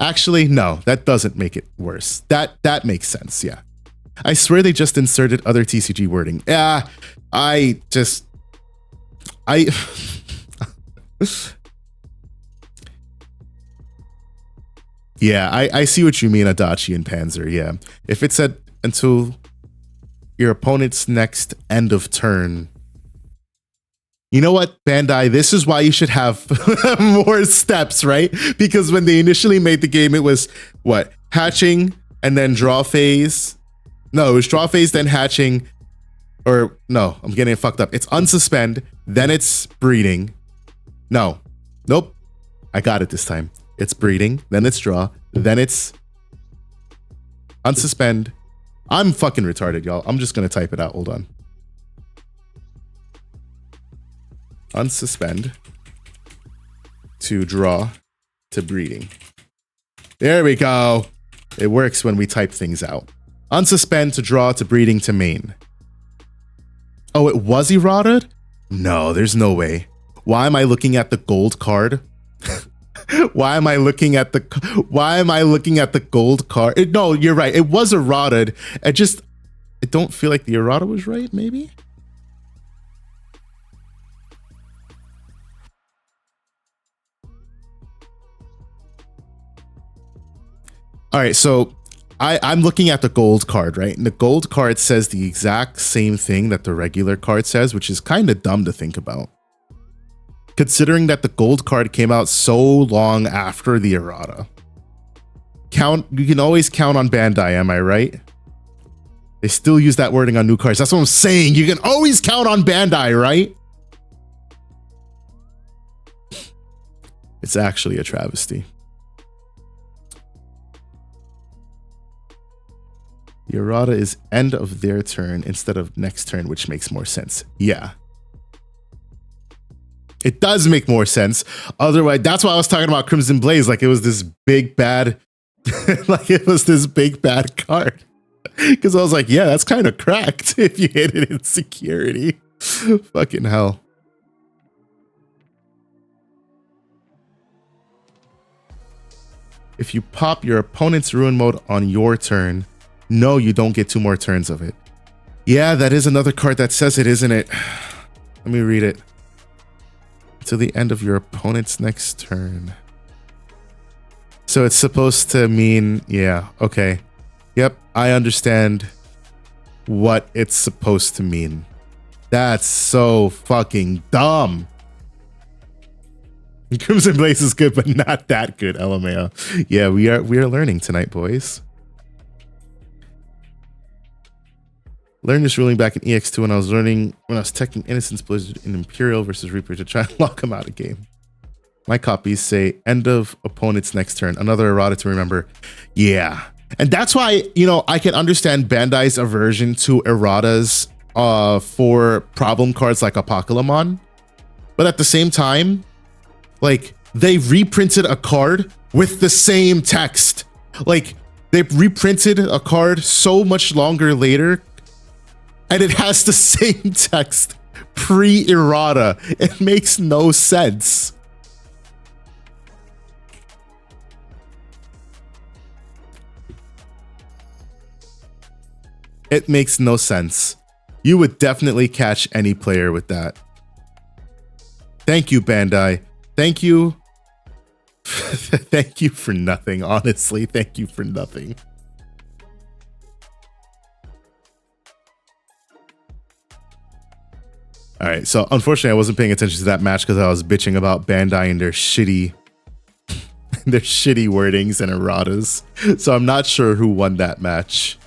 Actually, no, that doesn't make it worse. That makes sense, yeah. I swear they just inserted other TCG wording. Yeah, I yeah, I see what you mean, Adachi and Panzer, yeah. If it said until your opponent's next end of turn. You know what, Bandai, this is why you should have more steps, right? Because when they initially made the game, it was, what, hatching and then draw phase? No, it was draw phase, then hatching, or no, I'm getting it fucked up. It's unsuspend, then it's breeding. No, nope, I got it this time. It's breeding, then it's draw, then it's unsuspend. I'm fucking retarded, y'all. I'm just gonna type it out. Hold on. Unsuspend to draw to breeding. There we go. It works when we type things out. Unsuspend to draw to breeding to main. Oh, it was eroded? No, there's no way. Why am I looking at the gold card? Why am I looking at the gold card? No, you're right. It was eroded. I don't feel like the errata was right, maybe? All right, so I'm looking at the gold card, right? And the gold card says the exact same thing that the regular card says, which is kind of dumb to think about. Considering that the gold card came out so long after the errata. You can always count on Bandai, am I right? They still use that wording on new cards. That's what I'm saying. You can always count on Bandai, right? It's actually a travesty. The errata is end of their turn instead of next turn, which makes more sense. Yeah. It does make more sense. Otherwise, that's why I was talking about Crimson Blaze, like it was this big bad, like it was this big bad card. Because I was like, yeah, that's kind of cracked if you hit it in security. Fucking hell. If you pop your opponent's ruin mode on your turn, no, you don't get 2 more turns of it. Yeah, that is another card that says it, isn't it? Let me read it. To the end of your opponent's next turn. So it's supposed to mean, yeah, okay. Yep, I understand what it's supposed to mean. That's so fucking dumb. Crimson Blaze is good, but not that good, LMAO. Yeah, we are learning tonight, boys. Learned this ruling back in EX2 when I was teching Innocence Blizzard in Imperial versus Reaper to try and lock him out of game. My copies say end of opponent's next turn. Another errata to remember. Yeah. And that's why, you know, I can understand Bandai's aversion to erratas for problem cards like Apocalypse. But at the same time, like, they reprinted a card with the same text. Like, they reprinted a card so much longer later, and it has the same text pre-errata. It makes no sense. It makes no sense. You would definitely catch any player with that. Thank you, Bandai. Thank you. Thank you for nothing, honestly. Thank you for nothing. All right, so unfortunately I wasn't paying attention to that match because I was bitching about Bandai and their shitty wordings and erratas. So I'm not sure who won that match.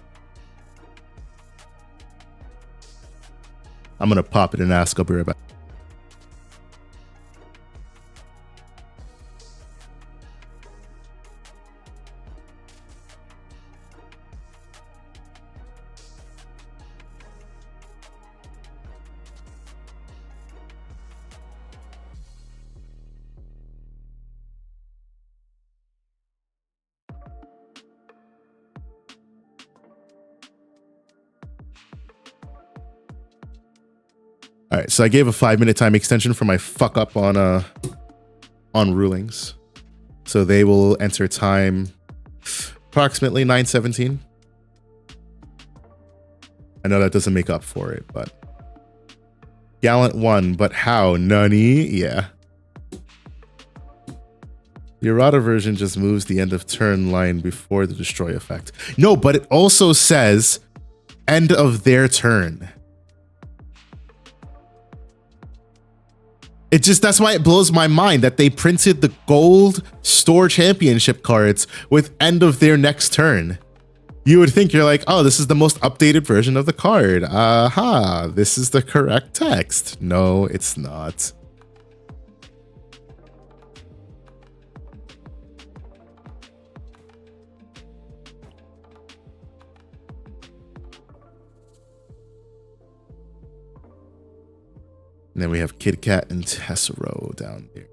I'm gonna pop it and ask. I'll be right back. All right, so I gave a 5-minute time extension for my fuck up on rulings. So they will enter time approximately 9:17. I know that doesn't make up for it, but Gallant won, but how? Nani? Yeah. The errata version just moves the end of turn line before the destroy effect. No, but it also says end of their turn. It just, that's why it blows my mind that they printed the gold store championship cards with end of their next turn. You would think, you're like, oh, this is the most updated version of the card. Aha, this is the correct text. No, it's not. And then we have Kit Kat and Tessero down there.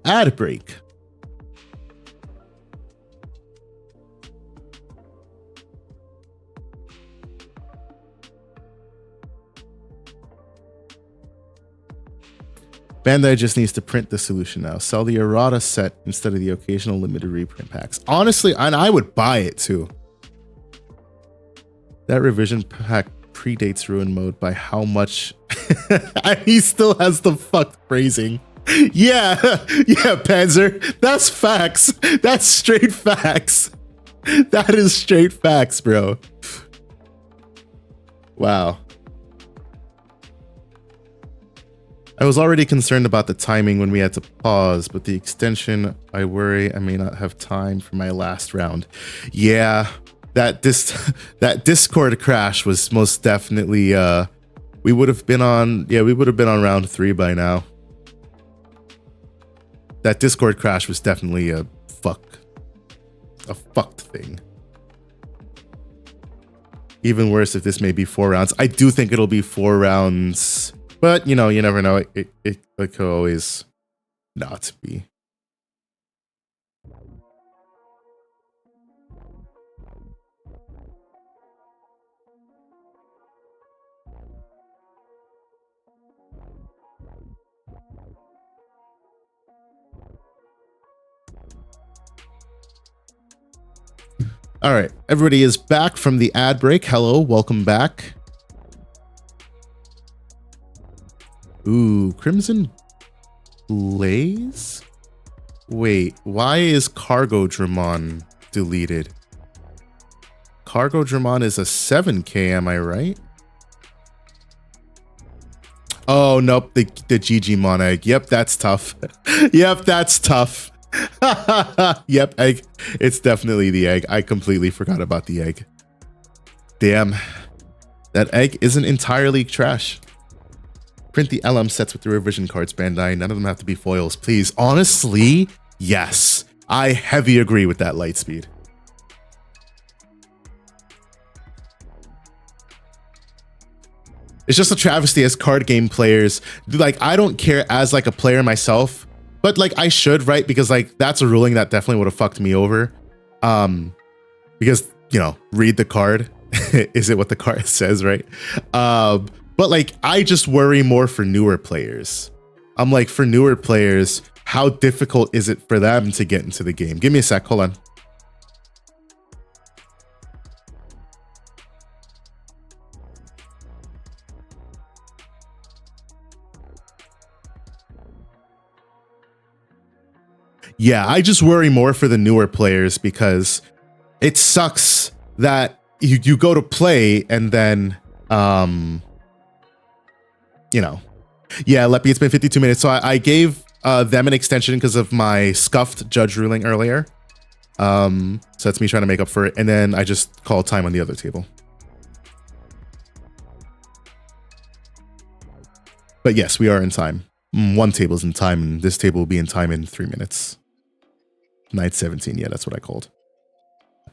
Ad break. Bandai just needs to print the solution now. Sell the errata set instead of the occasional limited reprint packs. Honestly, and I would buy it too. That revision pack predates Ruin Mode by how much? He still has the fucked phrasing. Yeah, yeah, Panzer. That's facts. That's straight facts. That is straight facts, bro. Wow. I was already concerned about the timing when we had to pause, but the extension, I worry I may not have time for my last round. Yeah. That Discord crash was most definitely we would have been on round 3 by now. That Discord crash was definitely a fucked thing. Even worse if this may be 4 rounds. I do think it'll be 4 rounds, but you know, you never know. It could always not be. All right, everybody is back from the ad break. Hello, welcome back. Ooh, Crimson Blaze? Wait, why is Cargo Dramon deleted? Cargo Dramon is a 7K, am I right? Oh, nope, the Digimon egg. Yep, that's tough. Yep, that's tough. Yep, egg. It's definitely the egg. I completely forgot about the egg. Damn. That egg isn't entirely trash. Print the LM sets with the revision cards, Bandai. None of them have to be foils, please. Honestly, yes. I heavy agree with that, Lightspeed. It's just a travesty as card game players. Like, I don't care as like a player myself, but like I should, right? Because like that's a ruling that definitely would have fucked me over. Because, you know, read the card. Is it what the card says, right? But like I just worry more for newer players. I'm like, for newer players, how difficult is it for them to get into the game? Give me a sec, hold on. Yeah, I just worry more for the newer players because it sucks that you go to play and then, you know. Yeah, Leppy, it's been 52 minutes. So I gave them an extension because of my scuffed judge ruling earlier. So that's me trying to make up for it. And then I just called time on the other table. But yes, we are in time. One table's in time, and this table will be in time in 3 minutes. Night 17, yeah, that's what I called.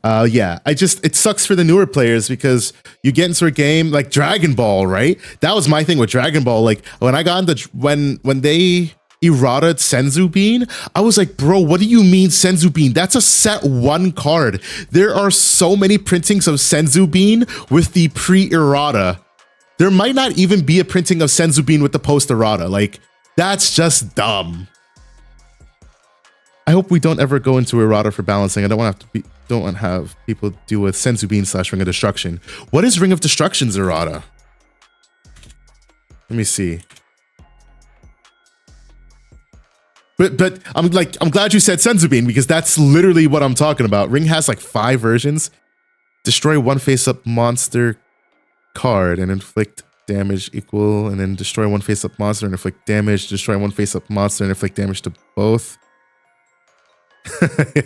Yeah, it sucks for the newer players because you get into a game like Dragon Ball, right? That was my thing with Dragon Ball. Like when I got into when they errata Senzu Bean, I was like, bro, what do you mean Senzu Bean? That's a set 1 card. There are so many printings of Senzu Bean with the pre-errata. There might not even be a printing of Senzu Bean with the post-errata. Like, that's just dumb. I hope we don't ever go into errata for balancing. I don't want to have people do with Senzu Bean / Ring of Destruction. What is Ring of Destruction's errata? Let me see. But I'm glad you said Senzu Bean because that's literally what I'm talking about. Ring has like 5 versions. Destroy 1 face-up monster card and inflict damage equal, and then destroy 1 face-up monster and inflict damage. Destroy 1 face-up monster and inflict damage to both.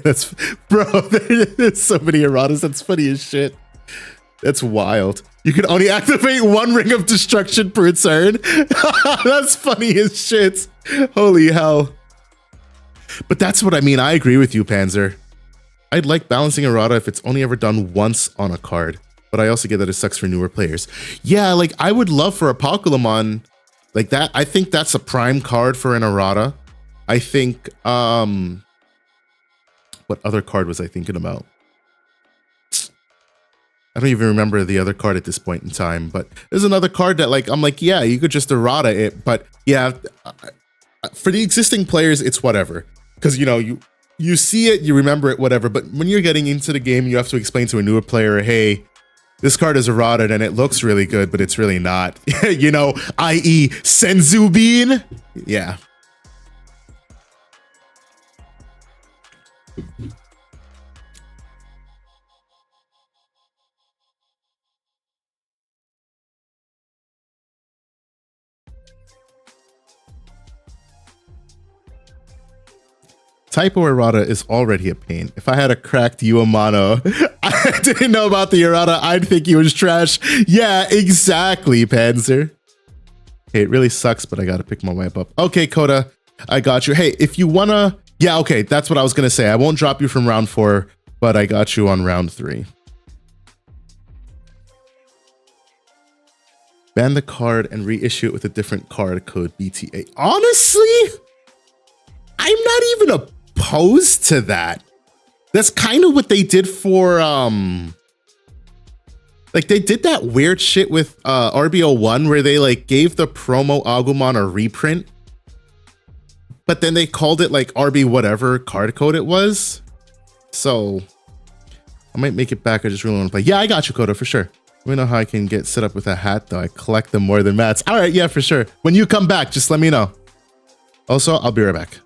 That's, bro, there's so many erratas. That's funny as shit. That's wild. You can only activate 1 Ring of Destruction per turn. That's funny as shit. Holy hell. But that's what I mean. I agree with you, Panzer. I'd like balancing errata if it's only ever done once on a card, but I also get that it sucks for newer players. Yeah, like I would love for Apocalypse like that. I think that's a prime card for an errata. I think, what other card was I thinking about? I don't even remember the other card at this point in time, but there's another card that like, I'm like, yeah, you could just errata it, but yeah, for the existing players, it's whatever. Because, you know, you see it, you remember it, whatever, but when you're getting into the game, you have to explain to a newer player, hey, this card is errata and it looks really good, but it's really not. You know, i.e. Senzu Bean? Yeah. Typo errata is already a pain. If I had a cracked Uemano, I didn't know about the errata, I'd think he was trash. Yeah, exactly, Panzer. Hey, it really sucks, but I gotta pick my wipe up. Okay, Coda, I got you. Hey, if you wanna... Yeah, okay, that's what I was gonna say. I won't drop you from round 4, but I got you on round 3. Ban the card and reissue it with a different card code BTA. Honestly, I'm not even opposed to that. That's kind of what they did for like they did that weird shit with RBO1 where they like gave the promo Agumon a reprint, but then they called it like RB whatever card code it was. So I might make it back. I just really want to play. Yeah, I got you, Koda, for sure. Let me know how I can get set up with a hat though. I collect them more than mats. All right, yeah, for sure. When you come back, just let me know. Also, I'll be right back.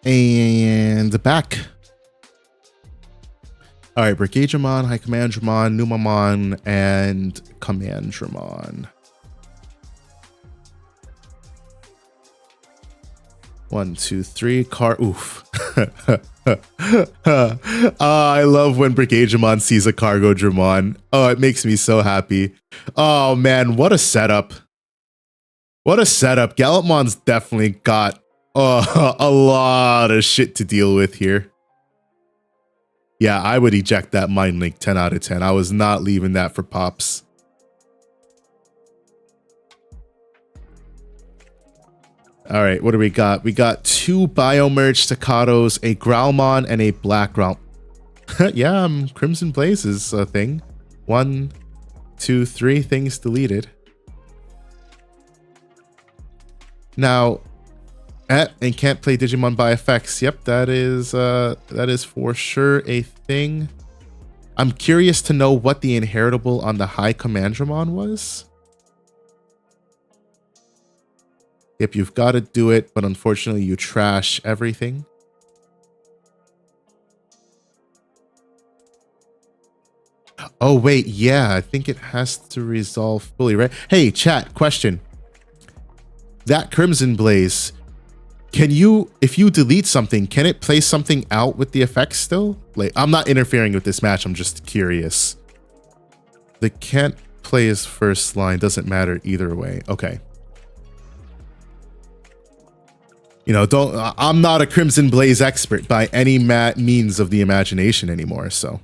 And back. All right, Brigadiamon, High Commandramon, Numamon, and Commandramon. 1, 2, 3. Oof. I love when Brigadiamon sees a Cargo Dramon. Oh, it makes me so happy. Oh man, what a setup. What a setup. Gallantmon's definitely got a lot of shit to deal with here. Yeah, I would eject that Mind Link 10 out of 10. I was not leaving that for Pops. All right, what do we got? We got 2 Biomerge Staccatos, a Growlmon, and a Black Growl. Yeah, Crimson Blaze is a thing. 1, 2, 3 things deleted. Now, and can't play Digimon by effects. Yep, that is for sure a thing. I'm curious to know what the inheritable on the High Commandramon was. Yep, you've got to do it, but unfortunately you trash everything. Oh wait, yeah, I think it has to resolve fully, right? Hey, chat, question. That Crimson Blaze, can you, if you delete something, can it play something out with the effects still? Like, I'm not interfering with this match, I'm just curious. They can't play his first line, doesn't matter either way. Okay. You know, I'm not a Crimson Blaze expert by any means of the imagination anymore, so.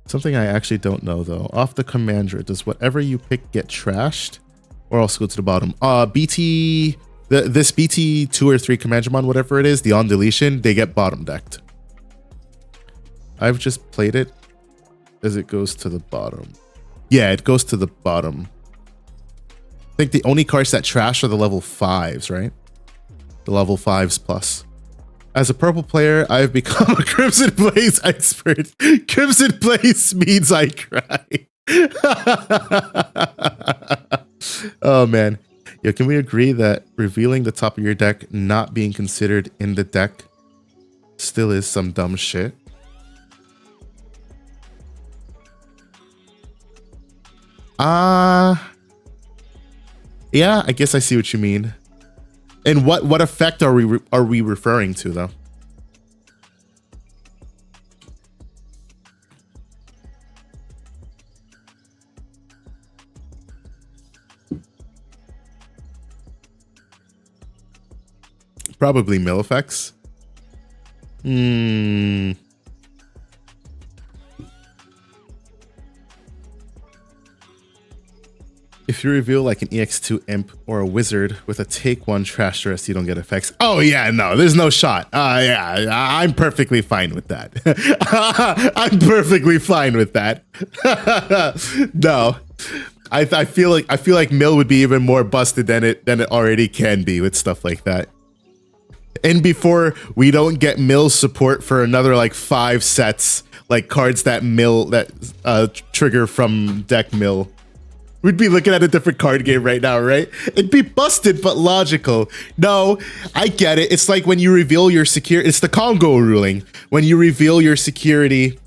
Something I actually don't know though. Off the Commander, does whatever you pick get trashed? Or else go to the bottom? BT, this BT 2 or 3 Commandramon, whatever it is, the on deletion, they get bottom decked. I've just played it as it goes to the bottom. Yeah, it goes to the bottom. I think the only cards that trash are the level 5s, right? The level 5s plus. As a purple player, I've become a Crimson Blaze expert. Crimson Blaze means I cry. Oh man. Yeah, can we agree that revealing the top of your deck not being considered in the deck still is some dumb shit? Yeah, I guess I see what you mean. And what effect are we referring to though? Probably mill effects. If you reveal like an EX2 imp or a wizard with a take 1 trash the rest, you don't get effects. Oh yeah, no, there's no shot. Yeah, I'm perfectly fine with that. I'm perfectly fine with that. No, I feel like Mill would be even more busted than it already can be with stuff like that. And before we don't get Mill support for another like 5 sets, like cards that trigger from deck Mill. We'd be looking at a different card game right now, right? It'd be busted, but logical. No, I get it. It's like when you reveal your security. It's the Congo ruling. When you reveal your security,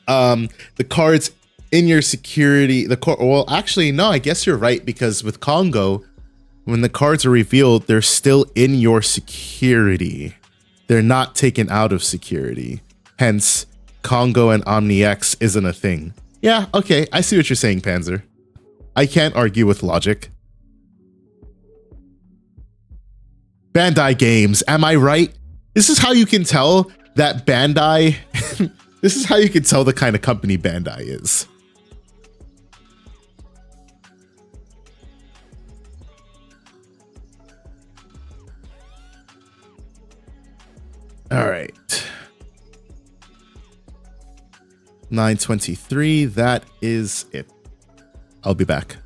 the cards in your security, well, actually, no, I guess you're right, because with Congo, when the cards are revealed, they're still in your security. They're not taken out of security. Hence, Congo and Omni X isn't a thing. Yeah, okay, I see what you're saying, Panzer. I can't argue with logic. Bandai Games, am I right? This is how you can tell that Bandai... This is how you can tell the kind of company Bandai is. All right. 9:23, that is it. I'll be back.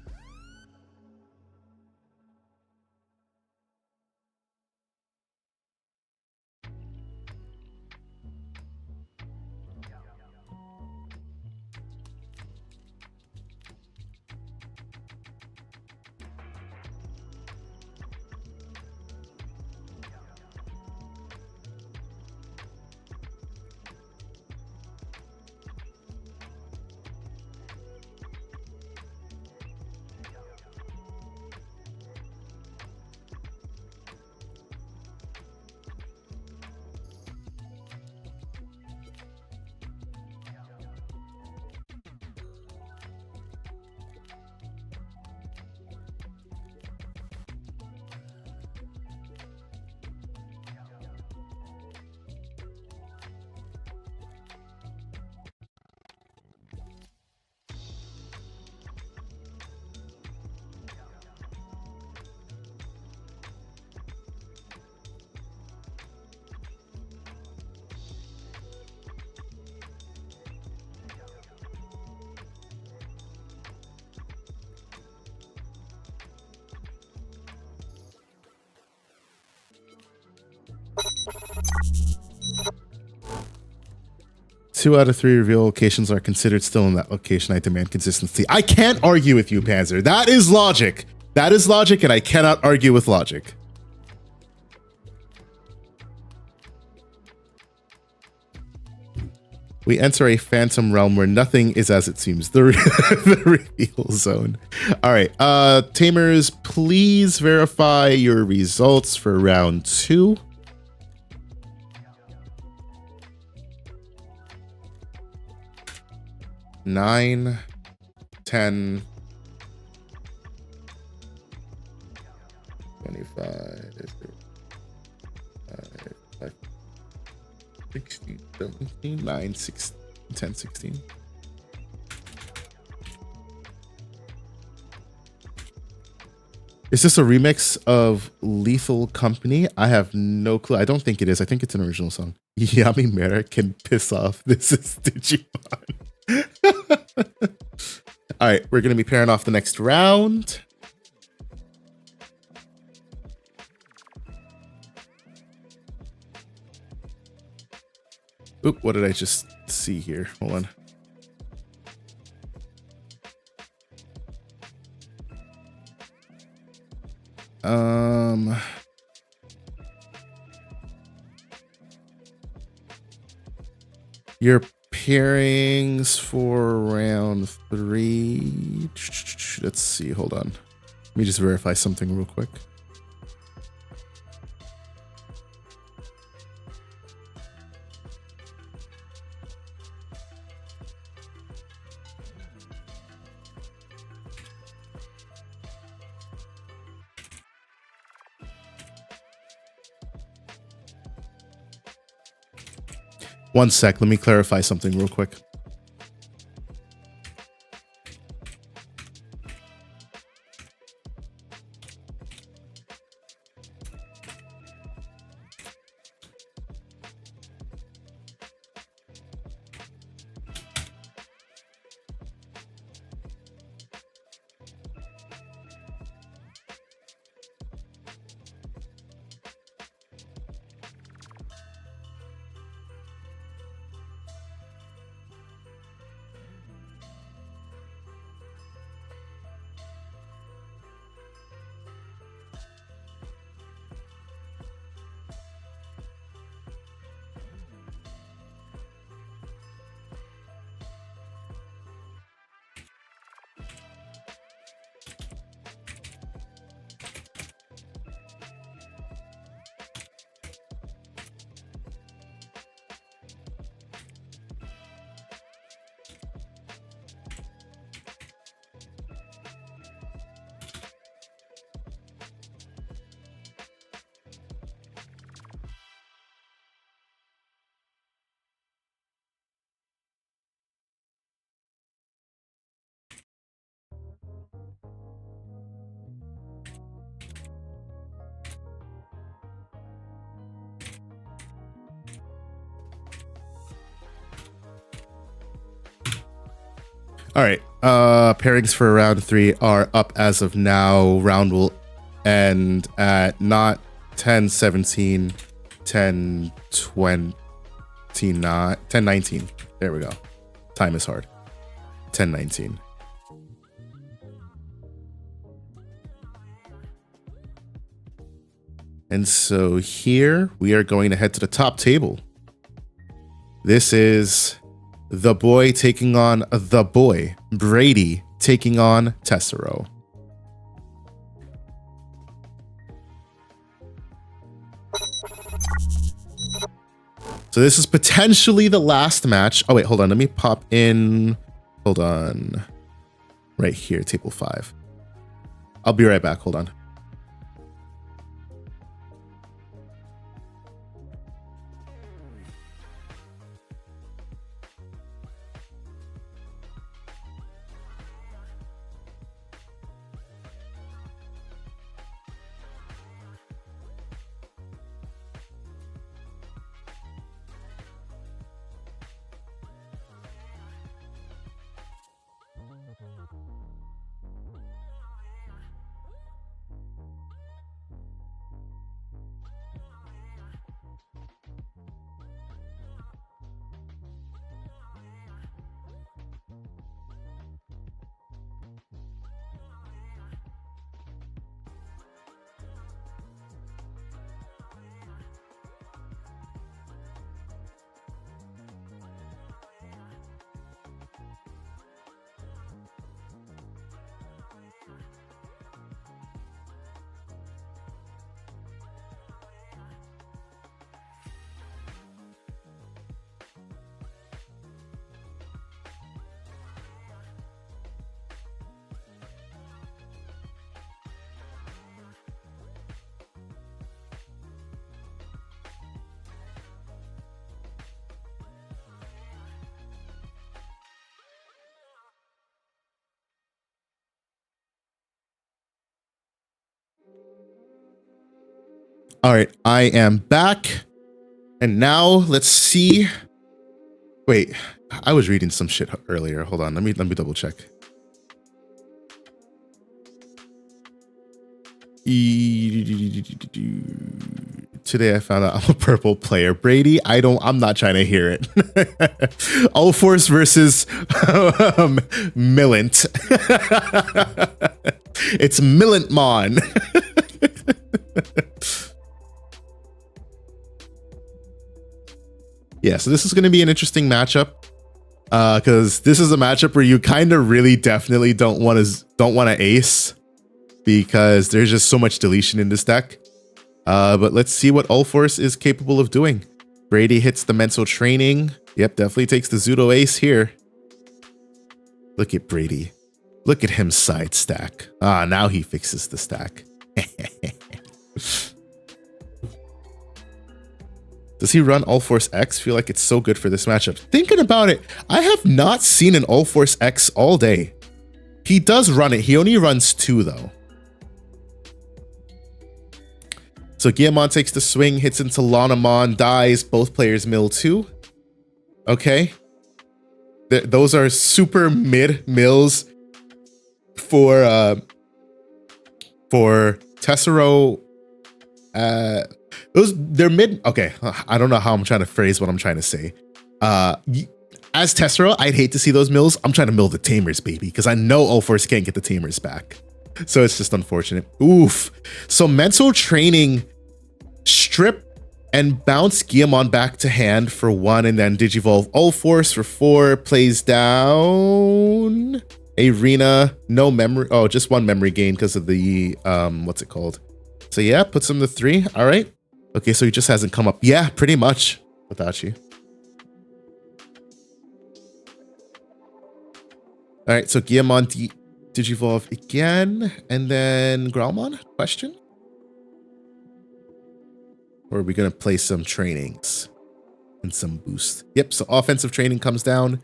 2 out of 3 reveal locations are considered still in that location. I demand consistency. I can't argue with you, Panzer. That is logic. That is logic, and I cannot argue with logic. We enter a phantom realm where nothing is as it seems. The reveal zone. All right. Tamers, please verify your results for round 2. Nine, 10, 25, 16, 17, 9, 16, 10, 16. Is this a remix of Lethal Company? I have no clue. I don't think it is. I think it's an original song. Yami Mera can piss off. This is Digimon. All right, we're going to be pairing off the next round. Oop, what did I just see here? Hold on. Your pairings for round 3. Let's see, hold on. Let me just verify something real quick. One sec, let me clarify something real quick. All right. Pairings for round 3 are up as of now. Round will end at not 10, 17, 10, 29, 10, 19. There we go. Time is hard. 10, 19. And so here we are going to head to the top table. This is the boy taking on the boy. Brady taking on Tessero. So this is potentially the last match. Oh, wait, hold on. Let me pop in. Hold on. Right here, table 5. I'll be right back. Hold on. All right, I am back. And now let's see. Wait, I was reading some shit earlier. Hold on, let me double check. Today I found out I'm a purple player. Brady, I'm not trying to hear it. Ulforce versus Millant. It's Millantmon. Yeah, so this is going to be an interesting matchup. Because this is a matchup where you kind of really definitely don't want to ace, because there's just so much deletion in this deck. But let's see what Ulforce is capable of doing. Brady hits the mental training. Yep, definitely takes the Zudo ace here. Look at Brady. Look at him side stack. Ah, now he fixes the stack. Does he run Ulforce X? Feel like it's so good for this matchup. Thinking about it, I have not seen an Ulforce X all day. He does run it. He only runs 2 though. So Guillemon takes the swing, hits into Lanamon, dies. Both players mill 2. Okay. Those are super mid mills for Tessero. They're mid. Okay, I don't know how I'm trying to phrase what I'm trying to say. As Tessero, I'd hate to see those mills. I'm trying to mill the Tamers, baby, because I know Ulforce can't get the Tamers back. So it's just unfortunate. Oof. So mental training, strip and bounce Guillemon back to hand for 1, and then Digivolve Ulforce for 4. Plays down Arena. No memory. Oh, just 1 memory gain because of the what's it called? So yeah, puts him to 3. All right. Okay, so he just hasn't come up. Yeah, pretty much without you. All right, so Guillemon Digivolve again, and then Growlmon, question? Or are we gonna play some trainings and some boost? Yep, so offensive training comes down.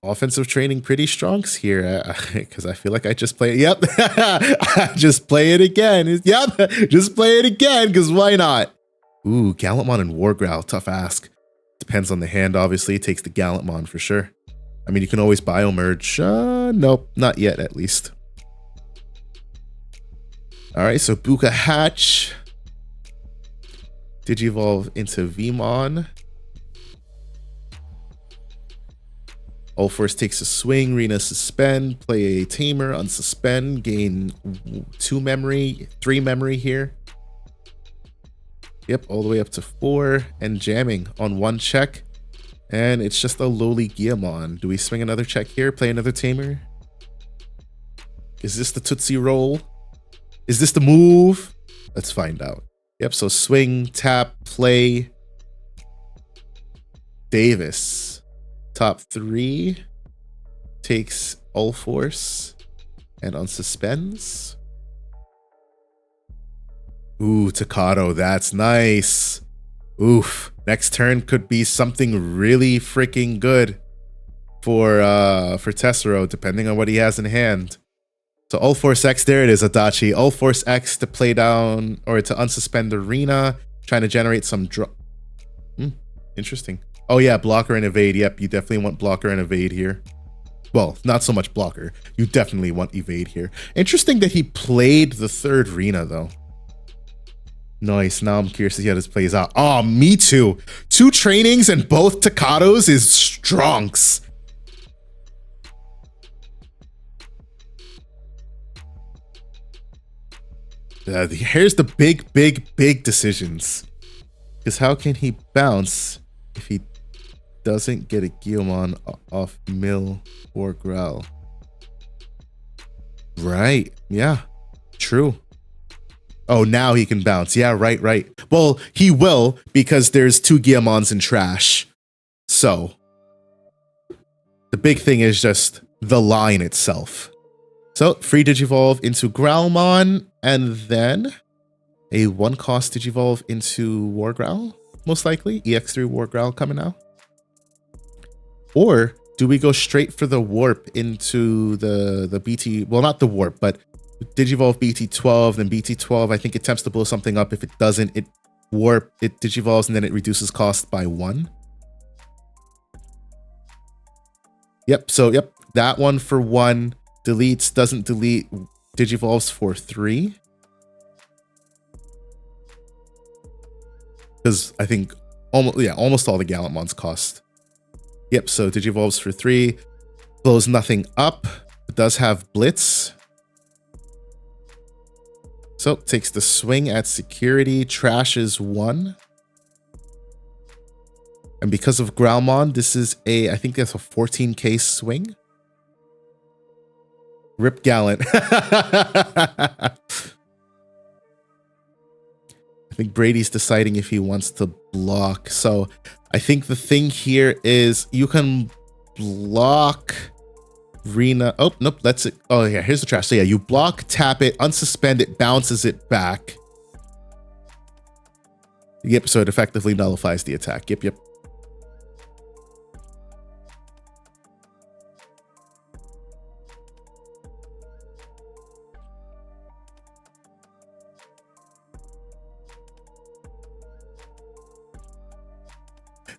Offensive training pretty strongs here, because I feel like I just play it. Yep, I just play it again. Yep, just play it again, because why not? Ooh, Gallantmon and Wargrowl, tough ask. Depends on the hand, obviously. It takes the Gallantmon for sure. I mean, you can always biomerge. Nope, not yet at least. All right, so Buka Hatch. Digivolve into Vmon. Ulforce takes a swing, Rena suspend, play a Tamer, unsuspend, gain 2 memory, 3 memory here. Yep, all the way up to 4, and jamming on 1 check. And it's just a lowly Guillemon. Do we swing another check here, play another Tamer? Is this the Tootsie Roll? Is this the move? Let's find out. Yep, so swing, tap, play. Davis. Top 3. Takes Ulforce. And unsuspends. Ooh, Takato, that's nice. Oof. Next turn could be something really freaking good for Tessero, depending on what he has in hand. So Ulforce X, there it is, Adachi. Ulforce X to play down, or to unsuspend Arena, trying to generate some drop. Interesting. Oh yeah, blocker and evade. Yep, you definitely want blocker and evade here. Well, not so much blocker. You definitely want evade here. Interesting that he played the 3rd Rena though. Nice. Now I'm curious to see how this plays out. Oh, me too. 2 trainings and both Takatos is strongs. Here's the big decisions. Because how can he bounce if he doesn't get a Guillemon off Mill or Growl? Right. Yeah. True. Oh, now he can bounce. Yeah, right. Well, he will, because there's 2 Guillemons in trash. So the big thing is just the line itself. So free Digivolve into Growlmon, and then a 1-cost Digivolve into Wargrowl, most likely. EX3 Wargrowl coming out. Or do we go straight for the warp into the BT? Well, not the warp, but Digivolve BT12, then BT12, I think attempts to blow something up. If it doesn't, it digivolves and then it reduces cost by 1. Yep, so yep, that one for 1. Deletes, doesn't delete, digivolves for 3. Because I think almost all the Gallantmons cost. Yep, so digivolves for 3. Blows nothing up. It does have Blitz. So takes the swing at security, trashes 1. And because of Growlmon, this is I think that's a 14k swing. Rip Gallant. I think Brady's deciding if he wants to block. So I think the thing here is you can block Rena. Oh, nope. That's it. Oh, yeah. Here's the trash. So yeah, you block, tap it, unsuspend it, bounces it back. Yep. So it effectively nullifies the attack. Yep. Yep.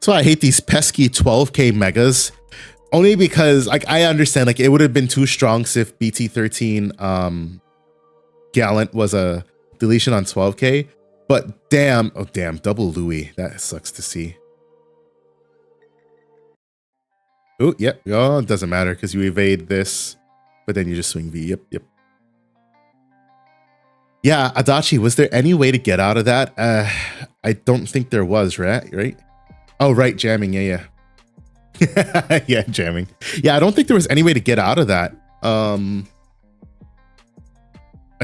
So I hate these pesky 12k megas, only because like I understand like it would have been too strong if BT13 Gallant was a deletion on 12k, but damn, oh damn, double Louis, that sucks to see. Oh yep, oh it doesn't matter because you evade this, but then you just swing V. Yep, yep. Yeah, Adachi, was there any way to get out of that? I don't think there was, right? Oh, right, jamming, yeah. Yeah, jamming. Yeah, I don't think there was any way to get out of that. I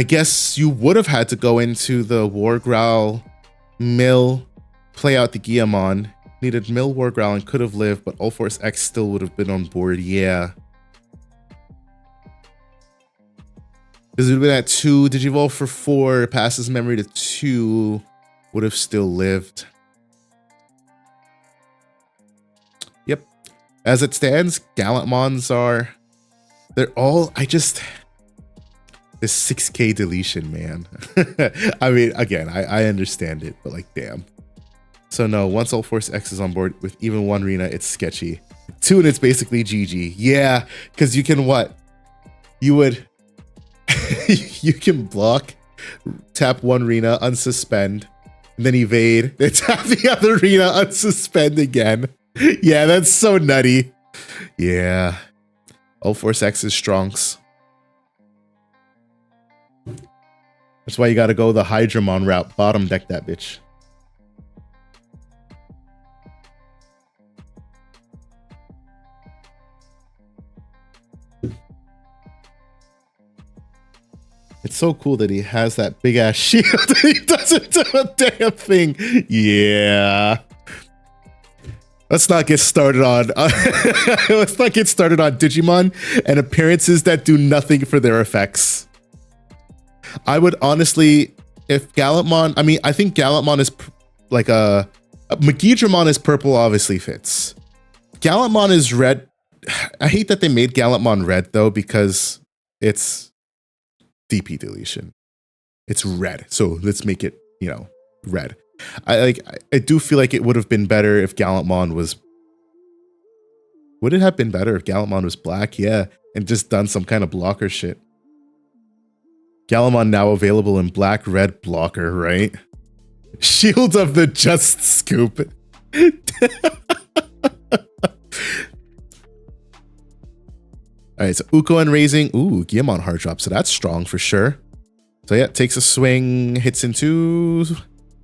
guess you would have had to go into the War Growl mill, play out the Guillemon. Needed mill War Growl and could have lived, but All Force X still would have been on board, yeah. Because it would have been at 2, Digivolve for 4, passes memory to 2, would have still lived. Yep. As it stands, Gallantmons are... They're all... This 6k deletion, man. I mean, again, I understand it, but like, damn. So no, once All Force X is on board with even 1 Rena, it's sketchy. 2 and it's basically GG. Yeah, because you can what? You would... you can block, tap 1 Rena, unsuspend, and then evade, then tap the other Rena, unsuspend again. Yeah, that's so nutty. Yeah. All Force X is strongs. That's why you gotta go the Hydramon route. Bottom deck that bitch. It's so cool that he has that big ass shield and he doesn't do a damn thing. Yeah. Let's not get started on Digimon and appearances that do nothing for their effects. I would honestly, if Gallantmon, I mean, I think Gallantmon is like a Megidramon is purple, obviously fits. Gallantmon is red. I hate that they made Gallantmon red though, because it's DP deletion. It's red. So let's make it, you know, red. I do feel like it would have been better if Gallantmon was... Would it have been better if Gallantmon was black? Yeah. And just done some kind of blocker shit. Gallantmon now available in black, red blocker, right? Shield of the Just Scoop. Alright, so Uko and Raising. Ooh, Guillemon hard drop. So that's strong for sure. So yeah, takes a swing, hits into...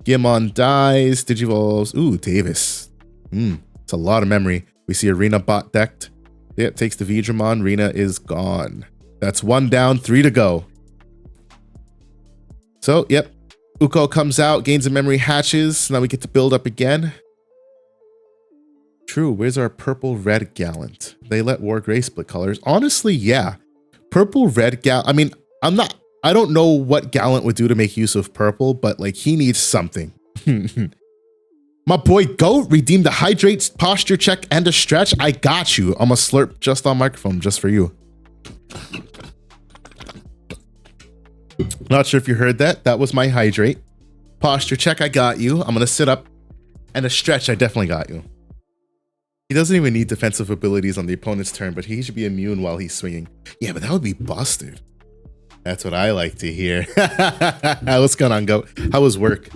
Guillemon dies, Digivolves. Ooh, Davis. It's a lot of memory. We see Arena bot decked. Yeah, it takes the Vidramon. Rena is gone. That's 1 down, 3 to go. So, yep. Uko comes out, gains a memory, hatches. Now we get to build up again. True, where's our purple-red Gallant? They let War Gray split colors. Honestly, yeah. Purple-red Gallant. I mean, I don't know what Gallant would do to make use of purple, but like he needs something. My boy Goat redeemed the hydrate, posture check, and a stretch. I got you. I'm a slurp just on microphone just for you. Not sure if you heard that. That was my hydrate. Posture check, I got you. I'm gonna sit up. And a stretch, I definitely got you. He doesn't even need defensive abilities on the opponent's turn, but he should be immune while he's swinging. Yeah, but that would be busted. That's what I like to hear. What's going on, Goat? How was work?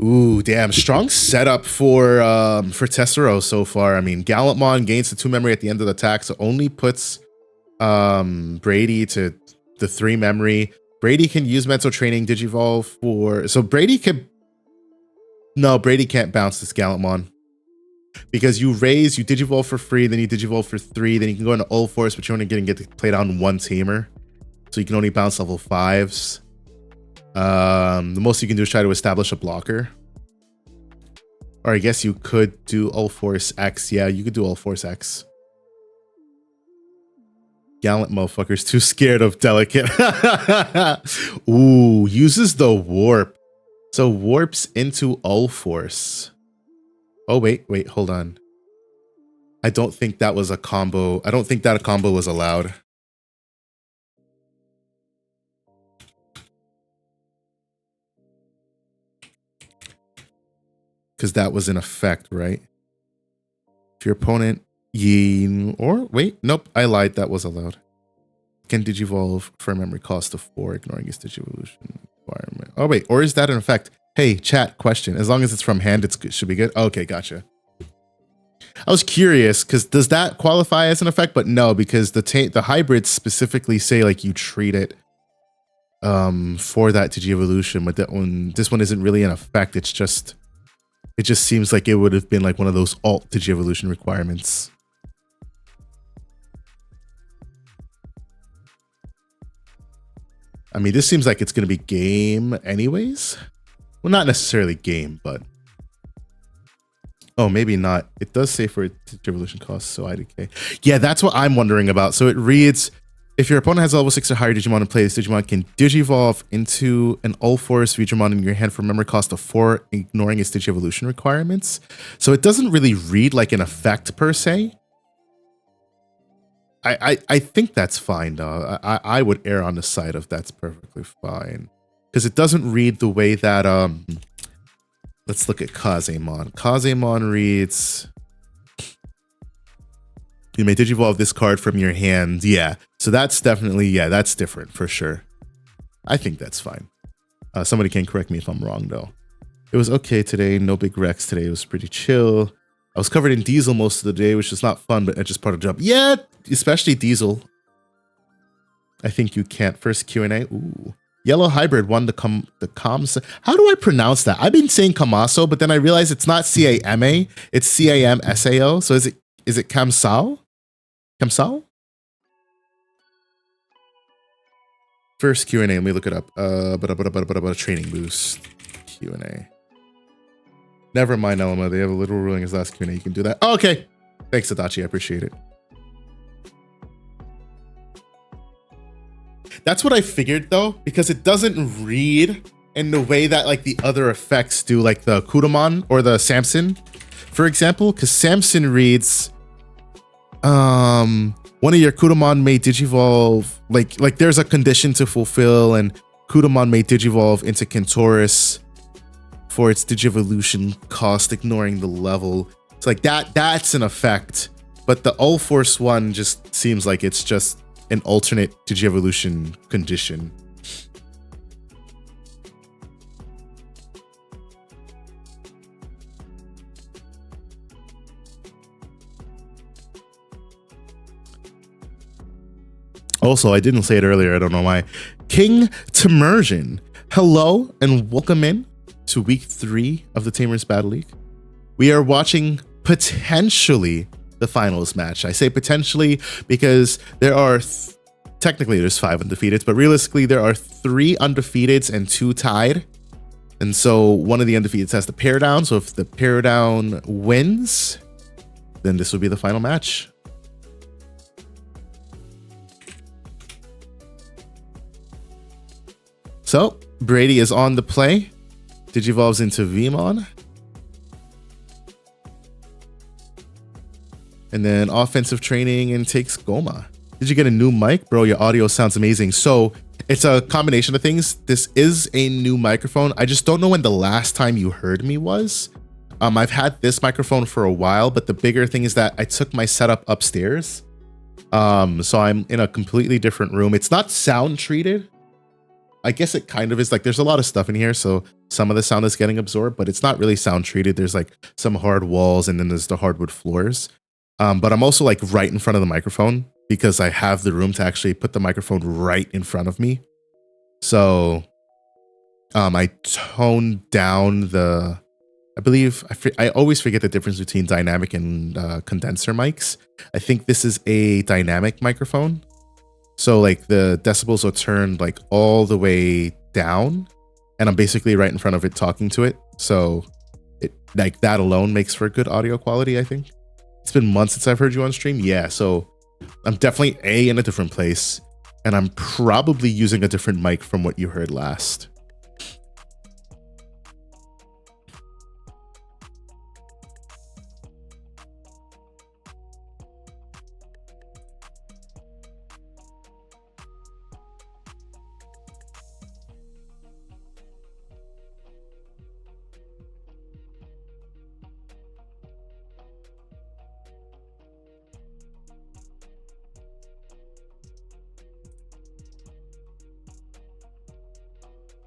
Ooh, damn. Strong setup for Tessero so far. I mean, Gallantmon gains the 2 memory at the end of the attack, so only puts Brady to the 3 memory. Brady can use mental training, Digivolve for... So Brady can... No, Brady can't bounce this Gallantmon. Because you raise, you Digivolve for free, then you Digivolve for 3, then you can go into All Force, but you're only going to get to play down 1 Tamer. So you can only bounce level 5s. The most you can do is try to establish a blocker. Or I guess you could do All Force X. Yeah, you could do All Force X. Gallant motherfucker's too scared of Delicate. Ooh, uses the Warp. So warps into All Force. Oh, wait, hold on. I don't think that was a combo. I don't think that a combo was allowed. Because that was in effect, right? If your opponent, or wait, nope, I lied. That was allowed. Can Digivolve for a memory cost of 4, ignoring his Digivolution requirement. Oh, wait, or is that in effect? Hey, chat, question. As long as it's from hand, it should be good. Okay, gotcha. I was curious, because does that qualify as an effect? But no, because the hybrids specifically say like you treat it for that Digievolution, but this one isn't really an effect. It just seems like it would have been like one of those alt Digievolution requirements. I mean, this seems like it's going to be game anyways. Well, not necessarily game, but... Oh, maybe not. It does say for Digivolution costs, so IDK. Yeah, that's what I'm wondering about. So it reads, if your opponent has a level 6 or higher Digimon in play, this Digimon can Digivolve into an All Force Digimon in your hand for memory cost of 4, ignoring its Digievolution requirements. So it doesn't really read like an effect per se. I think that's fine, though. I would err on the side of that's perfectly fine. Because it doesn't read the way that... Let's look at Kazemon. Kazemon reads... You may Digivolve this card from your hand. Yeah, so that's definitely... Yeah, that's different, for sure. I think that's fine. Somebody can correct me if I'm wrong, though. It was okay today. No big wrecks today. It was pretty chill. I was covered in Diesel most of the day, which is not fun, but it's just part of the job. Yeah, especially Diesel. I think you can't. First Q&A. Ooh. Yellow Hybrid won the Kams. How do I pronounce that? I've been saying Kamaso, but then I realized it's not C-A-M-A. It's C-A-M-S-A-O. So is it Kamsao? Kamsao? First Q&A. Let me look it up. Training boost. Q&A. Never mind, Elma. They have a literal ruling as last Q&A. You can do that. Oh, okay. Thanks, Adachi. I appreciate it. That's what I figured, though, because it doesn't read in the way that like the other effects do, like the Kudamon or the Samson, for example. Because Samson reads, one of your Kudamon may Digivolve, like there's a condition to fulfill, and Kudamon may Digivolve into Kentoris for its Digivolution cost, ignoring the level. It's like that's an effect, but the All Force one just seems like it's just an alternate Digievolution condition. Also, I didn't say it earlier, I don't know why. King Tamersian, hello and welcome in to week 3 of the Tamers Battle League. We are watching potentially the finals match. I say potentially because there are technically there's 5 undefeateds, but realistically there are 3 undefeateds and 2 tied. And so one of the undefeateds has the pair down. So if the pair down wins, then this will be the final match. So Brady is on the play. Digivolves into Vmon. And then offensive training and takes Goma. Did you get a new mic? Bro, your audio sounds amazing. So it's a combination of things. This is a new microphone. I just don't know when the last time you heard me was. I've had this microphone for a while, but the bigger thing is that I took my setup upstairs. So I'm in a completely different room. It's not sound treated. I guess it kind of is. Like, there's a lot of stuff in here, so some of the sound is getting absorbed, but it's not really sound treated. There's like some hard walls, and then there's the hardwood floors. But I'm also like right in front of the microphone because I have the room to actually put the microphone right in front of me. So I toned down the, I believe, I always forget the difference between dynamic and condenser mics. I think this is a dynamic microphone. So like the decibels are turned like all the way down, and I'm basically right in front of it talking to it. So it, like, that alone makes for good audio quality, I think. It's been months since I've heard you on stream. Yeah, so I'm definitely in a different place, and I'm probably using a different mic from what you heard last.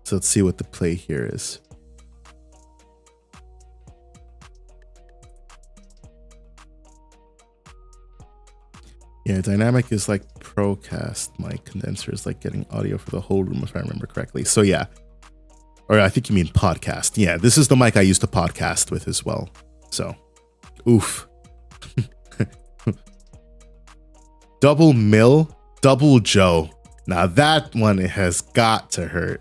So let's see what the play here is. Yeah, dynamic is like Procast. My condenser is like getting audio for the whole room, if I remember correctly. So yeah, or I think you mean podcast. Yeah, this is the mic I used to podcast with as well. So, oof. Double Mill, Double Joe. Now that one has got to hurt.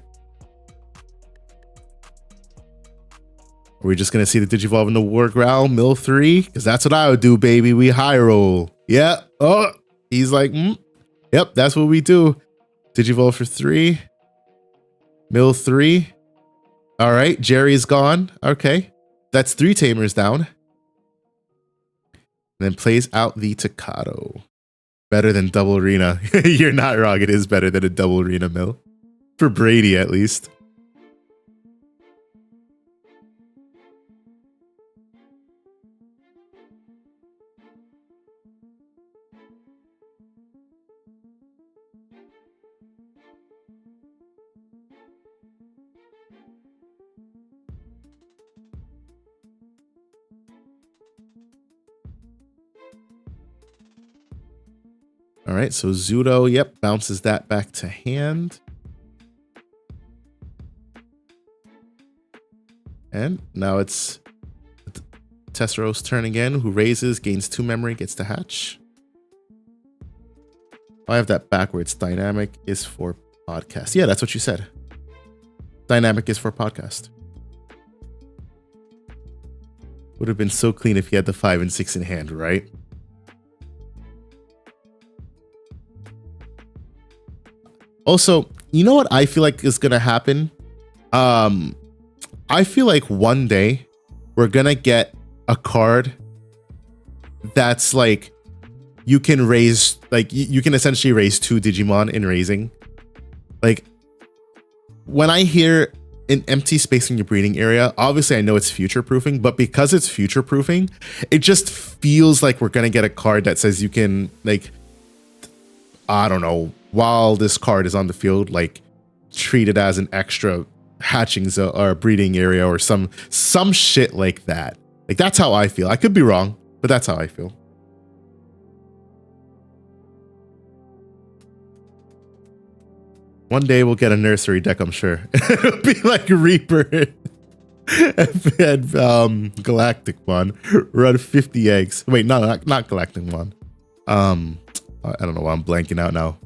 Are we just going to see the Digivolve in the War Growl, Mill 3? Because that's what I would do, baby. We high roll. Yeah. Oh, he's like, yep, that's what we do. Digivolve for 3. Mill 3. All right, Jerry's gone. Okay. That's 3 Tamers down. And then plays out the Tocado. Better than double arena. You're not wrong. It is better than a double arena mill. For Brady, at least. All right, so Zudo, yep, bounces that back to hand. And now it's Tessero's turn again, who raises, gains 2 memory, gets to hatch. I have that backwards. Dynamic is for podcast. Yeah, that's what you said. Dynamic is for podcast. Would have been so clean if you had the 5 and 6 in hand, right? Also, you know what I feel like is gonna happen? I feel like one day we're gonna get a card that's like you can raise, like you can essentially raise 2 Digimon in raising. Like when I hear an empty space in your breeding area, obviously I know it's future proofing, but because it's future proofing, it just feels like we're gonna get a card that says you can, like, I don't know, while this card is on the field, like treat it as an extra hatching or breeding area or some shit like that. Like, that's how I feel. I could be wrong, but that's how I feel. One day we'll get a nursery deck, I'm sure. It'll be like Reaper and Galactic one. Run 50 eggs. Wait, no, not Galactic one. I don't know why I'm blanking out now.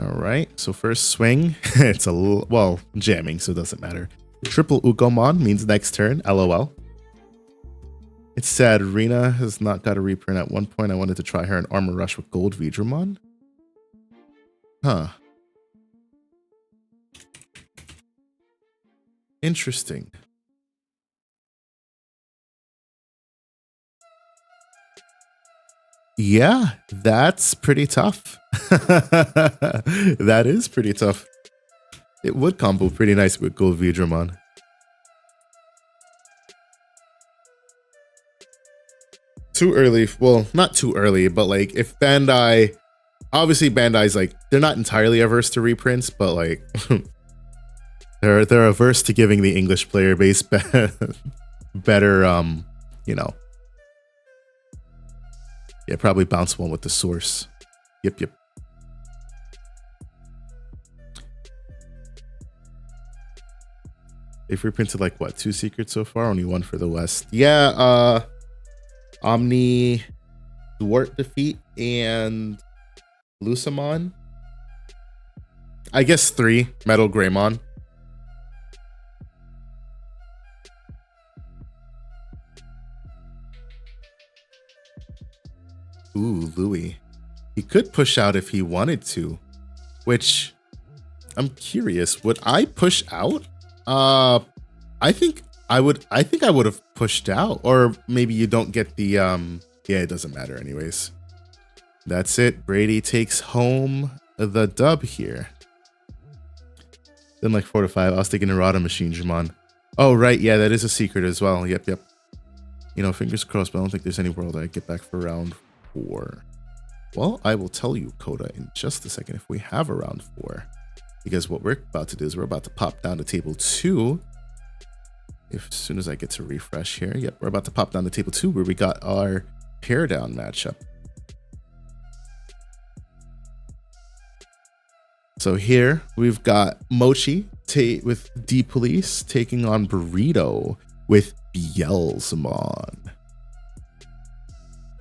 All right, so first swing, it's a little, well, jamming, so it doesn't matter. Triple Ukomon means next turn, LOL. It's sad, Rena has not got a reprint. At one point, I wanted to try her in Armor Rush with Gold Digimon. Huh. Interesting. Yeah, that's pretty tough. That is pretty tough. It would combo pretty nice with Gold Digimon. Too early. Well, not too early, but like if Bandai, obviously Bandai's like, they're not entirely averse to reprints, but like they're averse to giving the English player base better, you know. Yeah, probably bounce one with the source. Yep. They've reprinted like what, 2 secrets so far? Only 1 for the West. Yeah, Omni Dwart Defeat and Lucamon. I guess 3 Metal Greymon. Ooh, Louis. He could push out if he wanted to, which I'm curious. Would I push out? I think I would have pushed out, or maybe you don't get the yeah, it doesn't matter anyways. That's it. Brady takes home the dub here. Then like 4 to 5. I was thinking Narada Machine Jumon. Oh right, yeah, that is a secret as well. Yep. You know, fingers crossed, but I don't think there's any world I get back for round 4. Well, I will tell you, Coda, in just a second if we have a round 4. Because what we're about to do is we're about to pop down to table 2. As soon as I get to refresh here. Yep, we're about to pop down to table 2 where we got our pair down matchup. So here we've got Mochi with D Police taking on Burrito with Beelzemon.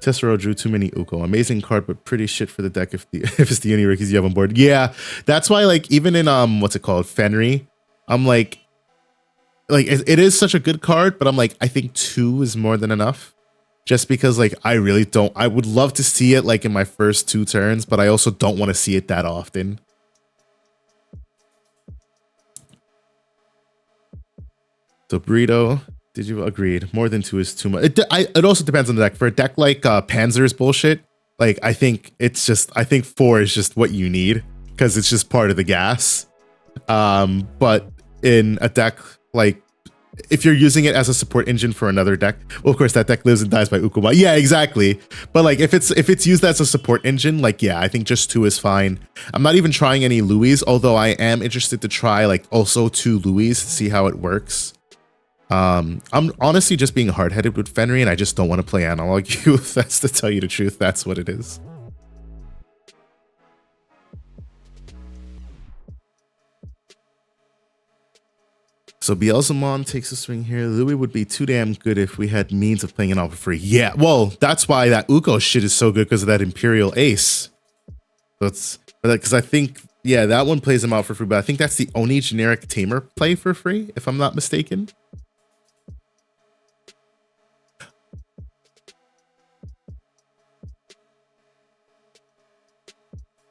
Tessero drew too many Uko. Amazing card, but pretty shit for the deck if it's the only rookies you have on board. Yeah, that's why like even in what's it called, Fenry, I'm like it is such a good card, but I'm like I think 2 is more than enough. Just because like I would love to see it like in my first 2 turns, but I also don't want to see it that often. So Burrito, did you agreed? More than 2 is too much. It also depends on the deck. For a deck like Panzer's bullshit, like I think 4 is just what you need because it's just part of the gas. But in a deck like if you're using it as a support engine for another deck, well, of course that deck lives and dies by Ukuma. Yeah, exactly. But like if it's used as a support engine, like yeah, I think just 2 is fine. I'm not even trying any Louis, although I am interested to try like also 2 Louis, see how it works. I'm honestly just being hard-headed with Fenry, and I just don't want to play Analog Youth. That's to tell you the truth. That's what it is. So Beelzemon takes a swing here. Louis would be too damn good if we had means of playing it off for free. Yeah, well, that's why that Uko shit is so good because of that Imperial Ace. That's because I think, yeah, that one plays him out for free, but I think that's the only generic Tamer play for free, if I'm not mistaken.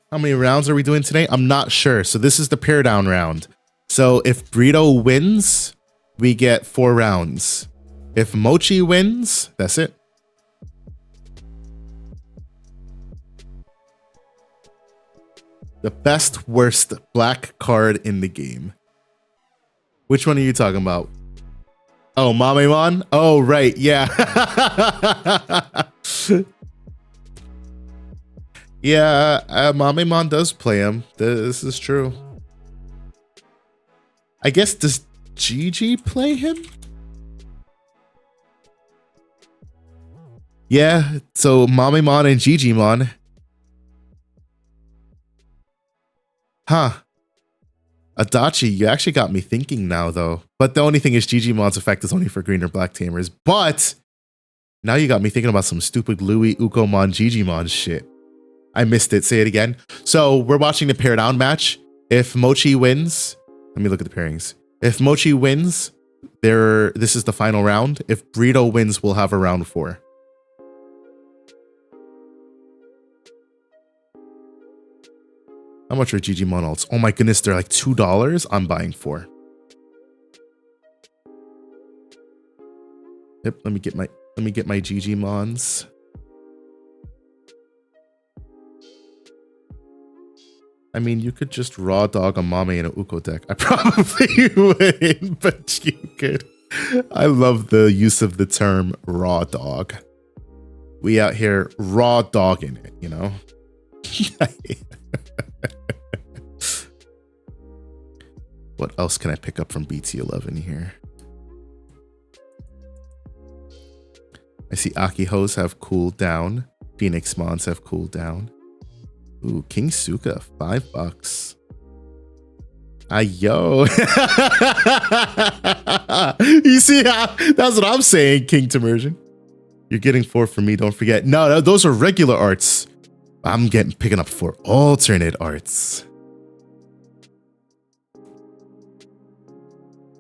How many rounds are we doing today? I'm not sure. So this is the pair down round. So if Burrito wins, we get 4 rounds. If Mochi wins, that's it. The best worst black card in the game. Which one are you talking about? Oh, Mamemon? Oh, right. Yeah. Yeah, Mamemon does play him. This is true. I guess, does Gigi play him? Yeah, so Mamemon and Digimon. Huh. Adachi, you actually got me thinking now, though. But the only thing is Digimon's effect is only for green or black Tamers. But now you got me thinking about some stupid Louis Ukomon Digimon shit. I missed it. Say it again. So we're watching the pair down match. If Mochi wins, let me look at the pairings. If Mochi wins, this is the final round. If Burrito wins, we'll have a round 4. How much are Digimon alts? Oh my goodness, they're like $2. I'm buying 4. Yep, let me get my Digimons. I mean, you could just raw dog a Mame in a Uko deck. I probably wouldn't, but you could. I love the use of the term raw dog. We out here raw dogging it, you know? What else can I pick up from BT11 here? I see Akihos have cooled down. Phoenix Mons have cooled down. Ooh, King Suka, $5. Yo. You see how that's what I'm saying, King Timursion. You're getting 4 from me, don't forget. No, those are regular arts. I'm picking up 4 alternate arts.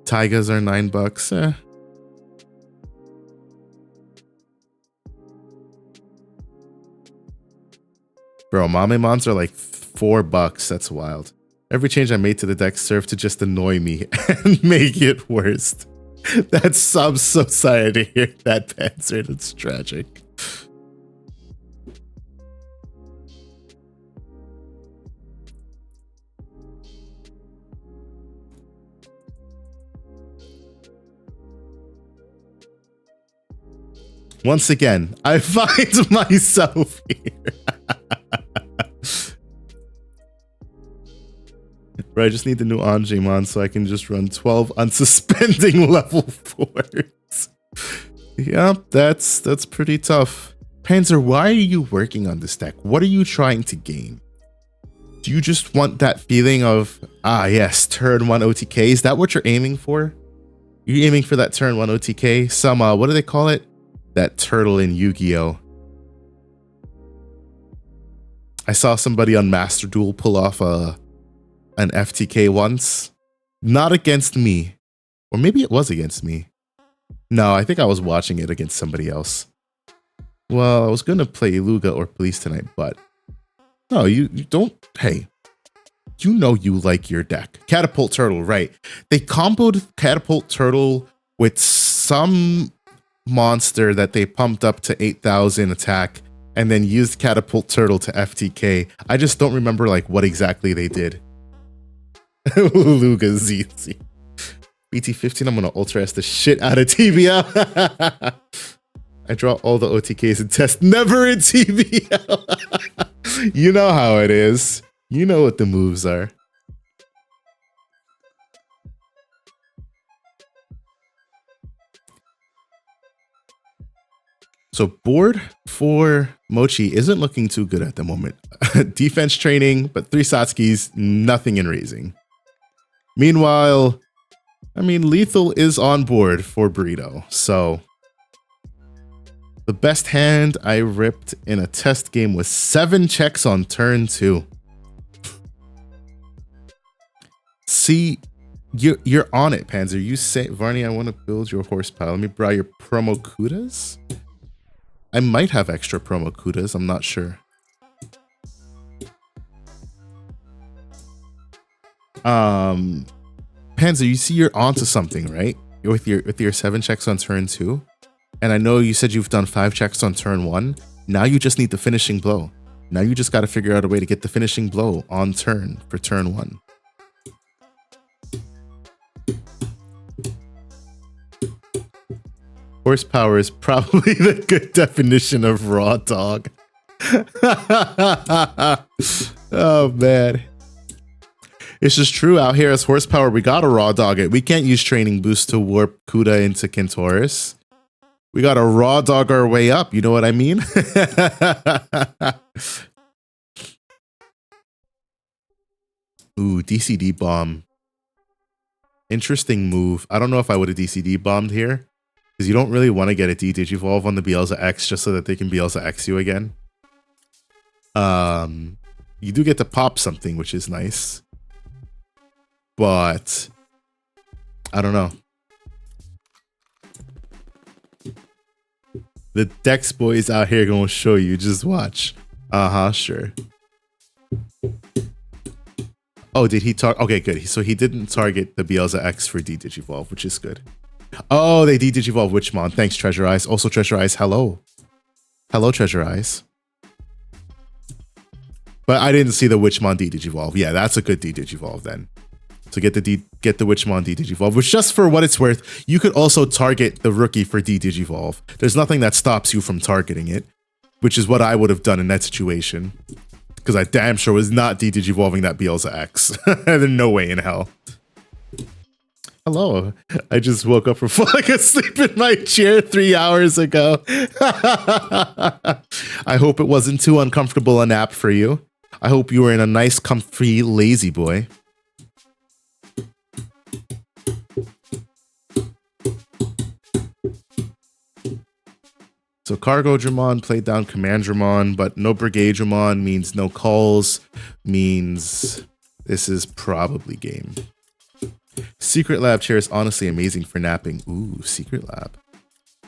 Taigas are $9. Bro, Mame Mons are like $4. That's wild. Every change I made to the deck served to just annoy me and make it worse. I'm so sorry to hear that, Panzer. It's tragic. Once again, I find myself here. Bro, I just need the new Anjimon so I can just run 12 unsuspending level 4s. Yep, that's pretty tough. Panzer, why are you working on this deck? What are you trying to gain? Do you just want that feeling of, yes, turn 1 OTK? Is that what you're aiming for? You're aiming for that turn 1 OTK? Some, what do they call it? That turtle in Yu-Gi-Oh! I saw somebody on Master Duel pull off an FTK once. Not against me. Or maybe it was against me. No, I think I was watching it against somebody else. Well, I was going to play Luga or Police tonight, but... No, you don't... Hey. You know you like your deck. Catapult Turtle, right. They comboed Catapult Turtle with some monster that they pumped up to 8,000 attack and then used Catapult Turtle to FTK. I just don't remember like what exactly they did. Luga ZZ. BT15, I'm gonna Ultra S the shit out of TBL. I draw all the OTKs and test never in TBL. You know how it is. You know what the moves are. So board for Mochi isn't looking too good at the moment. Defense training, but 3 Satskis, nothing in raising. Meanwhile, I mean, Lethal is on board for Burrito. So the best hand I ripped in a test game was 7 checks on turn 2. See, you're on it, Panzer. You say, Varney, I want to build your horsepower. Let me borrow your promo kudas. I might have extra promo kudas. I'm not sure. Panzer, you see you're onto something, right? With your 7 checks on turn 2. And I know you said you've done 5 checks on turn 1. Now you just need the finishing blow. Now you just got to figure out a way to get the finishing blow on turn for turn 1. Horsepower is probably the good definition of raw dog. Oh, man. It's just true out here as horsepower, we gotta raw dog it. We can't use training boost to warp Kuda into Kentaurus. We gotta raw dog our way up, you know what I mean? Ooh, DCD bomb. Interesting move. I don't know if I would have DCD bombed here. Because you don't really want to get a D-Digivolve on the Bielsa X just so that they can Bielsa X you again. You do get to pop something, which is nice. But I don't know. The Dex boys out here gonna show you. Just watch. Sure. Oh, did he target? Okay, good. So he didn't target the Beelza X for D-Digivolve, which is good. Oh, they D-Digivolve Witchmon. Thanks, Treasure Eyes. Also, Treasure Eyes, hello. Hello, Treasure Eyes. But I didn't see the Witchmon D-Digivolve. Yeah, that's a good D-Digivolve then. So get the Witchmon D-Digivolve, which just for what it's worth, you could also target the rookie for D-Digivolve. There's nothing that stops you from targeting it, which is what I would have done in that situation. Because I damn sure was not D-Digivolving that Beelza X. There's no way in hell. Hello. I just woke up from falling asleep in my chair 3 hours ago. I hope it wasn't too uncomfortable a nap for you. I hope you were in a nice, comfy, lazy boy. So Cargo Dramon played down Command Dramon, but no Brigade Dramon means no calls, means this is probably game. Secret Lab chair is honestly amazing for napping. Ooh, Secret Lab.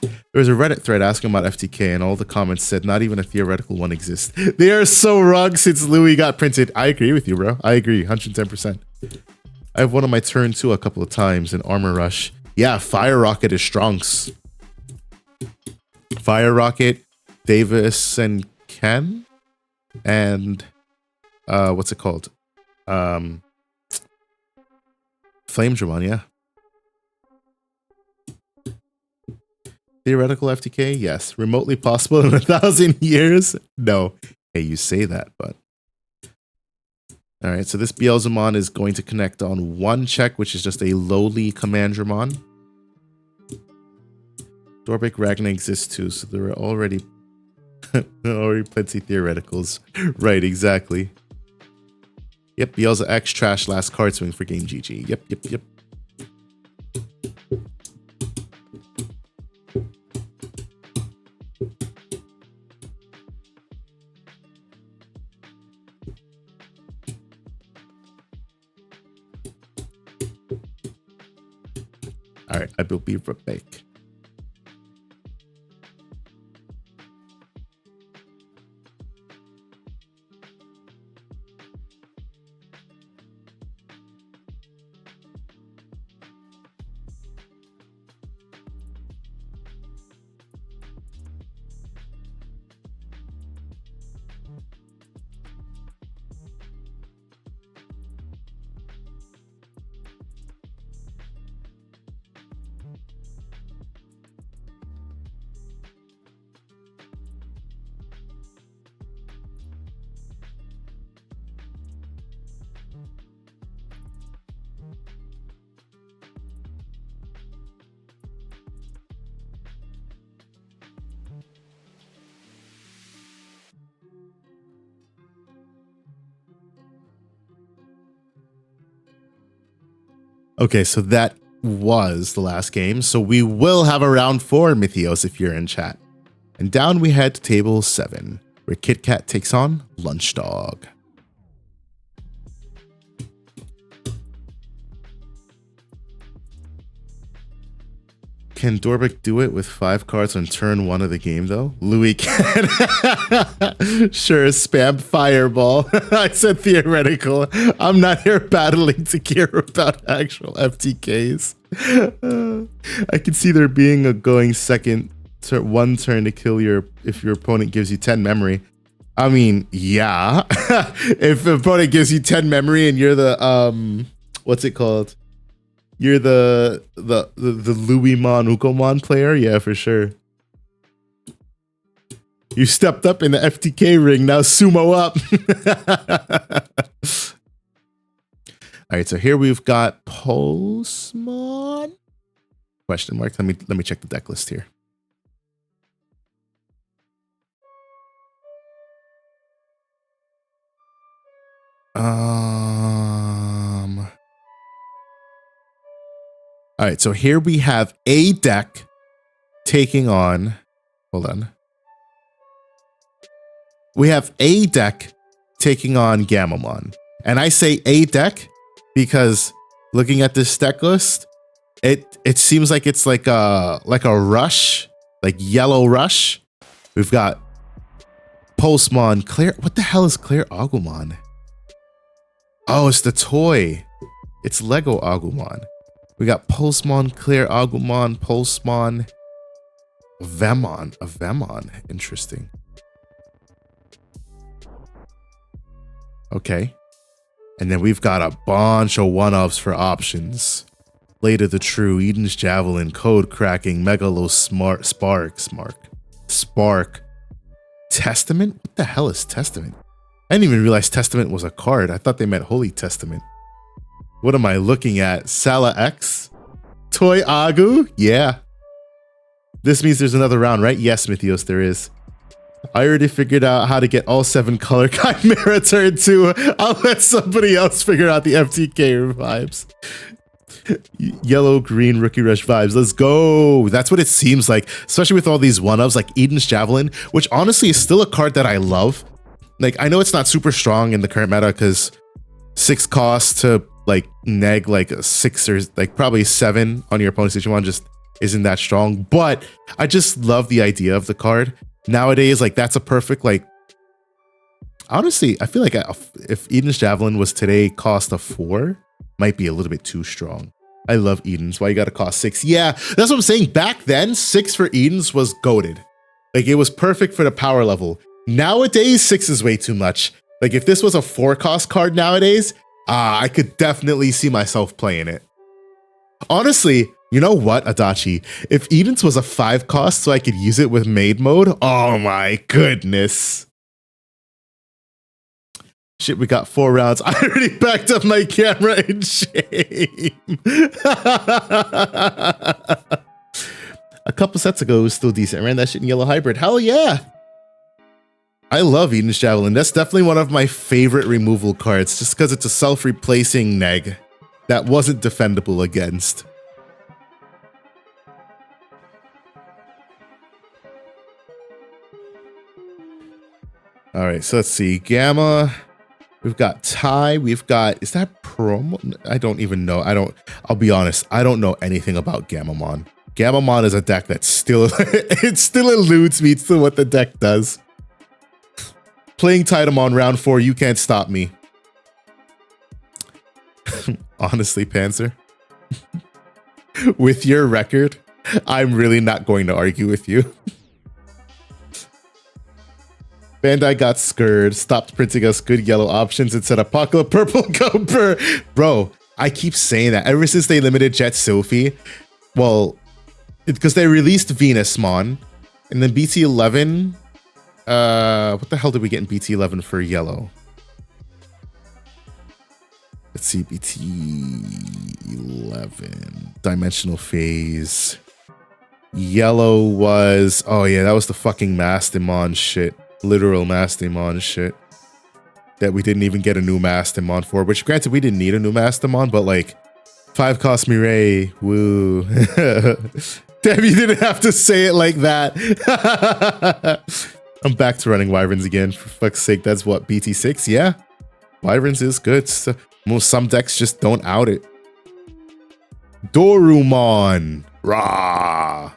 There was a Reddit thread asking about FTK, and all the comments said not even a theoretical one exists. They are so wrong since Louis got printed. I agree with you, bro. I agree, 110%. I have one on my turn 2 a couple of times in Armor Rush. Yeah, Fire Rocket is strongs. Fire Rocket, Davis and Ken, and what's it called? Flame Dramon, yeah. Theoretical FTK, yes. Remotely possible in 1,000 years? No. Hey, you say that, but. Alright, so this Beelzemon is going to connect on one check, which is just a lowly Command Dramon. Dorbeck Ragna exists too, so there are already plenty theoreticals. Right, exactly. Yep, Beelza X trash last card swing for game GG. Yep. Alright, I will be right back. Okay, so that was the last game. So we will have a round 4, Mythios, if you're in chat. And down we head to table 7, where Kit Kat takes on Lunch Dog. Can Dorbeck do it with 5 cards on turn 1 of the game, though? Louis can. Sure, spam Fireball. I said theoretical. I'm not here battling to care about actual FTKs. I can see there being a going second, 1 turn to kill if your opponent gives you 10 memory. I mean, yeah. If the opponent gives you 10 memory and you're the, what's it called? You're the Louis-mon Ukomon player? Yeah, for sure. You stepped up in the FTK ring, now sumo up. Alright, so here we've got Postmon? Question mark. Let me check the deck list here. All right, so here we have a deck taking on, hold on. we have A deck taking on Gamamon. And I say A deck because looking at this deck list, it seems like it's like a rush, like yellow rush. We've got Pulsemon, Clear. What the hell is Clear Agumon? Oh, it's the toy. It's Lego Agumon. We got Pulsemon, Clear Agumon, Pulsemon, Vemon. A Vemon. Interesting. Okay. And then we've got a bunch of one-offs for options. Blade of the True, Eden's Javelin, Code Cracking, Megalo Spark. Testament? What the hell is Testament? I didn't even realize Testament was a card. I thought they meant Holy Testament. What am I looking at? Sala X? Toy Agu? Yeah. This means there's another round, right? Yes, Mythios, there is. I already figured out how to get all 7 color Chimera turn 2. I'll let somebody else figure out the FTK vibes. Yellow, green, Rookie Rush vibes. Let's go. That's what it seems like, especially with all these one-ups like Eden's Javelin, which honestly is still a card that I love. Like, I know it's not super strong in the current meta because 6 costs to like neg like a 6 or like probably 7 on your opponent's Digimon just isn't that strong. But I just love the idea of the card. Nowadays, like that's a perfect like. Honestly, I feel like if Eden's Javelin was today cost a 4, might be a little bit too strong. I love Eden's. Why you gotta cost 6? Yeah, that's what I'm saying. Back then, 6 for Eden's was goated. Like it was perfect for the power level. Nowadays, 6 is way too much. Like if this was a 4 cost card nowadays, I could definitely see myself playing it. Honestly, you know what, Adachi? If Eden's was a 5 cost so I could use it with maid mode, oh my goodness. Shit, we got 4 rounds. I already backed up my camera in shame. A couple sets ago, it was still decent. I ran that shit in Yellow Hybrid. Hell yeah. I love Eden's Javelin. That's definitely one of my favorite removal cards, just because it's a self-replacing neg that wasn't defendable against. All right, so let's see. Gamma. We've got Tai. We've got, is that promo? I don't even know. I'll be honest. I don't know anything about Gamamon. Gamamon is a deck that still, it still eludes me to what the deck does. Playing Titamon round 4, you can't stop me. Honestly, Panzer. With your record, I'm really not going to argue with you. Bandai got scared, stopped printing us good yellow options and said Apocalypse Purple Cooper. Bro, I keep saying that ever since they limited Jet Sophie. Well, because they released Venusmon and then BT11. What the hell did we get in BT11 for yellow? Let's see, BT11. Dimensional Phase. Yellow was, oh yeah, that was the fucking Mastemon shit. Literal Mastemon shit that we didn't even get a new Mastemon for, which granted we didn't need a new Mastemon, but like 5 cost Mireille, woo. Damn, you didn't have to say it like that. I'm back to running Wyverns again, for fuck's sake. That's what, BT6? Yeah, Wyverns is good. So, some decks just don't out it. Dorumon, rah.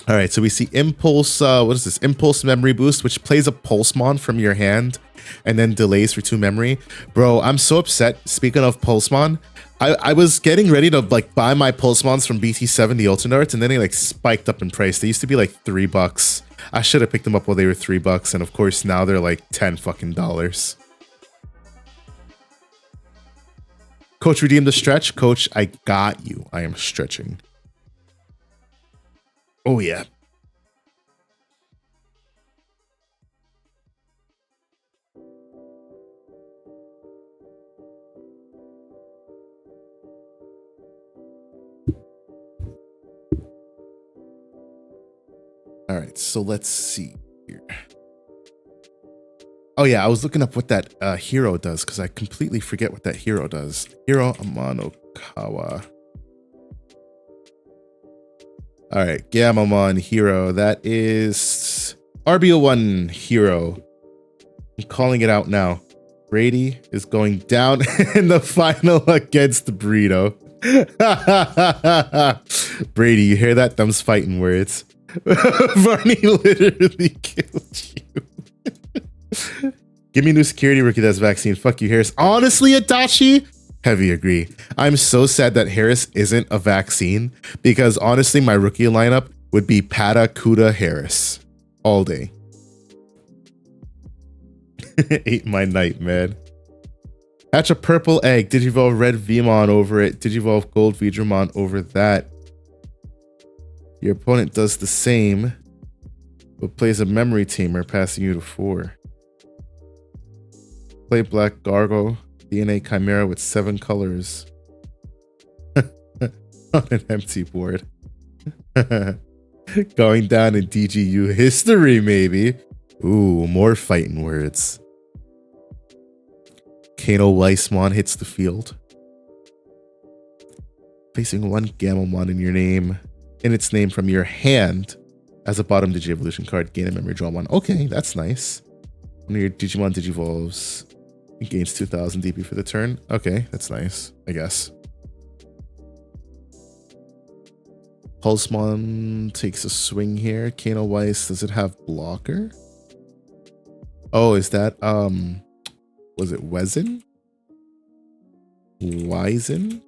All right, so we see Impulse, what is this? Impulse Memory Boost, which plays a Pulsemon from your hand and then delays for 2 memory. Bro, I'm so upset. Speaking of Pulsemon, I was getting ready to like buy my Pulsemons from BT7, the Ultimate Arts, and then they like spiked up in price. They used to be like $3. I should have picked them up while they were $3, and of course now they're like $10 fucking dollars. Coach, redeem the stretch. Coach, I got you. I am stretching. Oh, yeah. All right, so let's see here. Oh, yeah, I was looking up what that hero does because I completely forget what that hero does. Hero Amanokawa. All right, Gamamon hero. That is RBO1 hero. I'm calling it out now. Brady is going down in the final against Burrito. Brady, you hear that? Them's fighting words. Varney literally killed you. Give me a new security rookie that's vaccine. Fuck you, Harris. Honestly, Adachi, heavy agree. I'm so sad that Harris isn't a vaccine because honestly, my rookie lineup would be Pata, Kuda, Harris all day. Ate my night, man. Hatch a purple egg. Digivolve red Vmon over it. Digivolve gold Vidramon over that. Your opponent does the same, but plays a memory tamer, passing you to 4. Play black Gargo, DNA Chimera with 7 colors. On an empty board. Going down in DGU history, maybe. Ooh, more fighting words. Kano Weissmon hits the field. Placing 1 Gamamon in its name from your hand as a bottom Digi-Evolution card. Gain a memory, draw 1. Okay, that's nice. One of your Digimon Digivolves. It gains 2000 DP for the turn. Okay, that's nice, I guess. Pulsemon takes a swing here. Kano Weiss, does it have blocker? Oh, is that, was it Wezen? Wizen?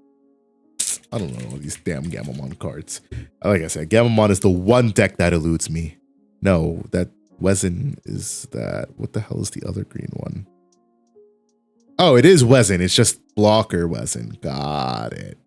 I don't know these damn Gamamon cards. Like I said, Gamamon is the one deck that eludes me. No, that Wezen is that. What the hell is the other green one? Oh, it is Wezen. It's just blocker Wezen. Got it.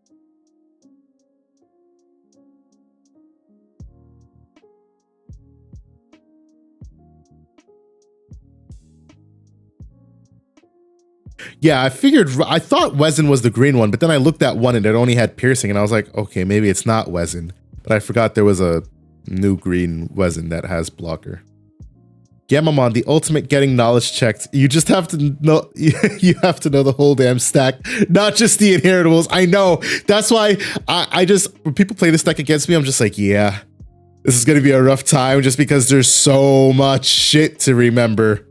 Yeah, I thought Wezen was the green one, but then I looked at one and it only had piercing, and I was like, okay, maybe it's not Wezen. But I forgot there was a new green Wezen that has blocker. Gamamon, the ultimate getting knowledge checked. You just have to know, you have to know the whole damn stack, not just the inheritables. I know. That's why I just, when people play this deck against me, I'm just like, yeah, this is going to be a rough time just because there's so much shit to remember.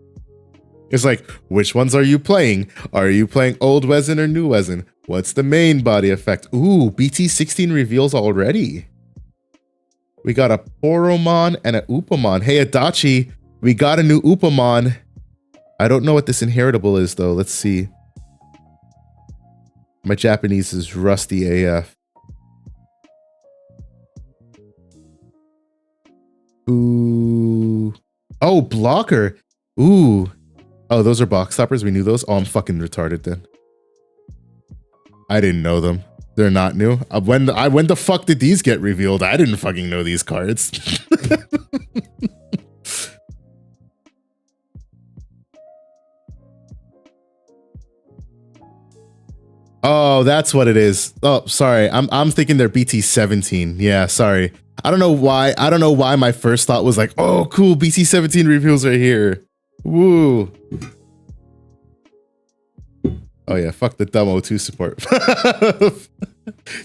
It's like, which ones are you playing? Are you playing old Wezen or new Wezen? What's the main body effect? Ooh, BT16 reveals already. We got a Poromon and a Upamon. Hey, Adachi, we got a new Upamon. I don't know what this inheritable is, though. Let's see. My Japanese is rusty AF. Ooh. Oh, blocker. Ooh. Oh, those are box toppers. We knew those. Oh, I'm fucking retarded then. I didn't know them. They're not new. When the fuck did these get revealed? I didn't fucking know these cards. Oh, that's what it is. Oh, sorry. I'm thinking they're BT17. Yeah, sorry. I don't know why. I don't know why my first thought was like, oh, cool. BT17 reveals are here. Woo. Oh yeah, fuck the dumb O2 support.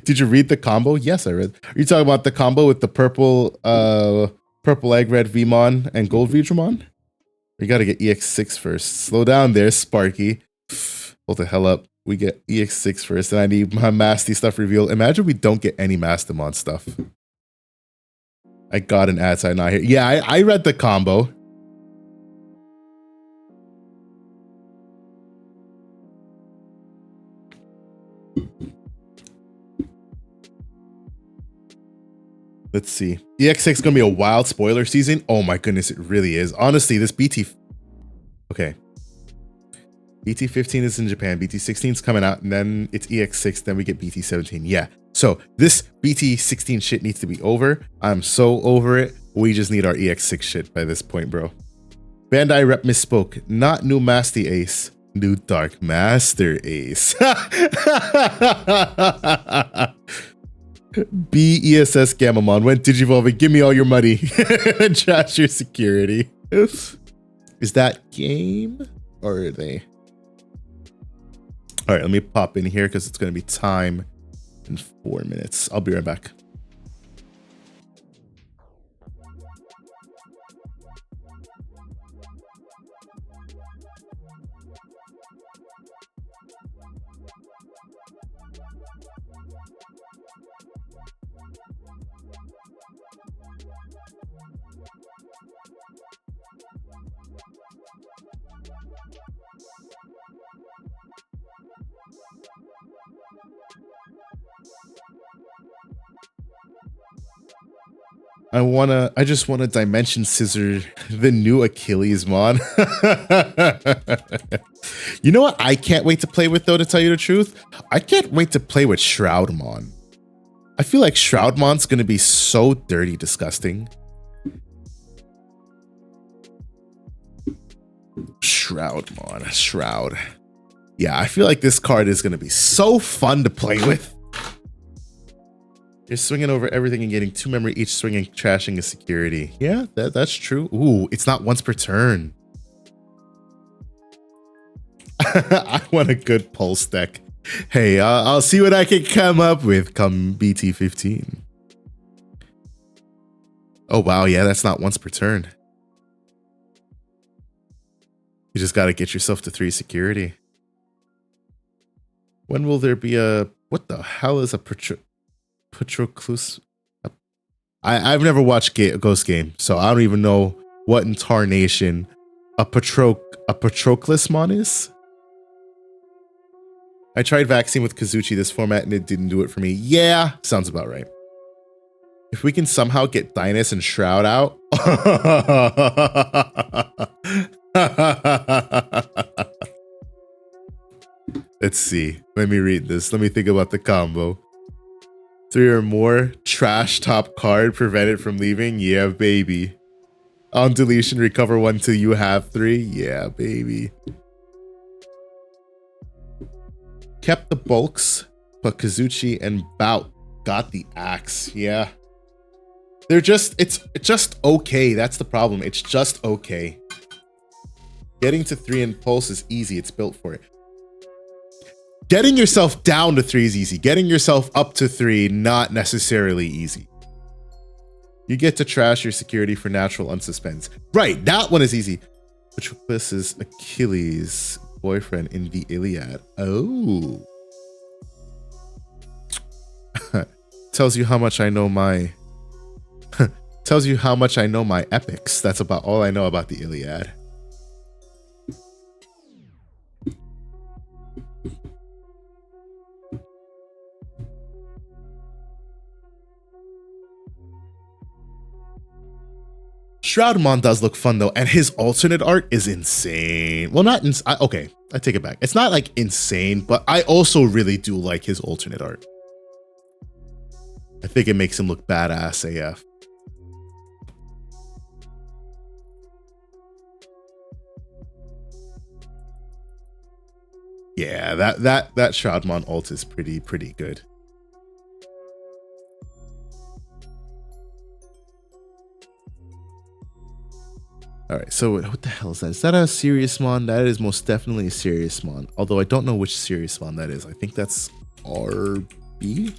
Did you read the combo? Yes, I read. Are you talking about the combo with the purple egg red Vmon and gold Vidramon? We gotta get EX6 first. Slow down there, Sparky. Hold the hell up. We get EX6 first, and I need my Masty stuff revealed. Imagine we don't get any Mastamon stuff. I got an ad side not here. Yeah, I read the combo. Let's see. EX6 is going to be a wild spoiler season. Oh my goodness, it really is. Honestly, this BT... Okay. BT15 is in Japan. BT16 is coming out, and then it's EX6, then we get BT17. Yeah. So this BT16 shit needs to be over. I'm so over it. We just need our EX6 shit by this point, bro. Bandai rep misspoke. Not new Masty Ace. New Dark Master Ace. BESS Gamamon went Digivolving. Give me all your money and trash your security. Is that game or are they? All right, let me pop in here because it's going to be time in 4 minutes. I'll be right back. I just wanna Dimension Scissor the new Achilles Mon. You know what I can't wait to play with though, to tell you the truth? I can't wait to play with Shroudmon. I feel like Shroudmon's gonna be so dirty disgusting. Shroudmon, Shroud. Yeah, I feel like this card is gonna be so fun to play with. You're swinging over everything and getting 2 memory each, swinging, trashing a security. Yeah, that's true. Ooh, it's not once per turn. I want a good pulse deck. Hey, I'll see what I can come up with come BT15. Oh, wow. Yeah, that's not once per turn. You just got to get yourself to 3 security. When will there be a... What the hell is a Patroclus? I've never watched Ghost Game, so I don't even know what in tarnation a Patroclus Mon is. I tried Vaccine with Kazuchi this format and it didn't do it for me. Yeah, sounds about right. If we can somehow get Dynas and Shroud out. Let's see. Let me read this. Let me think about the combo. 3 or more. Trash top card. Prevent it from leaving. Yeah, baby. On deletion, recover 1 till you have 3. Yeah, baby. Kept the bulks, but Kazuchi and Bout got the axe. Yeah. They're just, it's just okay. That's the problem. It's just okay. Getting to 3 in pulse is easy. It's built for it. Getting yourself down to 3 is easy. Getting yourself up to 3, not necessarily easy. You get to trash your security for natural unsuspense. Right, that one is easy. Patroclus is Achilles' boyfriend in the Iliad. Oh. Tells you how much I know my... tells you how much I know my epics. That's about all I know about the Iliad. Shroudmon does look fun though, and his alternate art is insane. Well, not okay, I take it back. It's not like insane, but I also really do like his alternate art. I think it makes him look badass AF. Yeah, that Shroudmon alt is pretty good. All right, so what the hell is that? Is that a serious mon? That is most definitely a serious mon. Although I don't know which serious mon that is. I think that's RB1?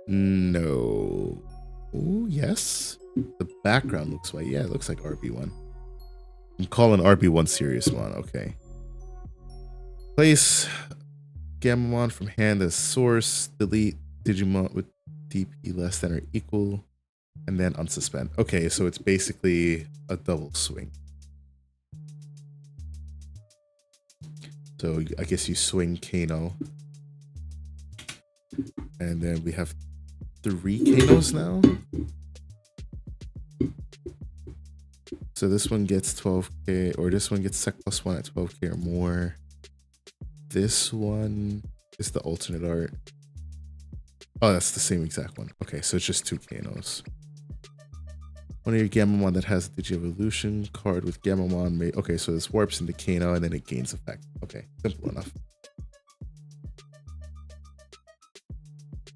No. Oh, yes. The background looks white. Yeah, it looks like RB1. I'm calling RB1 serious mon. Okay. Place Gammamon from hand as source. Delete Digimon with DP less than or equal. And then unsuspend. Okay, so it's basically a double swing. So I guess you swing Kano. And then we have 3 Kanos now. So this one gets 12k, or this one gets sec +1 at 12k or more. This one is the alternate art. Oh, that's the same exact one. Okay, so it's just 2 Kanos. One of your Gammamon that has the Digivolution card with Gammamon may... Okay, so this warps into Kano and then it gains effect. Okay, simple enough.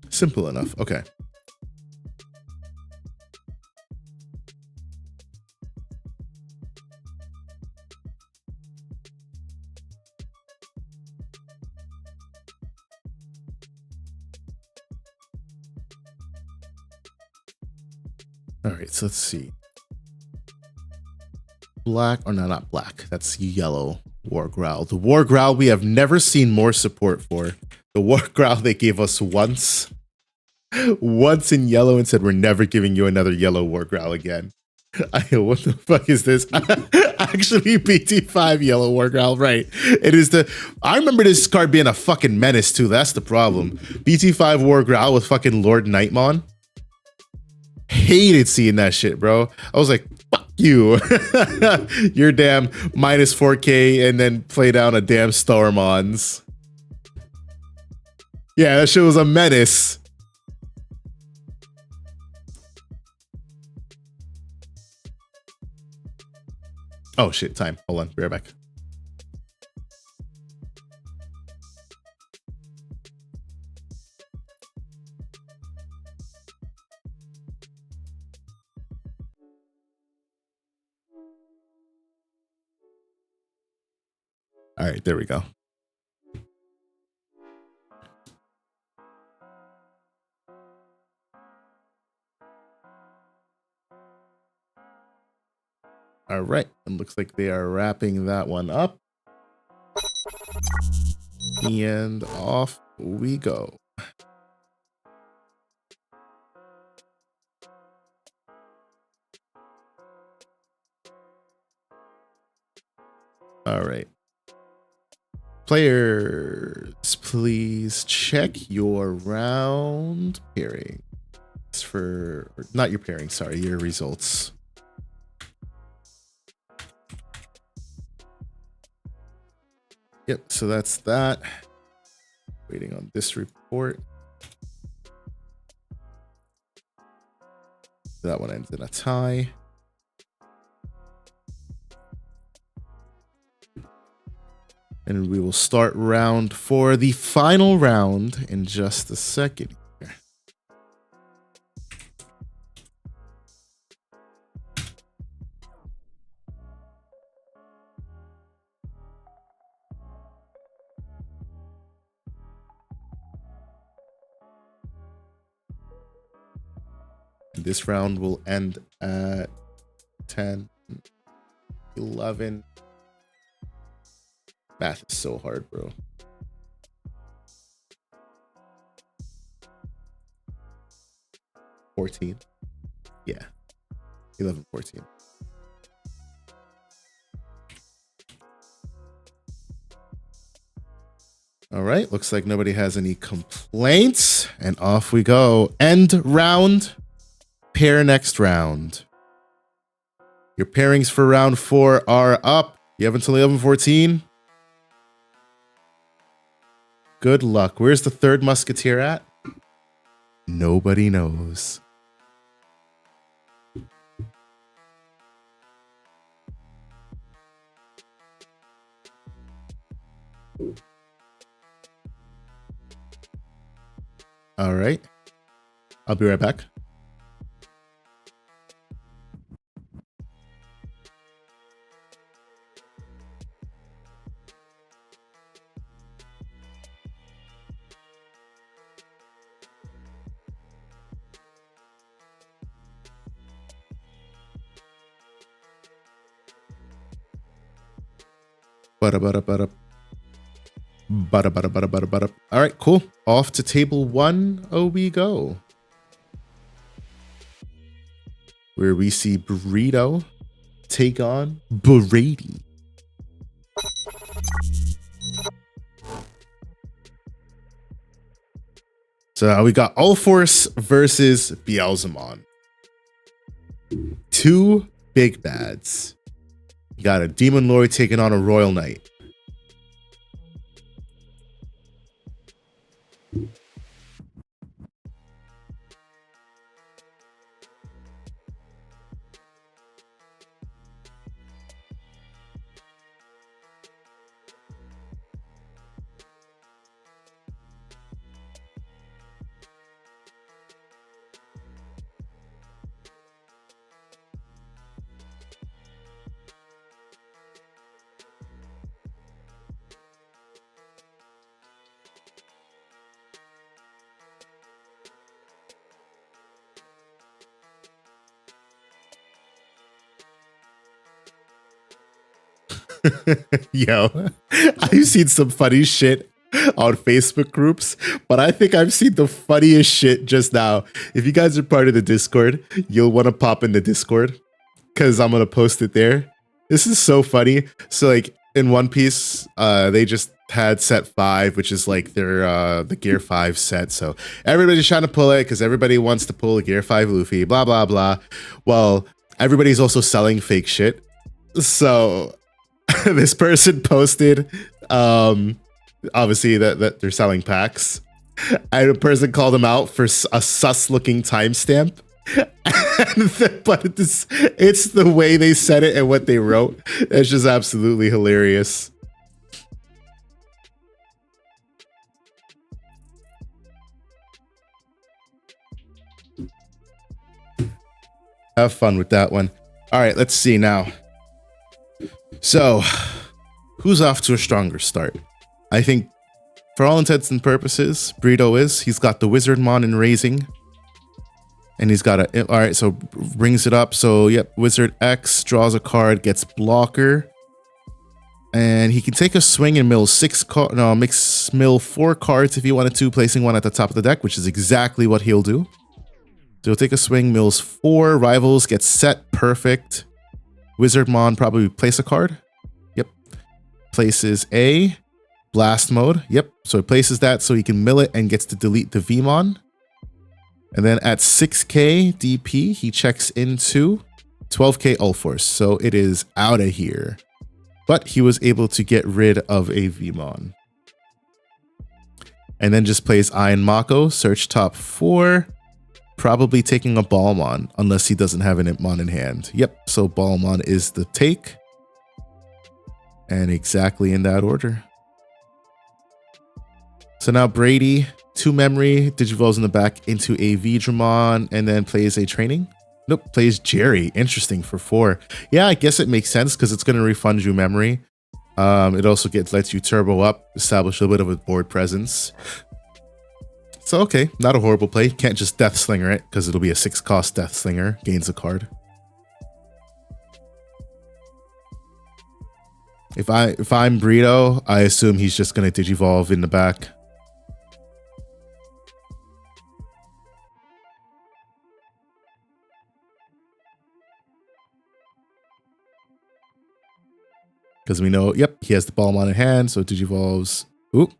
Simple enough, okay. All right, so let's see. Black, or no, not black. That's yellow War Growl. The War Growl we have never seen more support for. The War Growl they gave us once in yellow and said, we're never giving you another yellow War Growl again. What the fuck is this? Actually, BT5 yellow War Growl, right. It is the... I remember this card being a fucking menace too. That's the problem. BT5 War Growl with fucking Lord Nightmon. hated seeing that shit, bro. I was like, fuck you. You're damn minus 4K and then play down a damn Stormons. Yeah, that shit was a menace. Oh shit, time. Hold on, be right back. All right, there we go. All right, it looks like they are wrapping that one up. And off we go. All right. Players, please check your round pairing. For not your pairing, sorry, your results. Yep, so that's that. Waiting on this report. That one ends in a tie. And we will start round 4, the final round, in just a second. This round will end at 10, 11. Math is so hard, bro. $14. Yeah. 11, 14. All right. Looks like nobody has any complaints. And off we go. End round. Pair next round. Your pairings for round 4 are up. You have until 11:14. Good luck. Where's the third musketeer at? Nobody knows. All right. I'll be right back. All right, cool. Off to table 1 we go. Where we see Burrito take on Brady. So now we got Allforce versus Beelzemon. 2 big bads. You got a Demon Lord taking on a Royal Knight. Yo, I've seen some funny shit on Facebook groups, but I think I've seen the funniest shit just now. If you guys are part of the Discord, you'll want to pop in the Discord because I'm going to post it there. This is so funny. So like in One Piece, They just had set 5, which is like their the Gear 5 set. So everybody's trying to pull it because everybody wants to pull a Gear 5 Luffy, blah, blah, blah. Well, everybody's also selling fake shit. So this person posted, obviously that they're selling packs. And a person called them out for a sus-looking timestamp. But it's the way they said it and what they wrote. It's just absolutely hilarious. Have fun with that one. All right, let's see now. So, who's off to a stronger start? I think, for all intents and purposes, Burrito is. He's got the Wizardmon in Raising. And he's got a... All right, so brings it up. So, yep, Wizard X draws a card, gets Blocker. And he can take a swing and mill mill 4 cards if he wanted to, placing one at the top of the deck, which is exactly what he'll do. So he'll take a swing, mills 4, Rivals gets set, perfect. Wizardmon probably place a card. Yep. Places a Blast Mode. Yep. So he places that so he can mill it and gets to delete the Vmon. And then at 6k DP, he checks into 12k Ulforce. So it is out of here. But he was able to get rid of a Vmon. And then just plays Iron Mako, search top 4. Probably taking a Balmon, unless he doesn't have an Impmon in hand. Yep, so Balmon is the take. And exactly in that order. So now Brady, 2 memory, Digivolves in the back into a Veedramon, and then plays a training. Nope, plays Jerry. Interesting for 4. Yeah, I guess it makes sense because it's going to refund you memory. It also lets you turbo up, establish a bit of a board presence. So, okay, not a horrible play. Can't just Death Slinger it, because it'll be a 6-cost Death Slinger. Gains a card. If I'm Burrito, I assume he's just going to Digivolve in the back. Because we know, yep, he has the Balmon in hand, so Digivolves. Oop,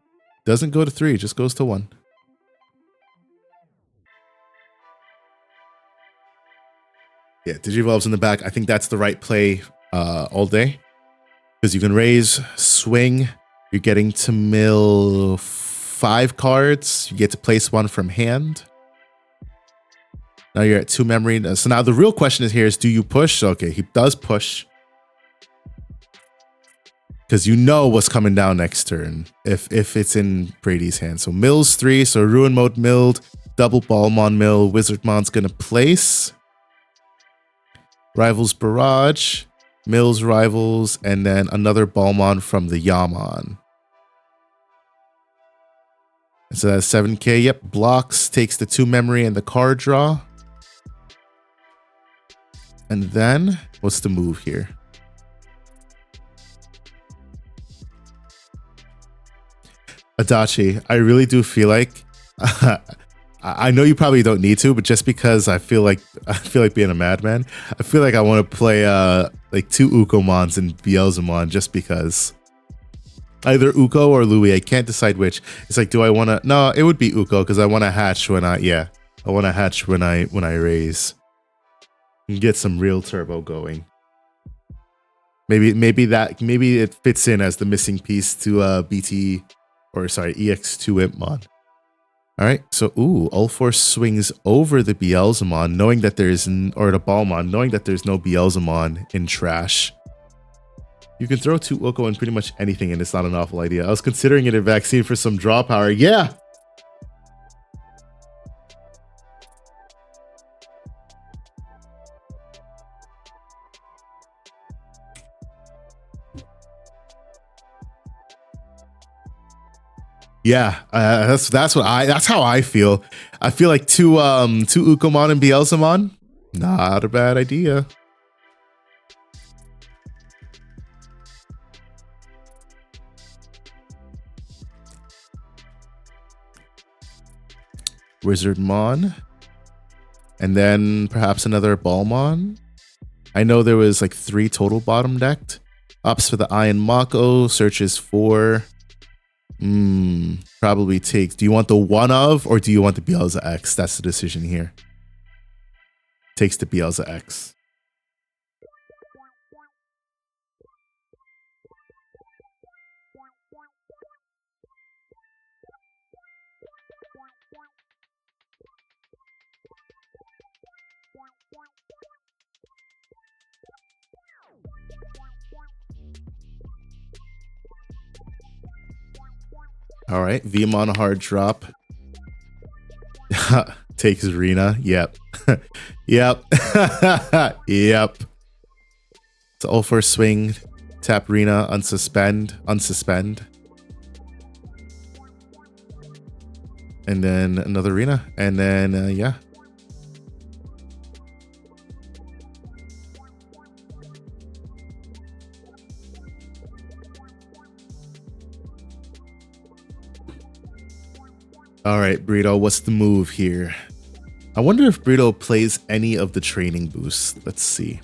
doesn't go to 3, just goes to 1. Yeah, Digivolves in the back. I think that's the right play all day. Because you can raise, swing. You're getting to mill 5 cards. You get to place 1 from hand. Now you're at 2 memory. So now the real question is here is, do you push? Okay, he does push. Because you know what's coming down next turn if it's in Brady's hand. So mills 3, so Ruin Mode milled. Double Balmon mill. Wizardmon's going to place. Rivals Barrage, Mills Rivals, and then another Balmon from the Yaman. And so that's 7k. Yep, blocks, takes the 2 memory and the card draw. And then, what's the move here? Adachi, I really do feel like... I know you probably don't need to, but just because I feel like being a madman, I feel like I want to play like 2 Ukomons and Beelzemon just because. Either Uko or Louis, I can't decide which. It's like, do I want to? No, it would be Uko because I want to hatch when I want to hatch when I raise and get some real turbo going. Maybe it fits in as the missing piece to EX2 Impmon. All right, so Ulforce swings over the Beelzemon, knowing that or the Balmon, knowing that there's no Beelzemon in trash. You can throw 2 Uko in pretty much anything, and it's not an awful idea. I was considering it a vaccine for some draw power. Yeah. Yeah, that's how I feel. I feel like 2 Ukomon and Beelzemon, not a bad idea. Wizardmon, and then perhaps another Balmon. I know there was like 3 total bottom decked. Ops for the Iron Mako. Searches for. Probably takes. Do you want the one of or do you want the Bielsa X? That's the decision here. Takes the Bielsa X. All right, Vmon hard drop. Takes Rena. Yep. Yep. Yep. It's all for swing. Tap Rena. Unsuspend. Unsuspend. And then another Rena. And then, yeah. All right, Burrito, what's the move here? I wonder if Burrito plays any of the training boosts. Let's see.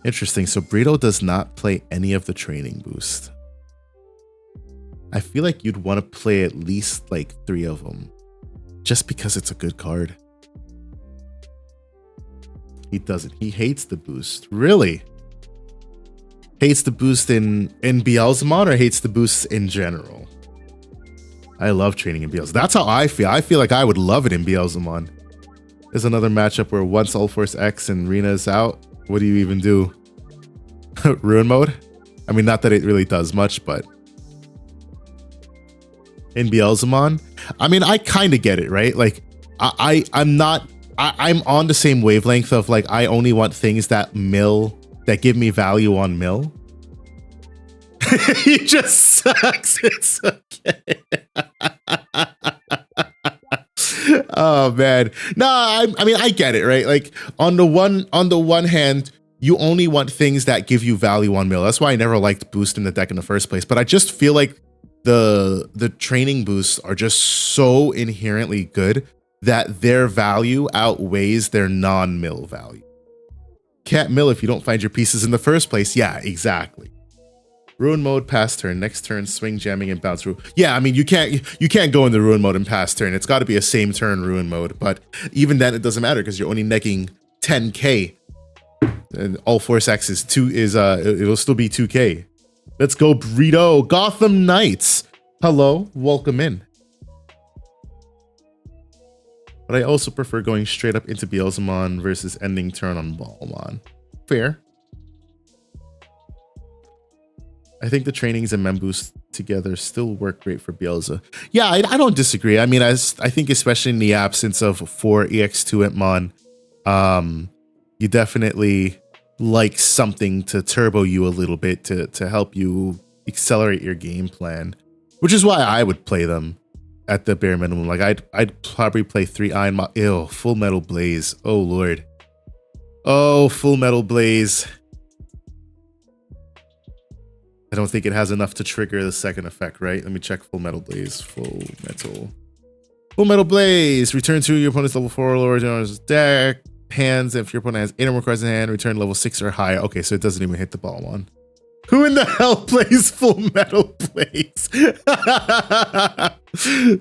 Interesting. So Burrito does not play any of the training boosts. I feel like you'd want to play at least like 3 of them. Just because it's a good card. He doesn't. He hates the boost. Really? Hates the boost in Beelzemon or hates the boosts in general? I love training in Beelzemon. That's how I feel. I feel like I would love it in Beelzemon. There's another matchup where once All Force X and Rena is out, what do you even do? Ruin mode? I mean, not that it really does much, but in Beelzemon, I mean, I kind of get it, right? Like, I'm on the same wavelength of like, I only want things that give me value on mill. He just sucks. It's okay. Oh man. No, I mean I get it, right? Like on the one hand, you only want things that give you value on mill. That's why I never liked boost in the deck in the first place. But I just feel like the training boosts are just so inherently good that their value outweighs their non-mill value. Can't mill if you don't find your pieces in the first place. Yeah, exactly. Ruin mode, pass turn. Next turn, swing, jamming, and bounce through. Yeah, I mean, you can't go in the ruin mode and pass turn. It's got to be a same turn ruin mode. But even then, it doesn't matter because you're only necking 10k, and All Force X it'll still be 2k. Let's go, Burrito. Gotham Knights. Hello, welcome in. But I also prefer going straight up into Beelzemon versus ending turn on Balmon. Fair. I think the trainings and Memboost together still work great for Bielsa. Yeah, I don't disagree. I mean, I think especially in the absence of 4 EX2 Entmon, you definitely like something to turbo you a little bit to help you accelerate your game plan, which is why I would play them at the bare minimum. Like I'd probably play 3 Iron Mako. Ew, Full Metal Blaze. Oh lord. Oh, Full Metal Blaze. I don't think it has enough to trigger the second effect, right? Let me check Full Metal Blaze. Full Metal Blaze. Return to your opponent's level 4 lower deck. Hands. If your opponent has 8 or more cards in hand, return level 6 or higher. Okay, so it doesn't even hit the ball one. Who in the hell plays Full Metal Blaze?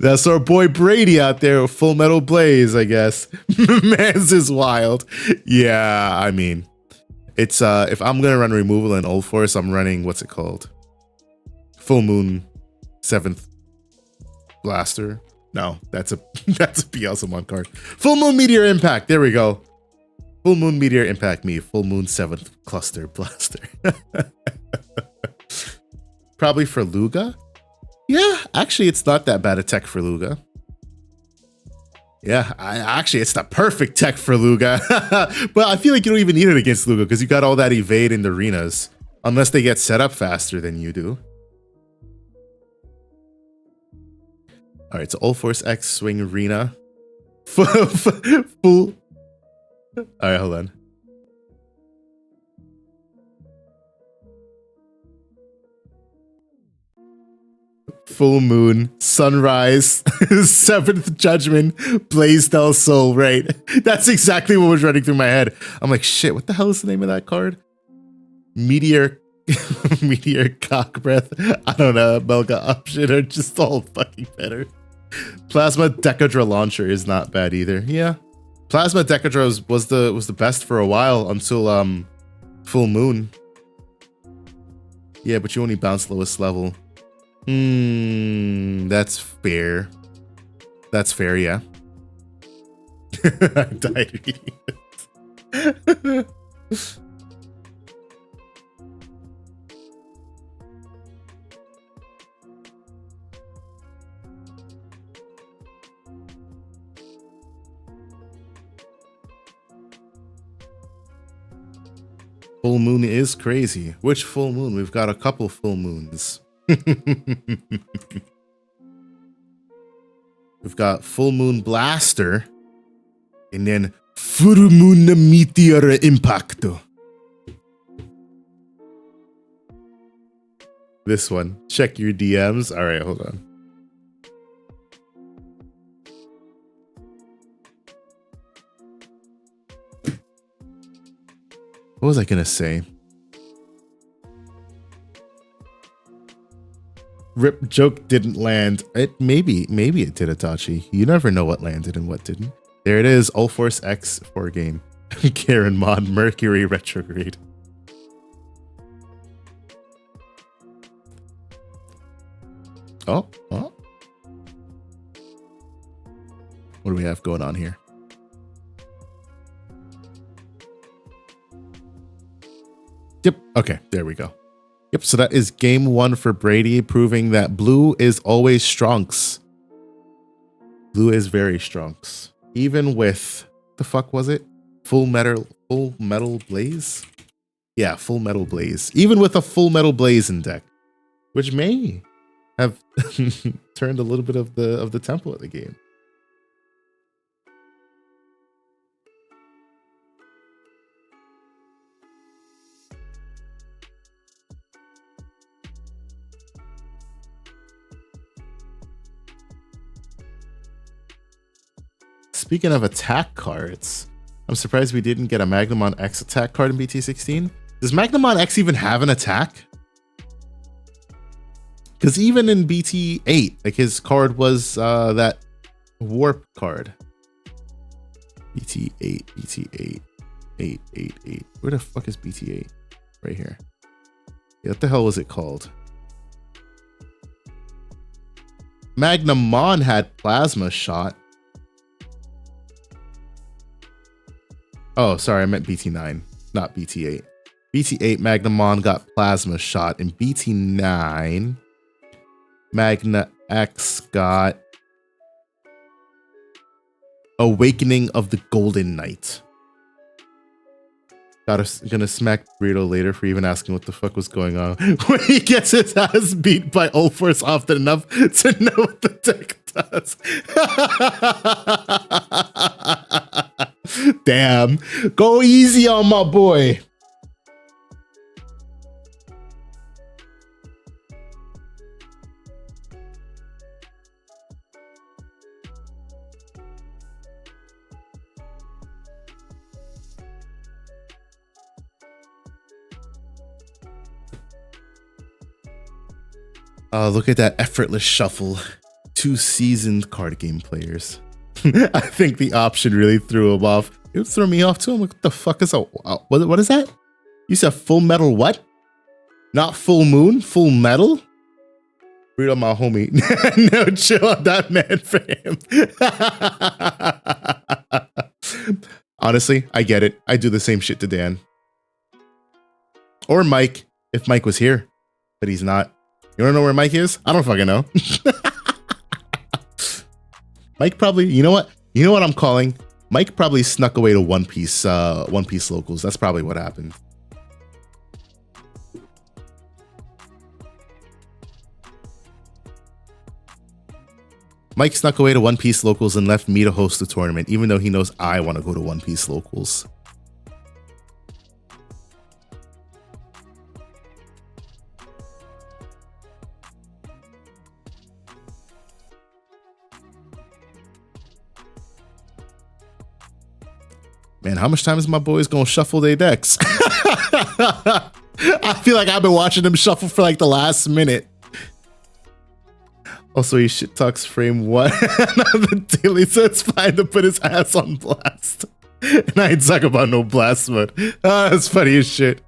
That's our boy Brady out there with Full Metal Blaze, I guess. Mans is wild. Yeah, I mean, it's if I'm gonna run removal in Old Force, I'm running what's it called? Full Moon 7th Blaster. No, that's a Beelzemon card. Full Moon Meteor Impact. There we go. Full Moon Meteor Impact me. Full Moon 7th Cluster Blaster. Probably for Luga. Yeah, actually, it's not that bad a tech for Luga. Yeah, actually, it's the perfect tech for Luga. But I feel like you don't even need it against Luga because you got all that evade in the arenas. Unless they get set up faster than you do. All right, so All Force X swing arena. Full. All right, hold on. full moon, sunrise, seventh judgment, blaze del soul, right? That's exactly what was running through my head. I'm like, shit, what the hell is the name of that card? Meteor Meteor cock breath. I don't know, Belga option are just all fucking better. Plasma Decadra launcher is not bad either. Yeah. Plasma Decadra was the best for a while until full moon. Yeah, but you only bounce lowest level. That's fair. That's fair, yeah. I died reading it. Full moon is crazy. Which full moon? We've got a couple full moons. We've got full moon blaster and then full moon meteor impacto. This one. Check your DMs. All right, hold on. What was I gonna say? Rip joke didn't land. Maybe it did, Itachi. You never know what landed and what didn't. There it is. All Force X for game. Karen Mod Mercury retrograde. Oh. What do we have going on here? Yep. Okay, there we go. Yep, so that is game 1 for Brady, proving that blue is always strong's. Blue is very strong's. Even with, the fuck was it? Full metal blaze? Yeah, full metal blaze. Even with a full metal blaze in deck, which may have turned a little bit of the tempo of the game. Speaking of attack cards, I'm surprised we didn't get a Magnamon X attack card in BT16. Does Magnamon X even have an attack? Because even in BT8, like his card was that warp card. BT8. 8. Where the fuck is BT8? Right here. Yeah, what the hell was it called? Magnamon had Plasma Shot. Oh, sorry, I meant BT9, not BT8. BT8, Magnamon got Plasma Shot. In BT9, Magna X got Awakening of the Golden Knight. Gonna smack Burrito later for even asking what the fuck was going on when he gets his ass beat by All Force often enough to know what the deck does. Damn, go easy on my boy. Look at that effortless shuffle. 2 seasoned card game players. I think the option really threw him off. It threw me off too. I'm like, what the fuck is that? What is that? You said full metal what? Not full moon? Full metal? Read on my homie. No, chill on that man for him. Honestly, I get it. I do the same shit to Dan. Or Mike, if Mike was here. But he's not. You wanna know where Mike is? I don't fucking know. Mike probably, you know what I'm calling? Mike probably snuck away to One Piece locals. That's probably what happened. Mike snuck away to One Piece locals and left me to host the tournament, even though he knows I want to go to One Piece locals. Man, how much time is my boys gonna shuffle their decks? I feel like I've been watching them shuffle for like the last minute. Also, he shit talks frame one on the daily, so it's fine to put his ass on blast. And I ain't talking about no blast mode. That's funny as shit.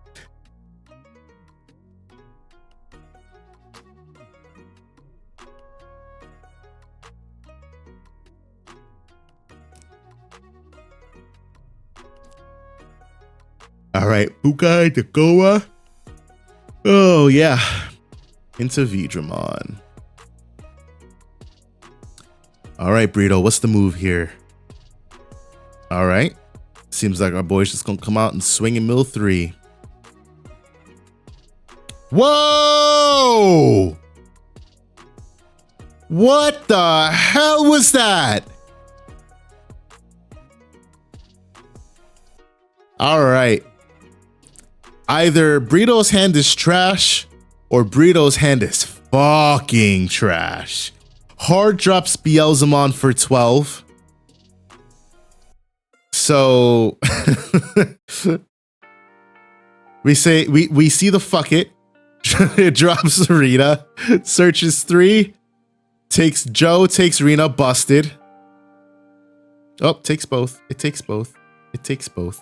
All right, Bukai, Dagoa. Oh, yeah. Into Digimon. All right, Burrito, what's the move here? All right. Seems like our boy's just going to come out and swing and mill 3. Whoa! What the hell was that? All right. Either Burrito's hand is trash or Burrito's hand is fucking trash. Hard drops Beelzemon for 12. So we see the fuck it. It drops Rena. Searches 3. Takes Joe, takes Rena, busted. Oh, takes both. It takes both. It takes both.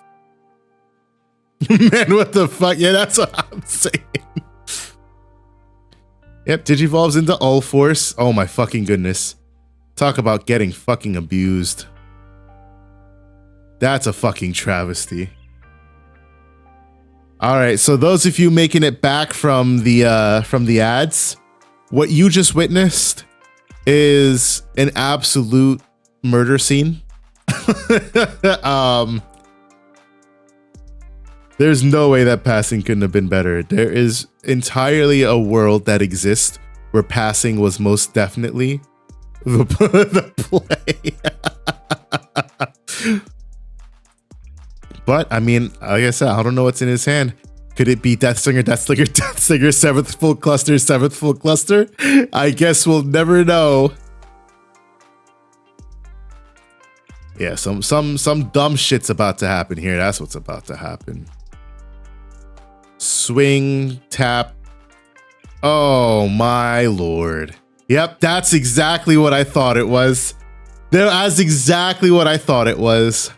Man, what the fuck? Yeah, that's what I'm saying. Yep, Digivolves into All Force. Oh my fucking goodness. Talk about getting fucking abused. That's a fucking travesty. All right, so those of you making it back from the ads, what you just witnessed is an absolute murder scene. There's no way that passing couldn't have been better. There is entirely a world that exists where passing was most definitely the play. But, I mean, like I said, I don't know what's in his hand. Could it be Deathslinger, Deathslinger, Deathslinger, 7th full cluster, 7th full cluster? I guess we'll never know. Yeah, some dumb shit's about to happen here. That's what's about to happen. Swing, tap. Oh my lord. Yep, that's exactly what I thought it was. That's exactly what I thought it was.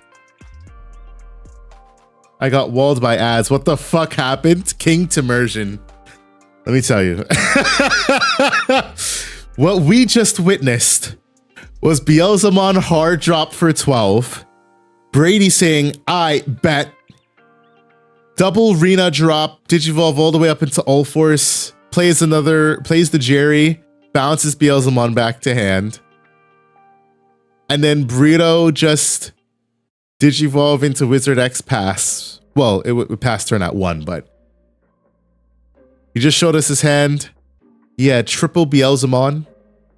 I got walled by ads. What the fuck happened? King Tamers. Let me tell you. What we just witnessed was Beelzemon hard drop for 12. Brady saying, I bet. Double Rena drop, Digivolve all the way up into All Force, plays the Jerry, bounces Beelzemon back to hand. And then Burrito just Digivolve into Wizard X pass. Well, it would pass turn at 1, but he just showed us his hand. He had triple Beelzemon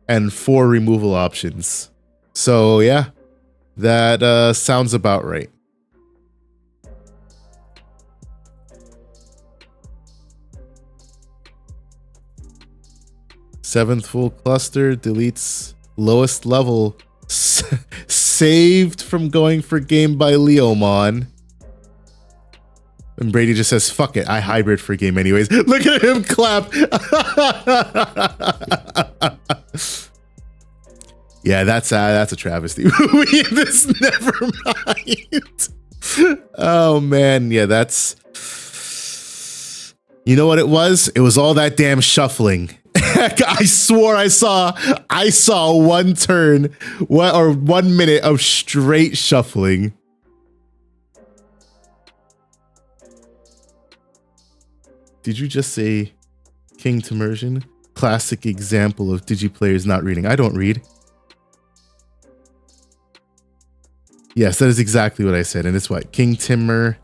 and 4 removal options. So yeah, that sounds about right. Seventh full cluster deletes lowest level. Saved from going for game by Leomon. And Brady just says, fuck it, I hybrid for game anyways. Look at him clap. Yeah, that's a travesty. This never mind. Oh man, yeah, that's. You know what it was? It was all that damn shuffling. I swore I saw 1 turn, or 1 minute of straight shuffling. Did you just say King Tamers? Classic example of Digiplayers not reading. I don't read. Yes, that is exactly what I said. And it's what? King Timerson?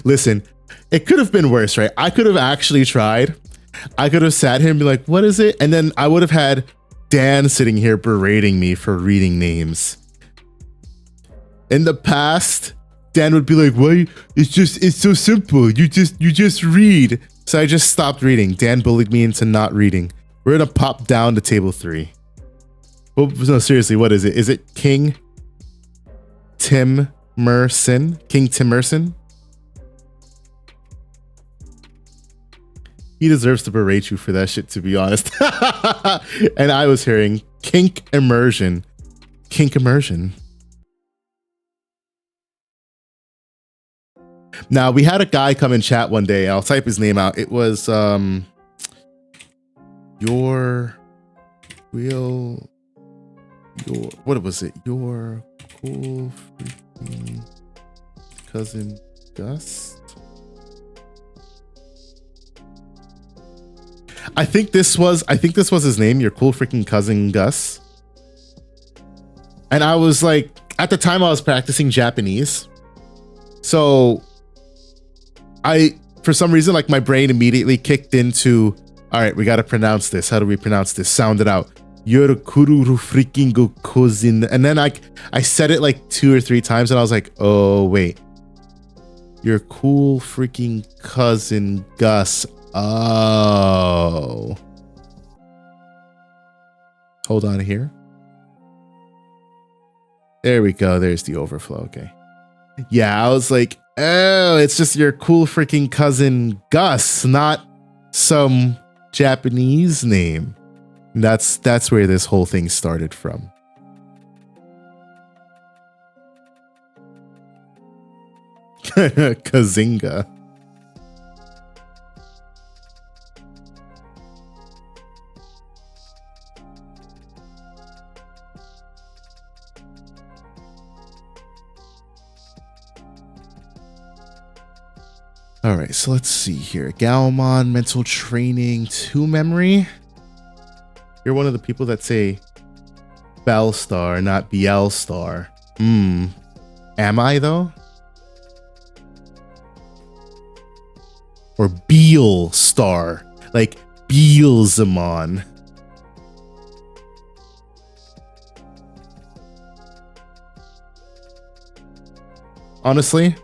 Listen, it could have been worse, right? I could have actually tried. I could have sat here and be like, what is it? And then I would have had Dan sitting here berating me for reading names. In the past, Dan would be like, "Why? It's so simple. You just read." So I just stopped reading. Dan bullied me into not reading. We're gonna pop down to table 3. Well, no, seriously, what is it? Is it King Timerson, King Timerson. He deserves to berate you for that shit, to be honest. And I was hearing kink immersion. Kink immersion. Now, we had a guy come in chat one day. I'll type his name out. It was your what was it? Your cool freaking cousin Gus. I think this was his name, your cool freaking cousin Gus. And I was like, at the time I was practicing Japanese. So for some reason, like my brain immediately kicked into, all right, we got to pronounce this. How do we pronounce this? Sound it out. Your kururu freaking cousin. And then I said it like 2 or 3 times and I was like, oh, wait. Your cool freaking cousin Gus. Oh. Hold on here. There we go. There's the overflow. Okay. Yeah, I was like, oh, it's just your cool freaking cousin Gus, not some Japanese name. That's where this whole thing started from. Kazinga. All right, so let's see here. Gaomon, mental training, 2 memory. You're one of the people that say Bellstar, not Bielstar. Am I though? Or Beelstar, like Beelzemon. Honestly,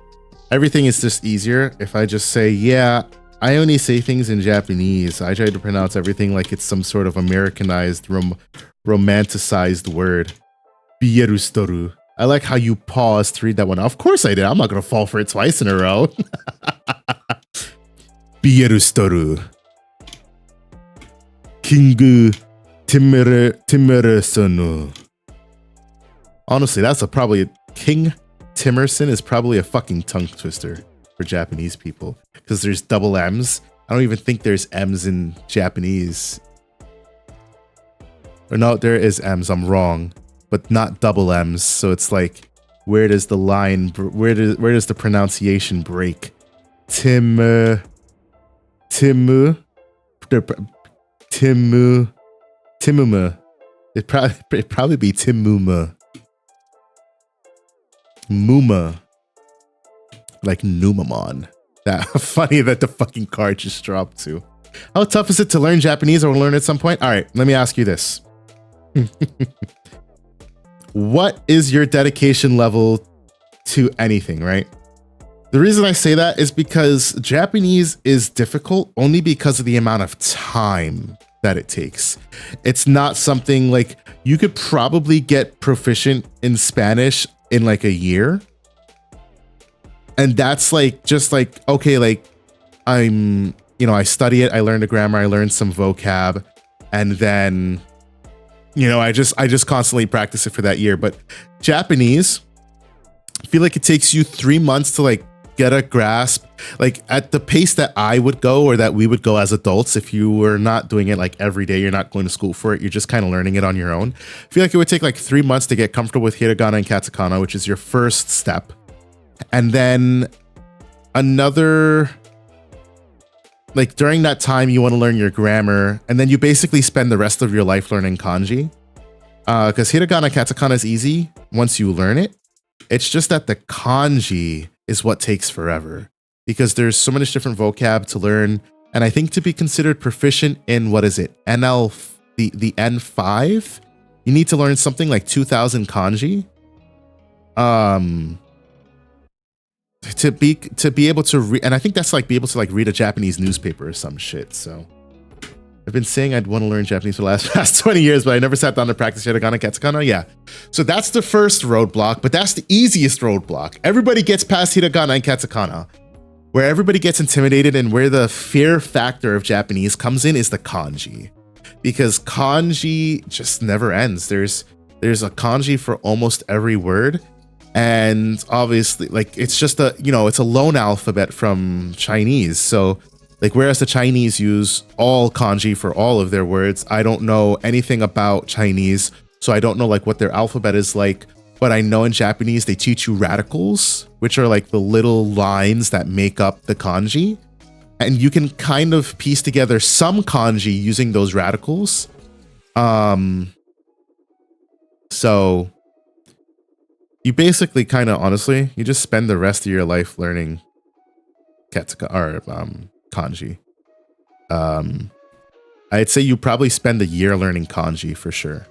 everything is just easier if I just say, yeah, I only say things in Japanese. I try to pronounce everything like it's some sort of Americanized, romanticized word. Bierustoru. I like how you paused to read that one. Of course I did. I'm not going to fall for it twice in a row. Bierustoru. Kingu Timersonu. Honestly, that's probably King Timerson is probably a fucking tongue twister for Japanese people because there's double M's. I don't even think there's M's in Japanese. Or no, there is M's. I'm wrong, but not double M's. So it's like, where does the line? Where does the pronunciation break? Timuma. It'd probably be Timuma. Muma. Like Numamon. That funny that the fucking card just dropped too. How tough is it to learn Japanese or learn at some point? All right, let me ask you this. What is your dedication level to anything, right? The reason I say that is because Japanese is difficult only because of the amount of time that it takes. It's not something like you could probably get proficient in Spanish in like a year. And that's like, just like, okay, like I study it, I learned the grammar, I learned some vocab, and then, I just constantly practice it for that year. But Japanese, I feel like it takes you 3 months to like get a grasp, like at the pace that I would go or that we would go as adults. If you were not doing it like every day, you're not going to school for it, you're just kind of learning it on your own. I feel like it would take like 3 months to get comfortable with hiragana and katakana, which is your first step. And then another, like during that time, you want to learn your grammar, and then you basically spend the rest of your life learning kanji. Because hiragana, katakana is easy once you learn it. It's just that the kanji is what takes forever because there's so many different vocab to learn. And I think to be considered proficient in, what is it, the N5, you need to learn something like 2,000 kanji. To be able to read, and I think that's like be able to like read a Japanese newspaper or some shit. So I've been saying I'd want to learn Japanese for the past 20 years, but I never sat down to practice hiragana, katakana. Yeah. So that's the first roadblock, but that's the easiest roadblock. Everybody gets past hiragana and katakana. Where everybody gets intimidated and where the fear factor of Japanese comes in is the kanji. Because kanji just never ends. There's a kanji for almost every word. And obviously, like, it's just it's a loan alphabet from Chinese. So, like, whereas the Chinese use all kanji for all of their words, I don't know anything about Chinese, so I don't know, like, what their alphabet is like. But I know in Japanese, they teach you radicals, which are, like, the little lines that make up the kanji. And you can kind of piece together some kanji using those radicals. So you basically kind of, honestly, you just spend the rest of your life learning kanji. I'd say you probably spend a year learning kanji for sure.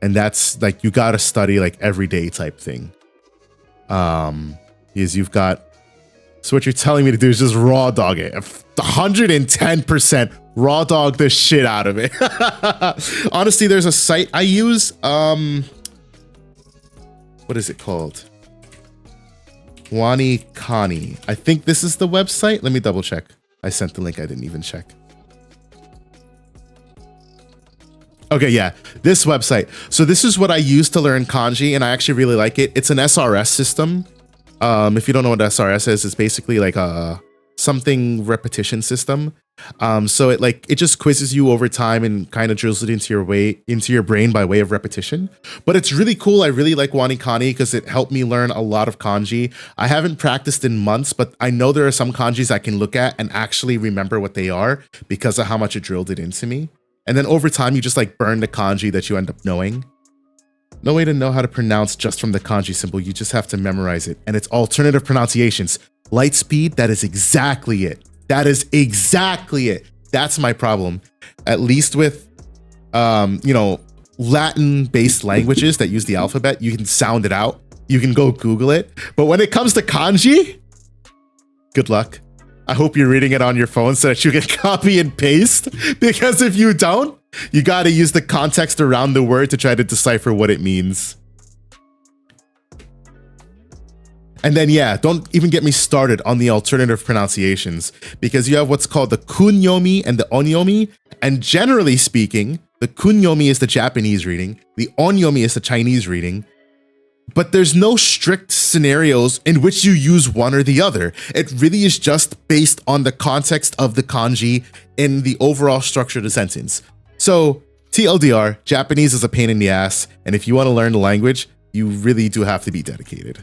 And that's like, you got to study like everyday type thing. Because you've got, so what you're telling me to do is just raw dog it. 110% raw dog the shit out of it. Honestly, there's a site I use. What is it called? Wani Kani. I think this is the website. Let me double check. I sent the link. I didn't even check. Okay, yeah, this website. So this is what I use to learn kanji, and I actually really like it. It's an SRS system. If you don't know what SRS is, it's basically like a something repetition system. So it just quizzes you over time and kind of drills it into your brain by way of repetition. But it's really cool. I really like Wani Kani because it helped me learn a lot of kanji. I haven't practiced in months, but I know there are some kanjis I can look at and actually remember what they are because of how much it drilled it into me. And then over time, you just like burn the kanji that you end up knowing. No way to know how to pronounce just from the kanji symbol. You just have to memorize it. And it's alternative pronunciations. Light speed, that is exactly it. That is exactly it. That's my problem. At least with, Latin-based languages that use the alphabet, you can sound it out. You can go Google it. But when it comes to kanji, good luck. I hope you're reading it on your phone so that you can copy and paste. Because if you don't, you got to use the context around the word to try to decipher what it means. And then, yeah, don't even get me started on the alternative pronunciations because you have what's called the kunyomi and the onyomi. And generally speaking, the kunyomi is the Japanese reading. The onyomi is the Chinese reading. But there's no strict scenarios in which you use one or the other. It really is just based on the context of the kanji in the overall structure of the sentence. So TLDR, Japanese is a pain in the ass. And if you want to learn the language, you really do have to be dedicated.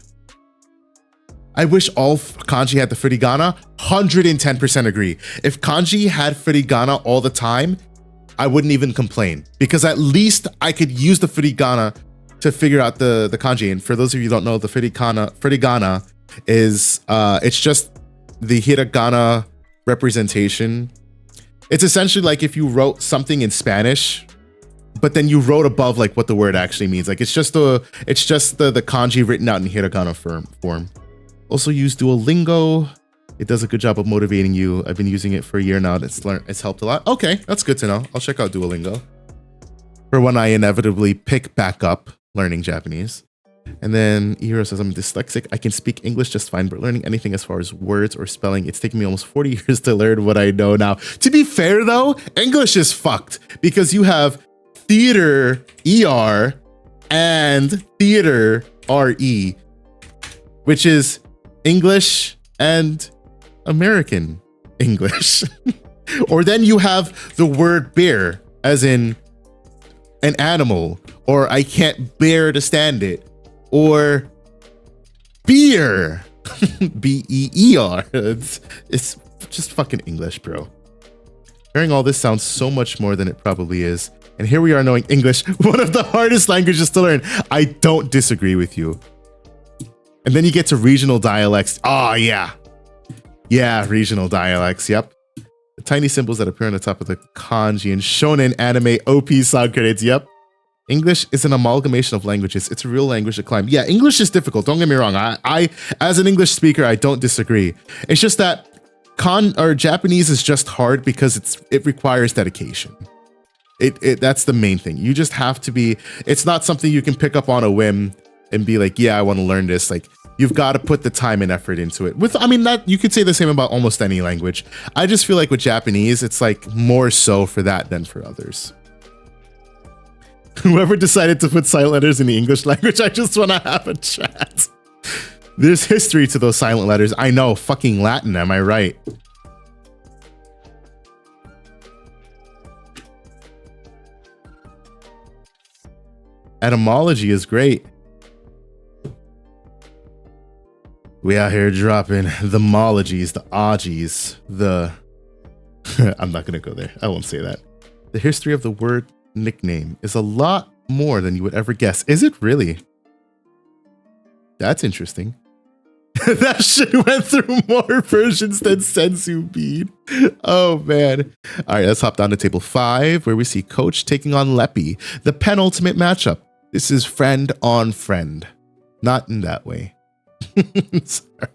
I wish all kanji had the furigana. 110% agree. If kanji had furigana all the time, I wouldn't even complain because at least I could use the furigana to figure out the kanji. And for those of you who don't know, the furigana is it's just the hiragana representation. It's essentially like if you wrote something in Spanish, but then you wrote above like what the word actually means. Like it's just the kanji written out in hiragana form. Also use Duolingo. It does a good job of motivating you. I've been using it for a year now. It's helped a lot. Okay, that's good to know. I'll check out Duolingo for when I inevitably pick back up learning Japanese. And then Ihiro says, I'm dyslexic. I can speak English just fine, but learning anything as far as words or spelling, it's taken me almost 40 years to learn what I know now. To be fair though, English is fucked because you have theater ER and theater RE, which is English and American English. Or then you have the word bear as in an animal, or I can't bear to stand it, or beer, B-E-E-R. It's just fucking English, bro. Hearing all this sounds so much more than it probably is. And here we are knowing English, one of the hardest languages to learn. I don't disagree with you. And then you get to regional dialects. Oh, yeah. Yeah, regional dialects. Yep. The tiny symbols that appear on the top of the kanji and shonen anime OP sound credits. Yep. English is an amalgamation of languages. It's a real language to climb. Yeah, English is difficult. Don't get me wrong. I as an English speaker, I don't disagree. It's just that Japanese is just hard because it requires dedication. That's the main thing. You just have to be. It's not something you can pick up on a whim and be like, yeah, I want to learn this. Like, you've got to put the time and effort into it. That you could say the same about almost any language. I just feel like with Japanese, it's like more so for that than for others. Whoever decided to put silent letters in the English language, I just want to have a chat. There's history to those silent letters. I know, fucking Latin, am I right? Etymology is great. We out here dropping the mologies, the ogies, the... I'm not gonna go there. I won't say that. The history of the word nickname is a lot more than you would ever guess. Is it really? That's interesting. That shit went through more versions than Sensu Bean. Oh man. All right, let's hop down to table 5 where we see Coach taking on Leppy, the penultimate matchup. This is friend on friend. Not in that way. Sorry.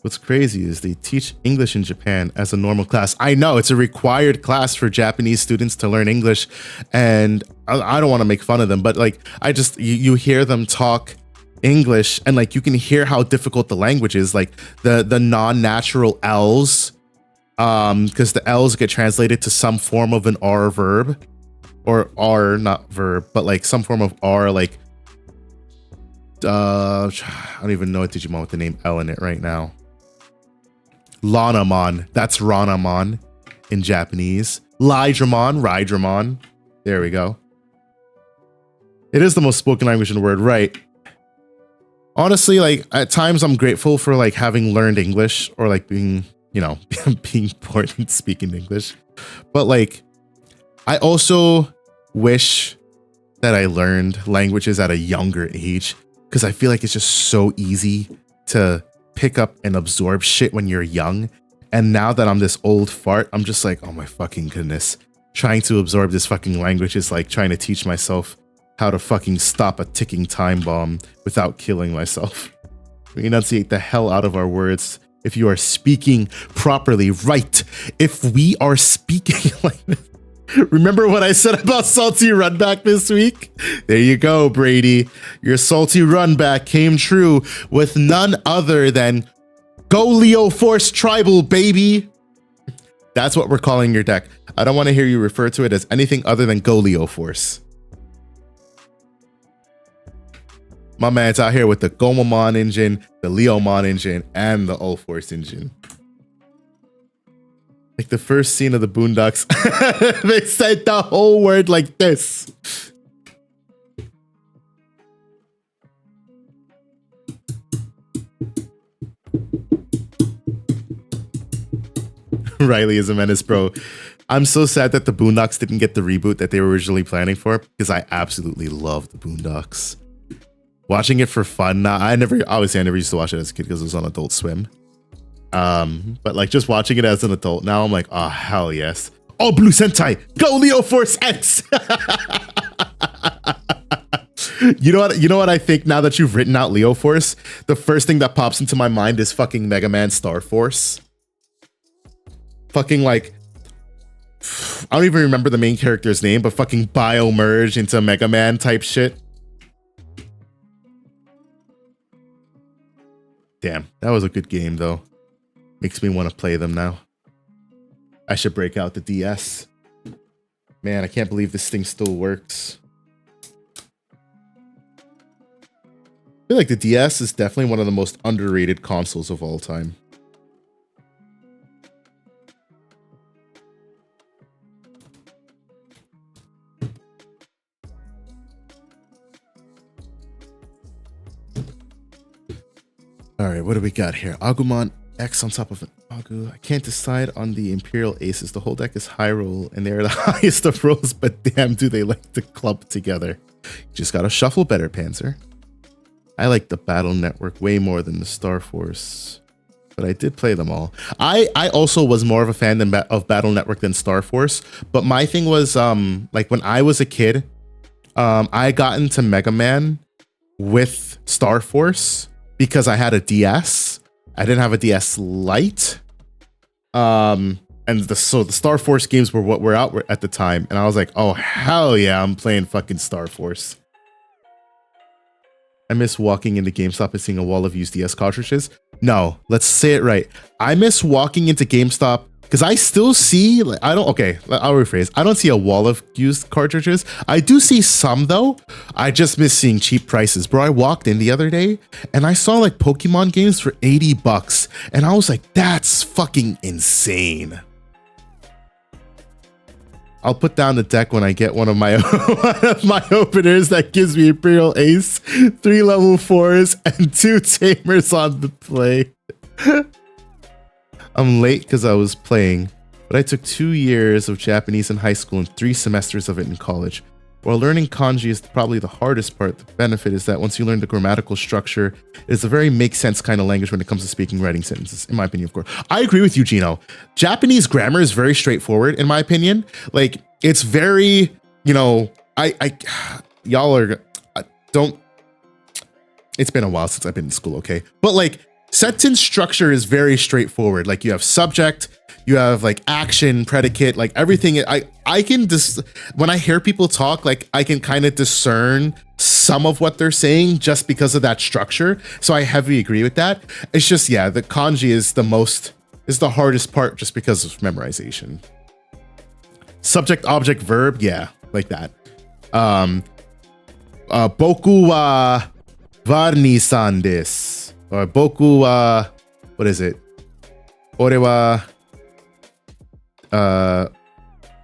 What's crazy is they teach English in Japan as a normal class. I know it's a required class for Japanese students to learn English, and I don't want to make fun of them, but like you hear them talk English and like you can hear how difficult the language is, like the non-natural L's, because the L's get translated to some form of an R verb, or R, not verb, but like some form of R, like I don't even know a Digimon with the name L in it right now. Lanamon, that's Ranamon in Japanese. Rydramon. There we go. It is the most spoken language in the world, right? Honestly, like at times I'm grateful for like having learned English, or like being, you know, being born and speaking English. But like, I also wish that I learned languages at a younger age, because I feel like it's just so easy to pick up and absorb shit when you're young. And now that I'm this old fart, I'm just like, oh my fucking goodness. Trying to absorb this fucking language is like trying to teach myself how to fucking stop a ticking time bomb without killing myself. We enunciate the hell out of our words if you are speaking properly, right? If we are speaking like this. Remember what I said about salty runback this week? There you go, Brady. Your salty runback came true with none other than Go Leo Force Tribal, baby. That's what we're calling your deck. I don't want to hear you refer to it as anything other than Go Leo Force. My man's out here with the Gomamon engine, the Leomon engine, and the All-Force engine. Like the first scene of the Boondocks, they said the whole word like this. Riley is a menace, bro. I'm so sad that the Boondocks didn't get the reboot that they were originally planning for, because I absolutely love the Boondocks. Watching it for fun now, I never used to watch it as a kid because it was on Adult Swim. But like just watching it as an adult now, I'm like, oh hell yes. Oh, Blue Sentai, go Leo Force X. You know what I think now that you've written out Leo Force? The first thing that pops into my mind is fucking Mega Man Star Force. Fucking like, I don't even remember the main character's name, but fucking bio merge into Mega Man type shit. Damn, that was a good game though. Makes me want to play them now. I should break out the DS. Man, I can't believe this thing still works. I feel like the DS is definitely one of the most underrated consoles of all time. All right, what do we got here? Agumon X on top of an Agu. I can't decide on the Imperial Aces. The whole deck is high roll, and they're the highest of rolls, but damn, do they like to club together. You just gotta shuffle better, Panzer. I like the Battle Network way more than the Star Force, but I did play them all. I also was more of a fan of Battle Network than Star Force, but my thing was, like when I was a kid, I got into Mega Man with Star Force because I had a DS. I didn't have a DS Lite. And the Star Force games were what were out at the time. And I was like, oh, hell yeah, I'm playing fucking Star Force. I miss walking into GameStop and seeing a wall of used DS cartridges. No, let's say it right. I miss walking into GameStop because I still see, like, I'll rephrase. I don't see a wall of used cartridges. I do see some though. I just miss seeing cheap prices. Bro, I walked in the other day and I saw like Pokemon games for $80. And I was like, that's fucking insane. I'll put down the deck when I get one of my openers that gives me Imperial Ace, 3 level 4s, and 2 Tamers on the play. I'm late because I was playing, but I took 2 years of Japanese in high school and 3 semesters of it in college. While learning kanji is probably the hardest part, the benefit is that once you learn the grammatical structure, it's a very make sense kind of language when it comes to speaking, writing sentences, in my opinion, of course. I agree with you, Gino. Japanese grammar is very straightforward, in my opinion. Like, it's very, you know, it's been a while since I've been in school, okay? But like, sentence structure is very straightforward. Like, you have subject, you have like action, predicate, like everything. I can just, when I hear people talk, like I can kind of discern some of what they're saying just because of that structure. So I heavily agree with that. It's just, yeah, the kanji is the hardest part just because of memorization. Subject, object, verb, yeah, like that. Boku wa Varni-san desu. Or boku wa, what is it? Ore wa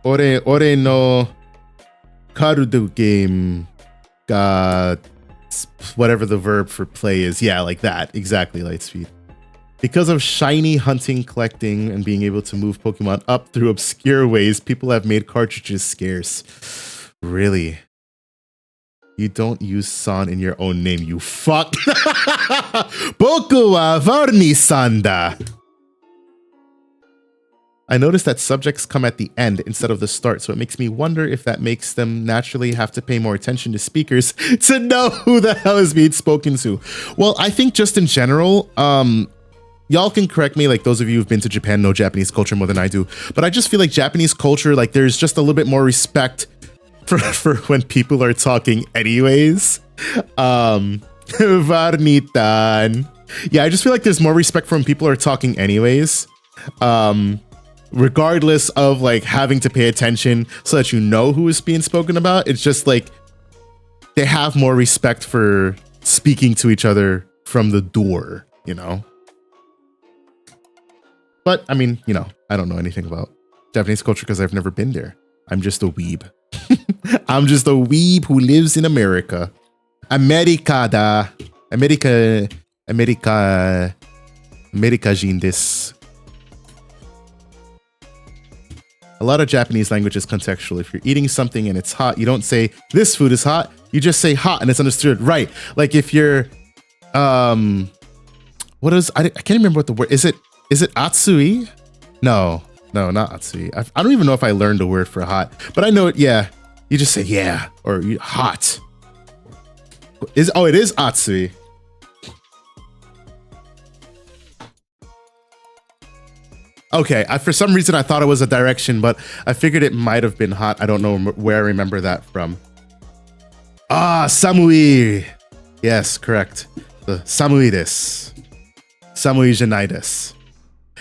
ore no card game ga, whatever the verb for play is. Yeah, like that. Exactly, Lightspeed. Because of shiny hunting, collecting, and being able to move Pokemon up through obscure ways, people have made cartridges scarce. Really? You don't use san in your own name, you fuck. Boku wa Varni-san da. I noticed that subjects come at the end instead of the start, so it makes me wonder if that makes them naturally have to pay more attention to speakers to know who the hell is being spoken to. Well, I think just in general, y'all can correct me, like those of you who've been to Japan know Japanese culture more than I do, but I just feel like Japanese culture, like there's just a little bit more respect for when people are talking anyways. Varnitan. Yeah, I just feel like there's more respect for when people are talking anyways. Regardless of like having to pay attention so that you know who is being spoken about, it's just like they have more respect for speaking to each other from the door, you know? But I mean, you know, I don't know anything about Japanese culture because I've never been there. I'm just a weeb. I'm just a weeb who lives in America. America da. America jin desu. A lot of Japanese language is contextual. If you're eating something and it's hot, you don't say this food is hot. You just say hot and it's understood. Right. Like if you're, I can't remember what the word, is it atsui? No, not atsui. I don't even know if I learned a word for hot, but I know it. Yeah. You just say, yeah, or hot. It is atsui. Okay, for some reason I thought it was a direction, but I figured it might have been hot. I don't know where I remember that from. Ah, samui. Yes, correct. The samui desu. Samui janai desu.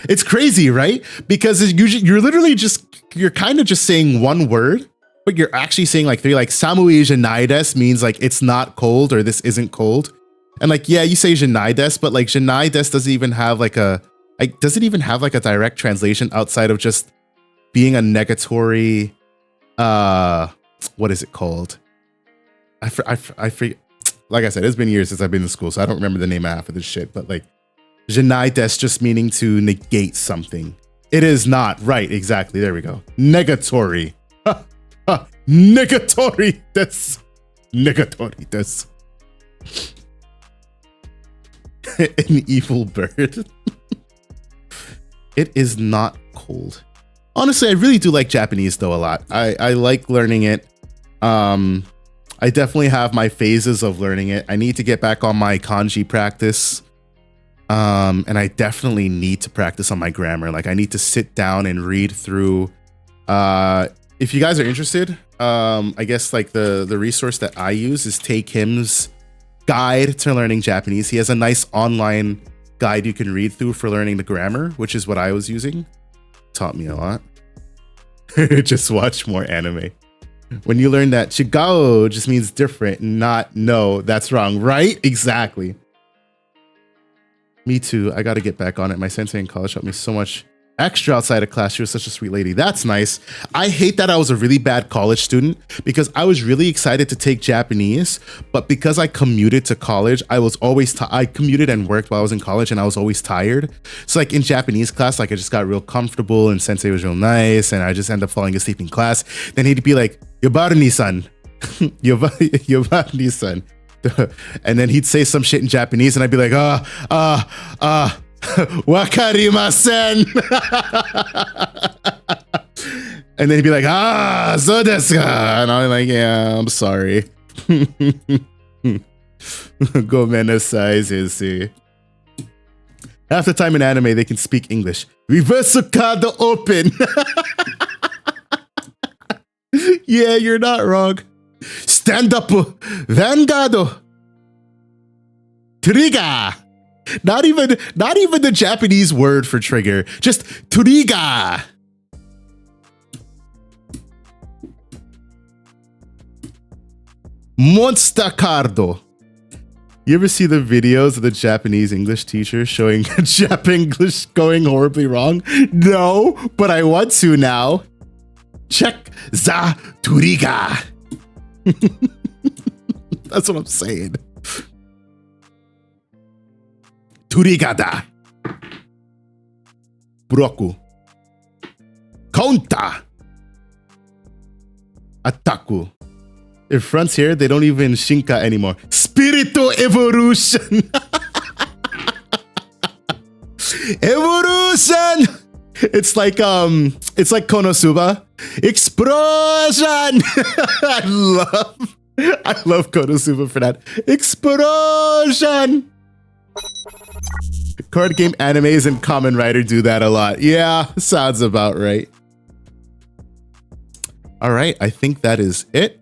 It's crazy, right? Because you're kind of just saying one word, but you're actually saying like 3, like samui janai desu means like it's not cold or this isn't cold. And like, yeah, you say janai desu, but like janai desu doesn't even have like a direct translation outside of just being a negatory, what is it called? I forget. Like I said, it's been years since I've been in school, so I don't remember the name of half of this shit, but like janai desu just meaning to negate something. It is not. Right, exactly. There we go. Negatory. Negatory desu. Negatory desu. An evil bird. It is not cold. Honestly, I really do like Japanese though a lot. I like learning it. I I definitely have my phases of learning it. I need to get back on my kanji practice. And I definitely need to practice on my grammar. Like I need to sit down and read through. If you guys are interested, I guess like the resource that I use is Take Him's Guide to Learning Japanese. He has a nice online guide you can read through for learning the grammar, which is what I was using. Taught me a lot. Just watch more anime. When you learn that chigao just means different, not no, that's wrong, right? Exactly. Me too. I got to get back on it. My sensei in college taught me so much extra outside of class. She was such a sweet lady. That's nice. I hate that I was a really bad college student because I was really excited to take Japanese, but because I commuted to college, I was always I commuted and worked while I was in college, and I was always tired. So like in Japanese class, like I just got real comfortable, and sensei was real nice, and I just ended up falling asleep in class. Then he'd be like, "Yobarni-san, Yobarni-san," and then he'd say some shit in Japanese, and I'd be like, wakarimasen. And then he'd be like, so desu ka. And I'm like, yeah, I'm sorry. Gomen nasai, sensei. Half the time in anime, they can speak English. Reverse card open. Yeah, you're not wrong. Stand up, Vanguard. Trigger. Not even the Japanese word for trigger. Just trigger. Monster Cardo. You ever see the videos of the Japanese English teacher showing Jap English going horribly wrong? No, but I want to now. Check the trigger. That's what I'm saying. Turigada. Broku. Counter. Attaku. In Frontier, they don't even Shinka anymore. Spiritual evolution. Evolution. It's like Konosuba. Explosion. I love Konosuba for that. Explosion. Card game animes and Kamen Rider do that a lot. Yeah, sounds about right. All right, I think that is it.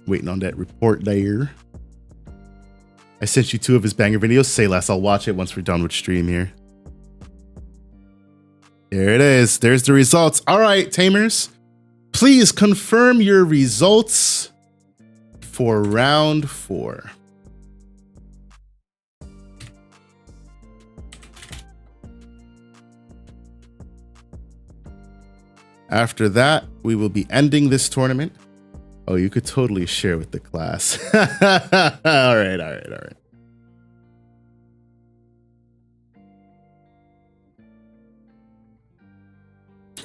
Waiting on that report there. I sent you 2 of his banger videos. Say less. I'll watch it once we're done with stream here. There it is. There's the results. All right, Tamers. Please confirm your results for round 4. After that, we will be ending this tournament. Oh, you could totally share with the class. All right.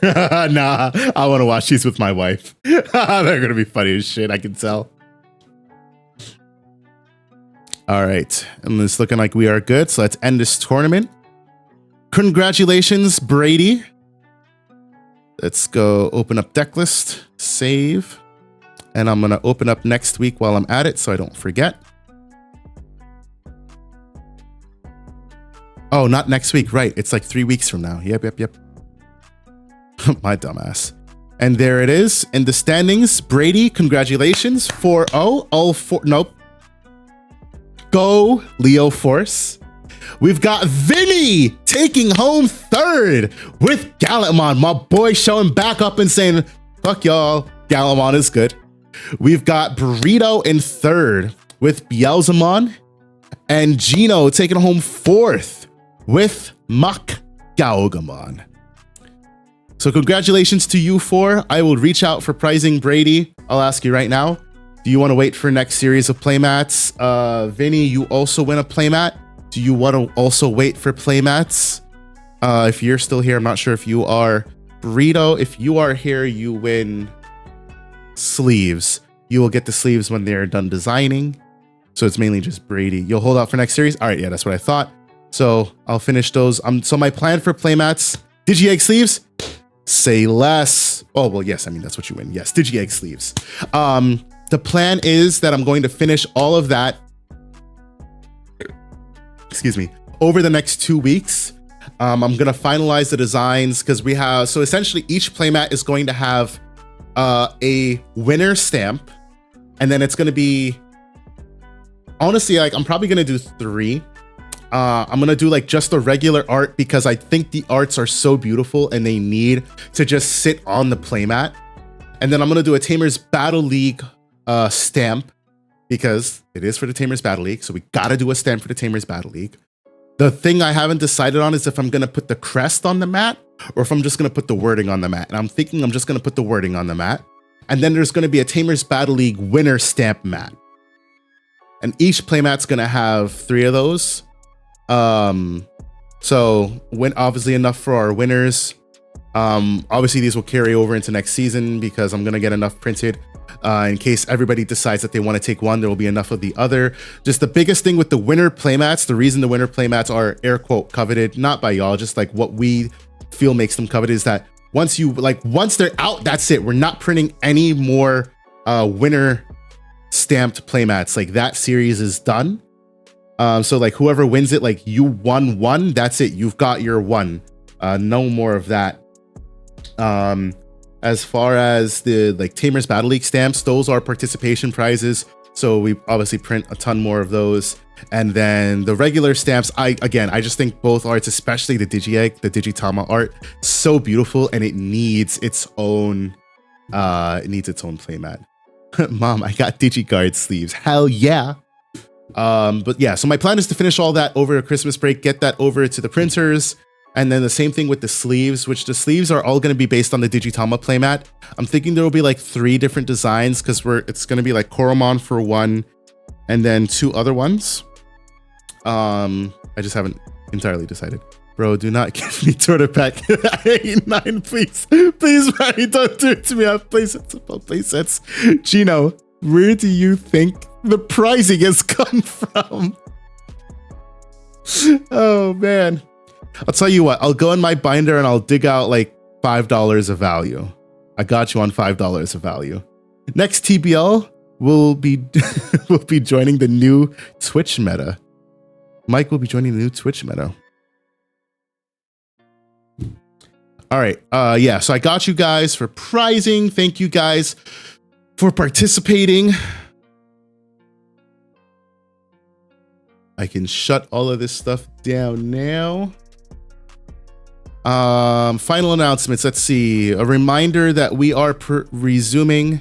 Nah, I want to watch these with my wife. They're going to be funny as shit, I can tell. All right, and it's looking like we are good, so let's end this tournament. Congratulations, Brady. Let's go open up deck list, save. And I'm going to open up next week while I'm at it so I don't forget. Oh, not next week. Right. It's like 3 weeks from now. Yep. My dumbass. And there it is in the standings. Brady, congratulations. 4-0. All 4. Nope. Go, Leo Force. We've got Vinny taking home 3rd with Gallantmon. My boy showing back up and saying, fuck y'all. Gallantmon is good. We've got Burrito in 3rd with Beelzemon, and Gino taking home 4th with Mak Gaogamon. So congratulations to you 4. I will reach out for prizing Brady. I'll ask you right now. Do you want to wait for next series of playmats? Vinny, you also win a playmat. Do you want to also wait for playmats? If you're still here, I'm not sure if you are. Burrito, if you are here, you win sleeves. You will get the sleeves when they're done designing. So it's mainly just Brady. You'll hold out for next series? All right, yeah, that's what I thought. So I'll finish those. So my plan for playmats Digi-Egg sleeves? Say less. Oh, well, yes, I mean, that's what you win. Yes, Digi-Egg sleeves. The plan is that I'm going to finish all of that, excuse me, over the next 2 weeks. I'm going to finalize the designs because we have, so essentially each playmat is going to have a winner stamp, and then it's going to be, honestly, like I'm probably going to do 3. I'm going to do like just the regular art because I think the arts are so beautiful and they need to just sit on the playmat. And then I'm going to do a Tamers Battle League stamp because it is for the Tamers Battle League. So we got to do a stamp for the Tamers Battle League. The thing I haven't decided on is if I'm going to put the crest on the mat or if I'm just going to put the wording on the mat. And I'm thinking I'm just going to put the wording on the mat. And then there's going to be a Tamers Battle League winner stamp mat. And each playmat's going to have 3 of those. So win obviously enough for our winners. Obviously these will carry over into next season because I'm going to get enough printed. In case everybody decides that they want to take one, there will be enough of the other. Just the biggest thing with the winner playmats, the reason the winner playmats are air quote coveted, not by y'all, just like what we feel makes them coveted is that once they're out, that's it. We're not printing any more winner stamped playmats. Like that series is done. So like whoever wins it, like you won one, that's it. You've got your one. No more of that. As far as the like Tamers Battle League stamps, those are participation prizes. So we obviously print a ton more of those. And then the regular stamps, I just think both arts, especially the Digi-Egg, the Digitama art, so beautiful and it needs its own playmat. Mom, I got DigiGuard sleeves. Hell yeah. But yeah, so my plan is to finish all that over a Christmas break, get that over to the printers. And then the same thing with the sleeves, which the sleeves are all going to be based on the Digitama playmat. I'm thinking there will be like 3 different designs because it's going to be like Koromon for one and then 2 other ones. I just haven't entirely decided. Bro, do not give me Torta Pack 89, please. Please, Barry, don't do it to me. I have playsets upon playsets. Gino, where do you think the pricing has come from? Oh, man. I'll tell you what, I'll go in my binder and I'll dig out like $5 of value. I got you on $5 of value. Next TBL will be joining the new Twitch meta. Mike will be joining the new Twitch meta. All right. Yeah, so I got you guys for prizing. Thank you guys for participating. I can shut all of this stuff down now. Final announcements. Let's see. A reminder that we are resuming.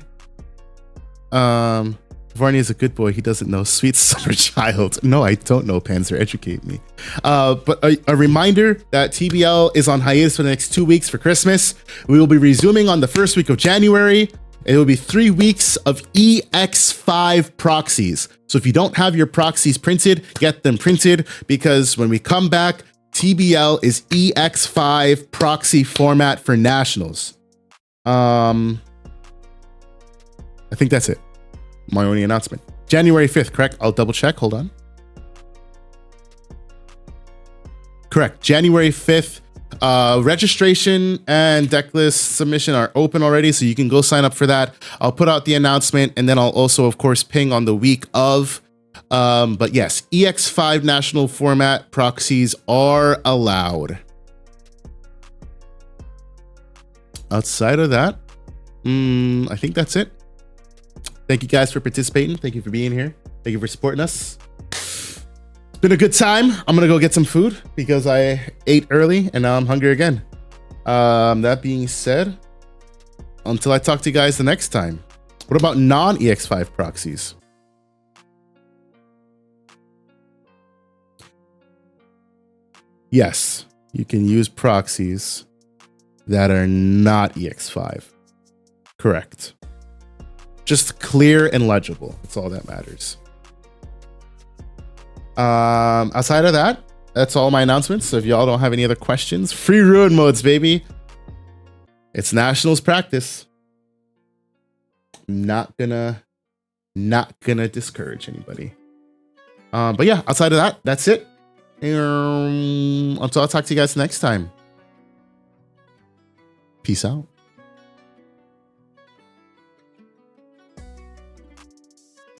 Varney is a good boy. He doesn't know. Sweet summer child. No, I don't know, Panzer. Educate me. But a reminder that TBL is on hiatus for the next 2 weeks for Christmas. We will be resuming on the first week of January. It will be 3 weeks of EX5 proxies. So if you don't have your proxies printed, get them printed because when we come back, TBL is EX5 proxy format for nationals. I think that's it. My only announcement. January 5th, correct? I'll double check. Hold on. Correct. January 5th. Registration and deck list submission are open already, so you can go sign up for that. I'll put out the announcement, and then I'll also, of course, ping on the week of. But yes, EX5 national format proxies are allowed. Outside of that, I think that's it. Thank you guys for participating. Thank you for being here. Thank you for supporting us. It's been a good time. I'm gonna go get some food because I ate early and now I'm hungry again. That being said, until I talk to you guys the next time, what about non-EX5 proxies? Yes, you can use proxies that are not EX5. Correct. Just clear and legible. That's all that matters. Outside of that, that's all my announcements. So if y'all don't have any other questions, free ruin modes, baby. It's nationals practice. Not gonna discourage anybody. But yeah, outside of that, that's it. Until I'll talk to you guys next time. Peace out.